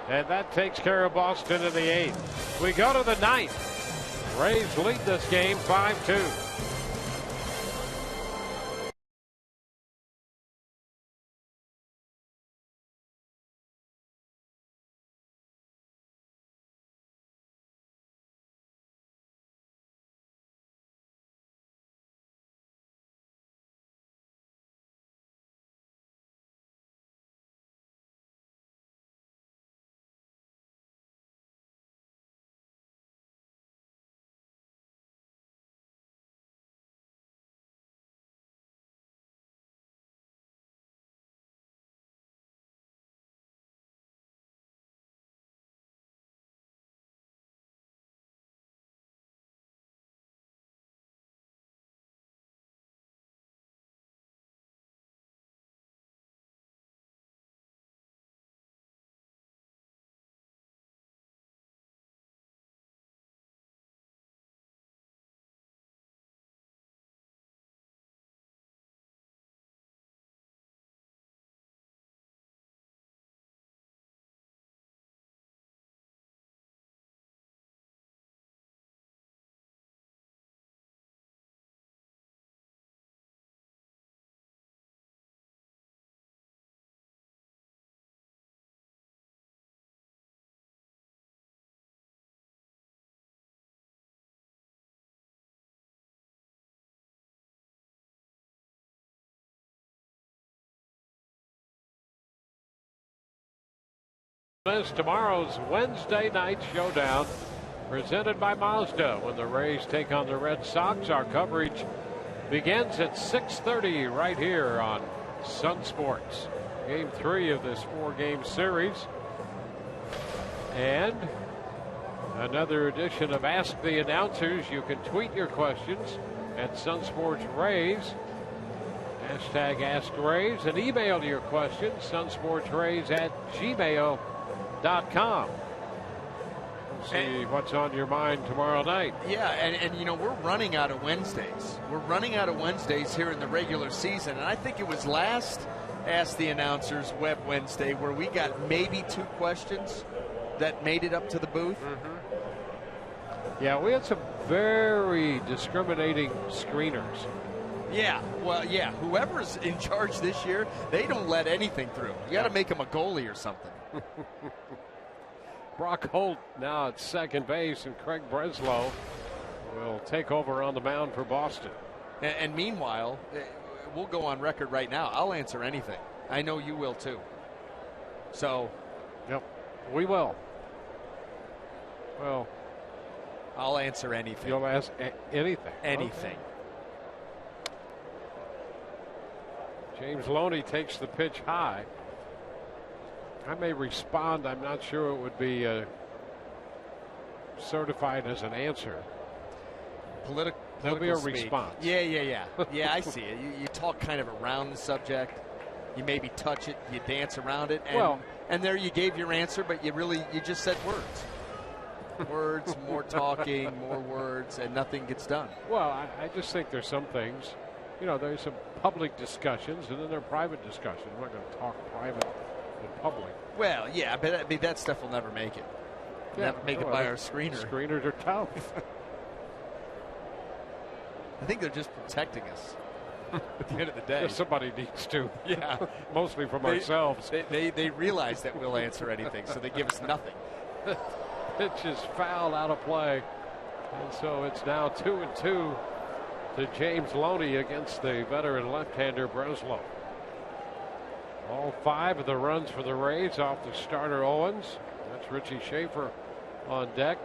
S2: and that takes care of Boston in the 8th. We go to the 9th. Rays lead this game 5-2. Tomorrow's Wednesday night showdown presented by Mazda. When the Rays take on the Red Sox, our coverage begins at 6:30 right here on Sun Sports. Game 3 of this 4-game series. And another edition of Ask the Announcers. You can tweet your questions at Sun Sports Rays. Hashtag Ask Rays, and email your questions, sunsportsrays@gmail.com. We'll see what's on your mind tomorrow night.
S3: Yeah, and you know, we're running out of Wednesdays. We're running out of Wednesdays here in the regular season, and I think it was last Ask the Announcers Web Wednesday where we got maybe 2 questions that made it up to the booth.
S2: Mm-hmm. Yeah, we had some very discriminating screeners.
S3: Yeah, well, yeah, whoever's in charge this year, they don't let anything through. You got to make them a goalie or something.
S2: Brock Holt now at second base, and Craig Breslow will take over on the mound for Boston.
S3: And meanwhile, we'll go on record right now. I'll answer anything. I know you will too. So,
S2: yep, we will. Well,
S3: I'll answer anything.
S2: You'll ask anything.
S3: Anything.
S2: Okay. James Loney takes the pitch high. I may respond. I'm not sure it would be certified as an answer. There'll be a response.
S3: Yeah. Yeah, I see it. You talk kind of around the subject. You maybe touch it. You dance around it. And there you gave your answer, but you just said words. Words, more talking, more words, and nothing gets done.
S2: Well, I just think there's some things, there's some public discussions and then there are private discussions. I'm not going to talk private in public.
S3: Well, yeah, but I mean, that stuff will never make it. Never make it by our screener.
S2: Screeners are tough.
S3: I think they're just protecting us at the end of the day.
S2: Somebody needs to.
S3: Yeah.
S2: Mostly from ourselves.
S3: They realize that we'll answer anything, so they give us nothing.
S2: Pitch is fouled out of play. And so it's now 2-2 to James Loney against the veteran left-hander Breslow. All 5 of the runs for the Rays off the starter Owens. That's Richie Schaefer on deck.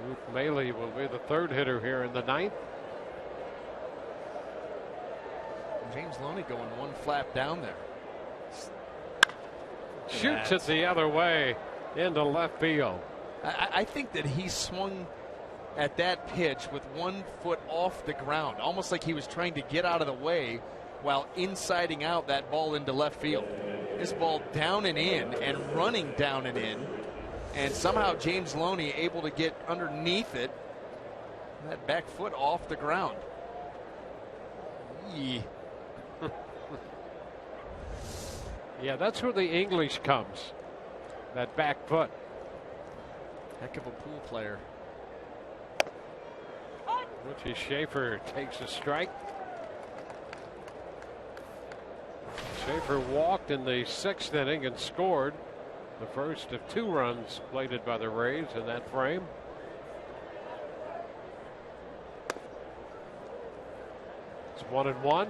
S2: Luke Maile will be the 3rd hitter here in the 9th.
S3: James Loney going one flap down there.
S2: Shoots it the other way into left field.
S3: I think that he swung at that pitch with 1 foot off the ground, almost like he was trying to get out of the way while insiding out that ball into left field. This ball down and in and running down and in, and somehow James Loney able to get underneath it, that back foot off the ground. Yee.
S2: Yeah, that's where the English comes. That back foot.
S3: Heck of a pool player.
S2: Richie Schaefer takes a strike. Schaefer walked in the 6th inning and scored the first of 2 runs plated by the Rays in that frame. It's 1-1.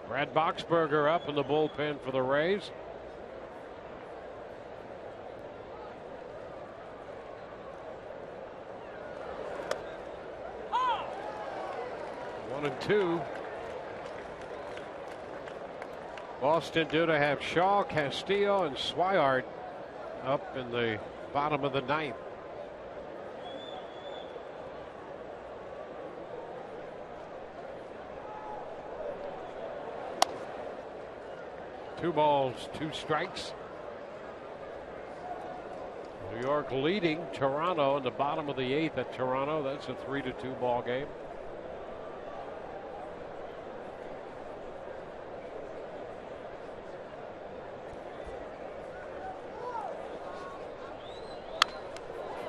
S2: Brad Boxberger up in the bullpen for the Rays. Oh! 1-2. Boston due to have Shaw, Castillo, and Swihart up in the bottom of the 9th. Two balls, 2 strikes. New York leading Toronto in the bottom of the 8th at Toronto. That's a 3-2 ball game.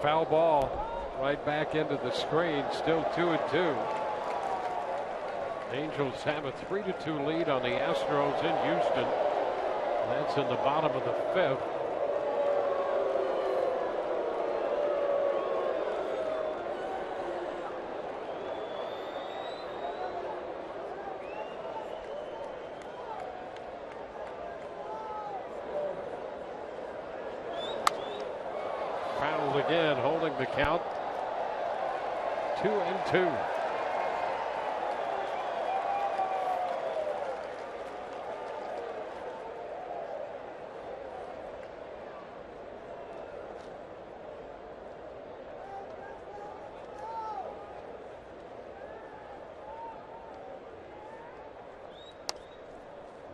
S2: Foul ball right back into the screen. Still 2-2. Angels have a 3-2 lead on the Astros in Houston. That's in the bottom of the 5th. Fouled again, holding the count. 2-2.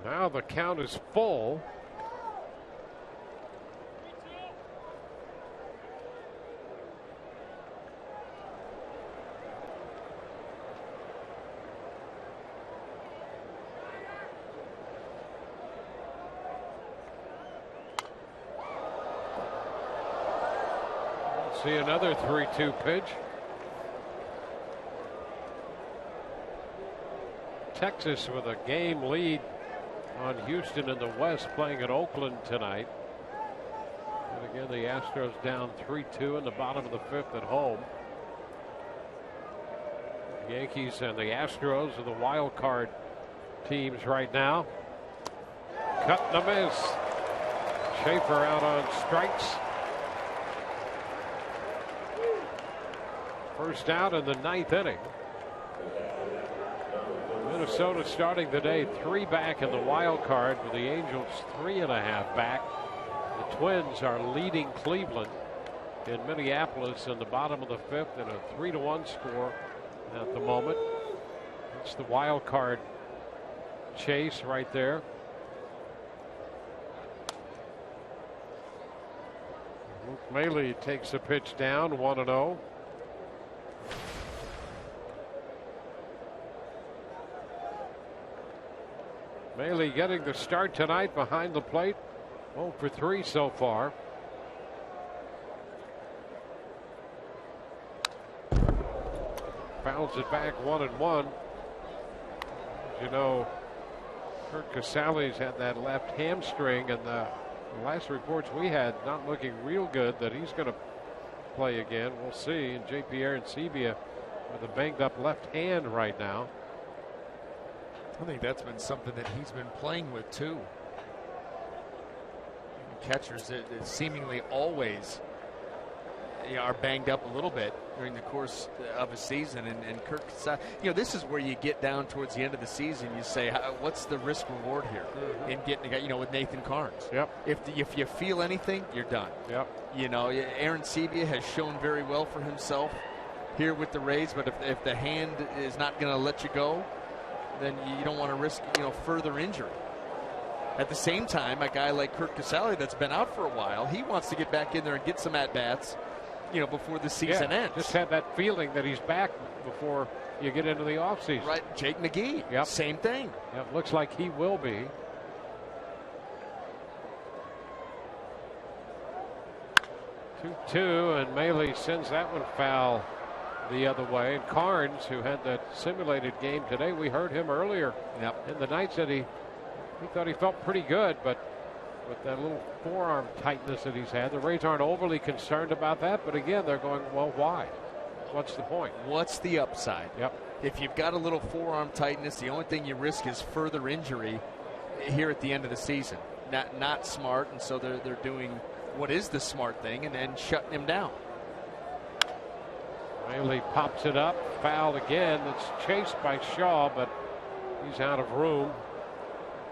S2: Now the count is full. Let's see another 3-2 pitch. Texas with a game lead on Houston in the West, playing at Oakland tonight. And again, the Astros down 3-2 in the bottom of the 5th at home. The Yankees and the Astros are the wild card teams right now. Cut and a miss. Schaefer out on strikes. First out in the 9th inning. Minnesota starting the day 3 back in the wild card, with the Angels 3.5 back. The Twins are leading Cleveland in Minneapolis in the bottom of the 5th in a 3-1 score at the moment. It's the wild card chase right there. Maley takes a pitch down, 1-0. Maley getting the start tonight behind the plate. 0 for 3 so far. Fouls it back 1-1. As you know, Kurt Casale's had that left hamstring, and the last reports we had not looking real good that he's going to play again. We'll see. And JP Arancibia with a banged up left hand right now.
S3: I think that's been something that he's been playing with too. Catchers that seemingly always are banged up a little bit during the course of a season, and Kirk, this is where you get down towards the end of the season. You say, what's the risk reward here in getting a guy, with Nathan Carnes?
S2: Yep.
S3: If you feel anything, you're done.
S2: Yep.
S3: Arancibia has shown very well for himself here with the Rays, but if the hand is not going to let you go, then you don't want to risk further injury. At the same time, a guy like Kurt Casale that's been out for a while, he wants to get back in there and get some at-bats, before the season ends.
S2: Just had that feeling that he's back before you get into the offseason.
S3: Right, Jake McGee, same thing.
S2: Yep, looks like he will be. 2-2, and Maley sends that one foul the other way. And Carnes, who had that simulated game today, we heard him earlier in the night, said he thought he felt pretty good, but with that little forearm tightness that he's had, the Rays aren't overly concerned about that. But again, they're going, well, why? What's the point?
S3: What's the upside?
S2: Yep.
S3: If you've got a little forearm tightness, the only thing you risk is further injury here at the end of the season. Not smart, and so they're doing what is the smart thing and then shutting him down.
S2: Maley pops it up, fouled again. It's chased by Shaw, but he's out of room.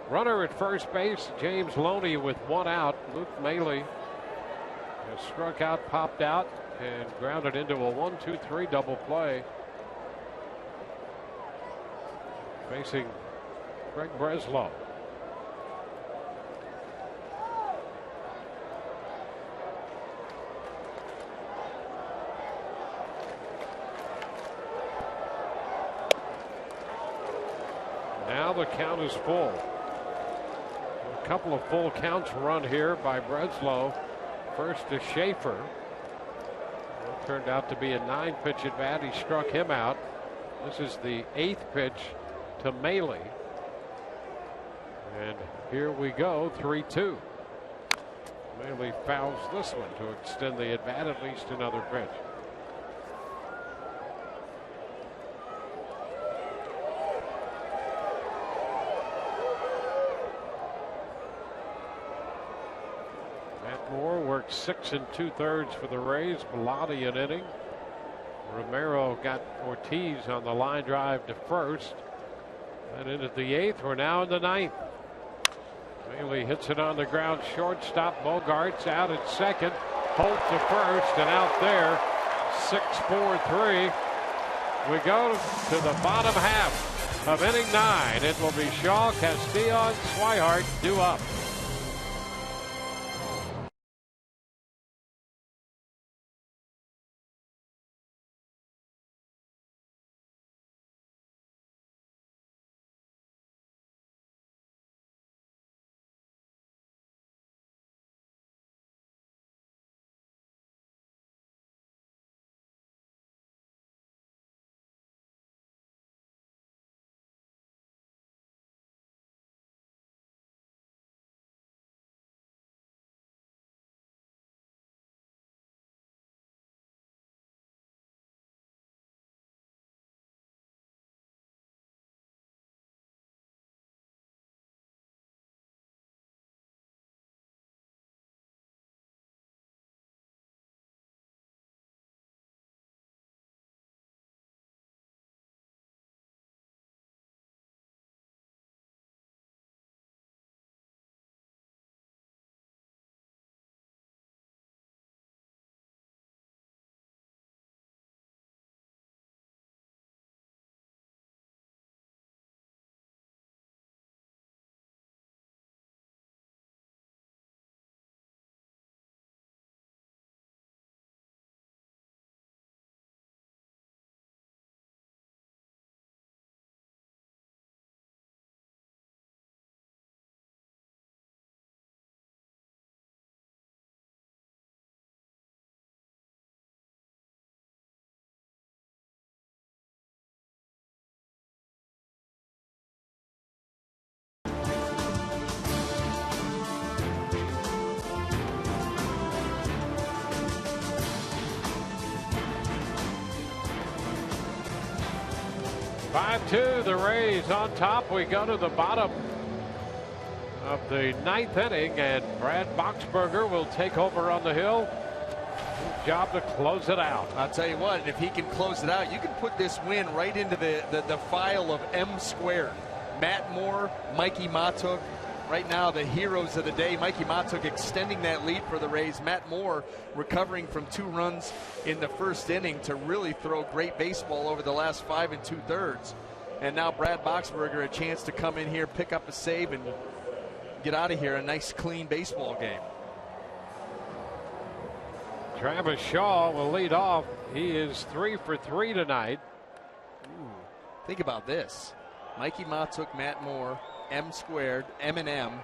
S2: Runner at first base, James Loney with one out. Luke Maley has struck out, popped out, and grounded into a 1-2-3 double play. Facing Greg Breslow. Now the count is full. A couple of full counts run here by Breslow. First to Schaefer. It turned out to be a 9-pitch at bat. He struck him out. This is the 8th pitch to Maley. And here we go, 3-2. Maley fouls this one to extend the at bat, at least another pitch. Moore worked 6 2/3 for the Rays. Bellotti an inning. Romero got Ortiz on the line drive to first. And into the 8th. We're now in the 9th. Maley hits it on the ground. Shortstop Bogart's out at second. Holt to first and out there. 6-4-3. We go to the bottom half of inning 9. It will be Shaw, Castillo, and Swihart due up. 5-2, the Rays on top. We go to the bottom of the 9th inning, and Brad Boxberger will take over on the hill. Good job to close it out.
S3: I'll tell you what, if he can close it out, you can put this win right into the file of M squared. Matt Moore, Mikey Matuk, right now the heroes of the day. Mikey Matuk extending that lead for the Rays. Matt Moore recovering from 2 runs in the first inning to really throw great baseball over the last 5 2/3. And now Brad Boxberger a chance to come in here, pick up a save, and get out of here. A nice, clean baseball game.
S2: Travis Shaw will lead off. He is 3 for 3 tonight.
S3: Think about this. Mikey Matuk, Matt Moore, M squared, M&M.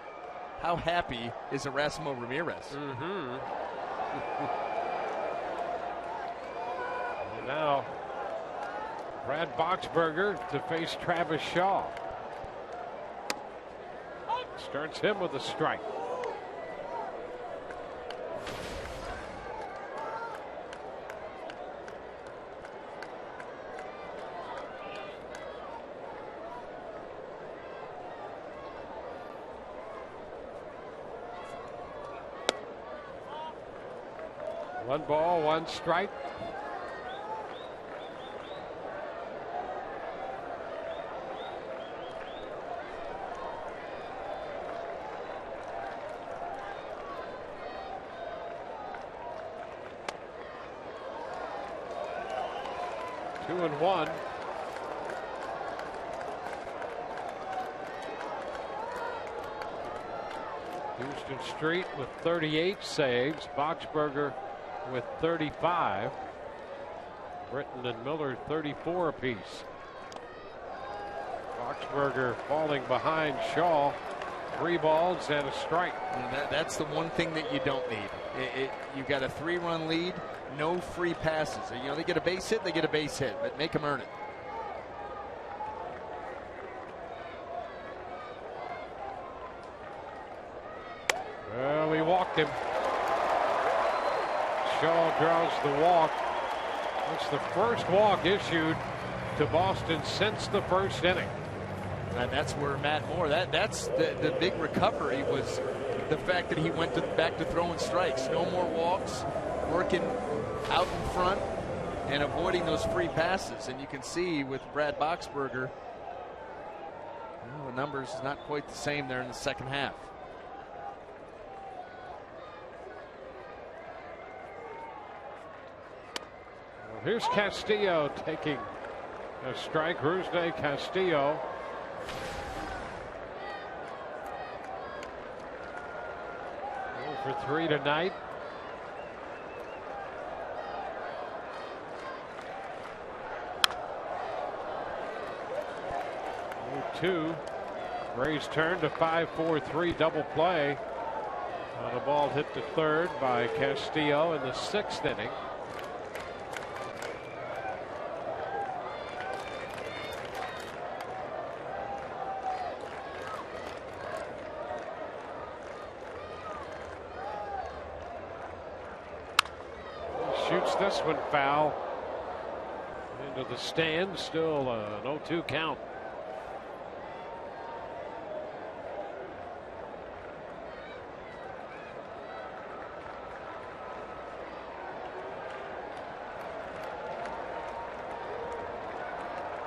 S3: How happy is Erasmo Ramirez?
S2: And now Brad Boxberger to face Travis Shaw. Starts him with a strike. One ball, one strike. Two and one. Houston Street with 38 saves. Boxberger with 35. Britton and Miller 34 apiece. Boxberger falling behind Shaw. 3 balls and a strike.
S3: And that's the one thing that you don't need. You got a 3-run lead, no free passes. You know, they get a base hit, they get a base hit, but make them earn it.
S2: Well, he walked him. Shaw draws the walk. It's the first walk issued to Boston since the first inning.
S3: And that's where Matt Moore, that's the big recovery, was the fact that he went back to throwing strikes. No more walks, working out in front and avoiding those free passes. And you can see with Brad Boxberger, the numbers is not quite the same there in the second half.
S2: Here's Castillo taking a strike. Rusney Castillo. For 3 tonight. Two. Rays turn to 5-4-3 double play on a ball hit to third by Castillo in the 6th inning. Shoots this one foul into the stand. Still an 0-2 count.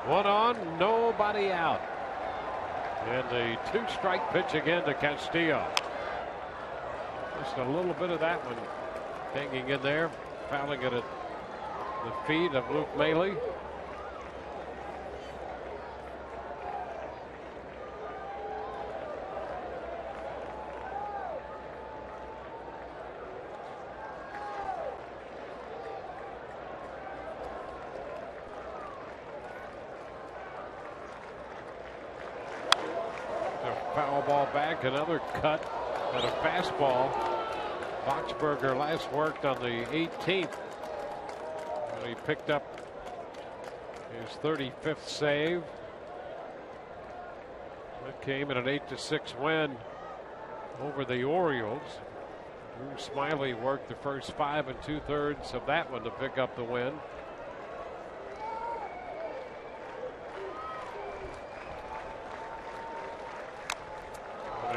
S2: One on, nobody out. And the 2-strike pitch again to Castillo. Just a little bit of that one hanging in there. Fouling it at the feet of Luke Maile. A foul ball back, another cut, and a fastball. Boxberger last worked on the 18th. And he picked up his 35th save. That came in an 8-6 win over the Orioles. Drew Smiley worked the first 5 2/3 of that one to pick up the win.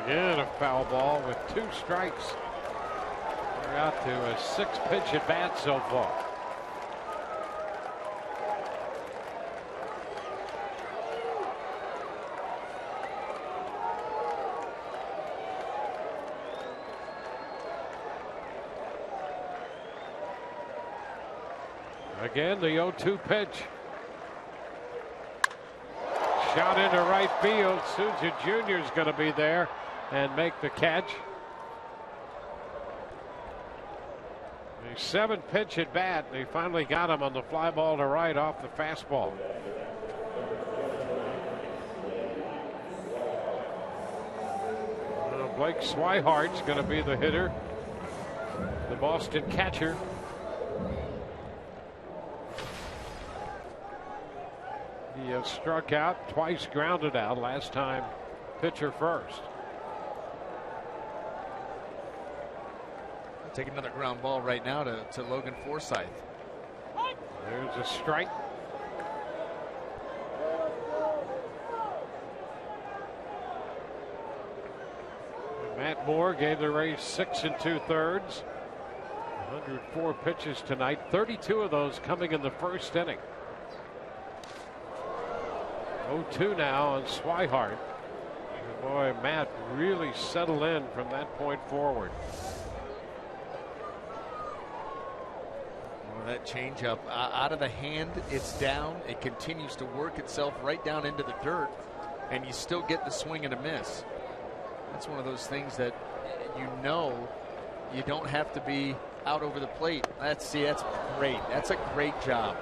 S2: Again, a foul ball with 2 strikes. We're out to a 6-pitch at bat so far. Again, the 0-2 pitch. Shot into right field. Souza Jr. is going to be there and make the catch. A 7-pitch at bat. They finally got him on the fly ball to right off the fastball. Well, Blake Swihart's going to be the hitter, the Boston catcher. He has struck out twice, grounded out. Last time, pitcher first.
S3: I'll take another ground ball right now to Logan Forsythe.
S2: There's a strike. Matt Moore gave the Rays 6 2/3. 104 pitches tonight. 32 of those coming in the first inning. 0-2 now on Swihart. Boy, Matt really settled in from that point forward.
S3: Well, that changeup out of the hand, it's down. It continues to work itself right down into the dirt, and you still get the swing and a miss. That's one of those things that you don't have to be out over the plate. That's great. That's a great job.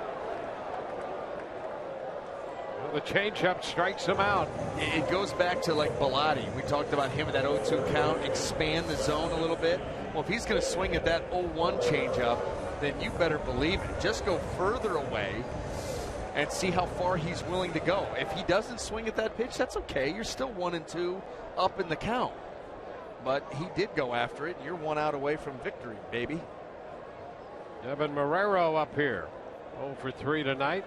S2: The changeup strikes him out.
S3: It goes back to like Bilotti. We talked about him at that 0-2 count, expand the zone a little bit. Well, if he's going to swing at that 0-1 changeup, then you better believe it. Just go further away and see how far he's willing to go. If he doesn't swing at that pitch, that's okay. You're still 1-2 up in the count. But he did go after it. You're 1 out away from victory, baby.
S2: Evan Marrero up here. 0 for 3 tonight.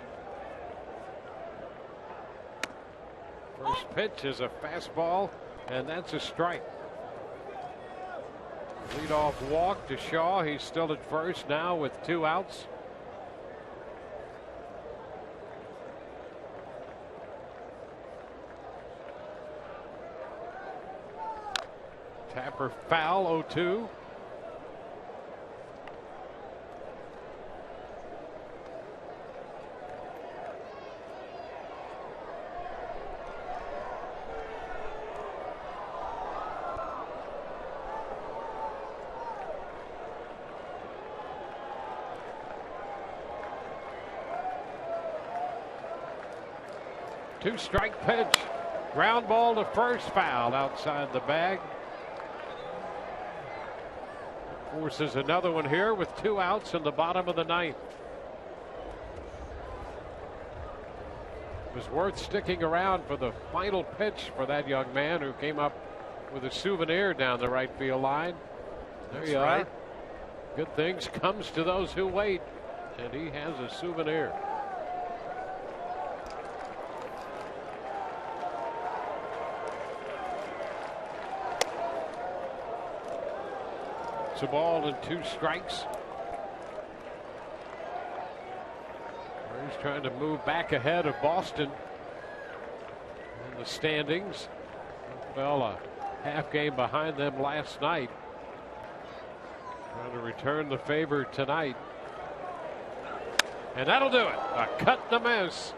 S2: First pitch is a fastball, and that's a strike. Leadoff walk to Shaw. He's still at first now with 2 outs. Tapper foul, 0-2. Two-strike pitch. Ground ball to first, foul outside the bag. Forces another one here with 2 outs in the bottom of the 9th. It was worth sticking around for the final pitch for that young man who came up with a souvenir down the right field line. There you are. Good things comes to those who wait, and he has a souvenir. It's a ball and 2 strikes. He's trying to move back ahead of Boston in the standings. Well, a half game behind them last night. Trying to return the favor tonight. And that'll do it. A cut and a miss.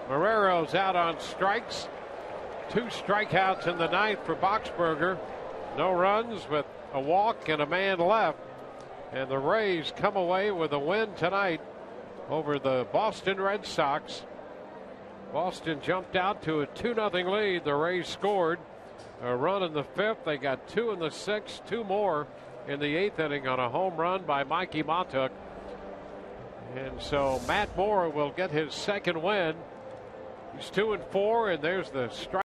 S2: Marrero's out on strikes. 2 strikeouts in the 9th for Boxberger. No runs with a walk and a man left, and the Rays come away with a win tonight over the Boston Red Sox. Boston jumped out to a 2-0 lead. The Rays scored a run in the 5th. They got 2 in the 6th, 2 more in the 8th inning on a home run by Mikey Montauk. And so Matt Moore will get his 2nd win. He's 2-4, and there's the strike.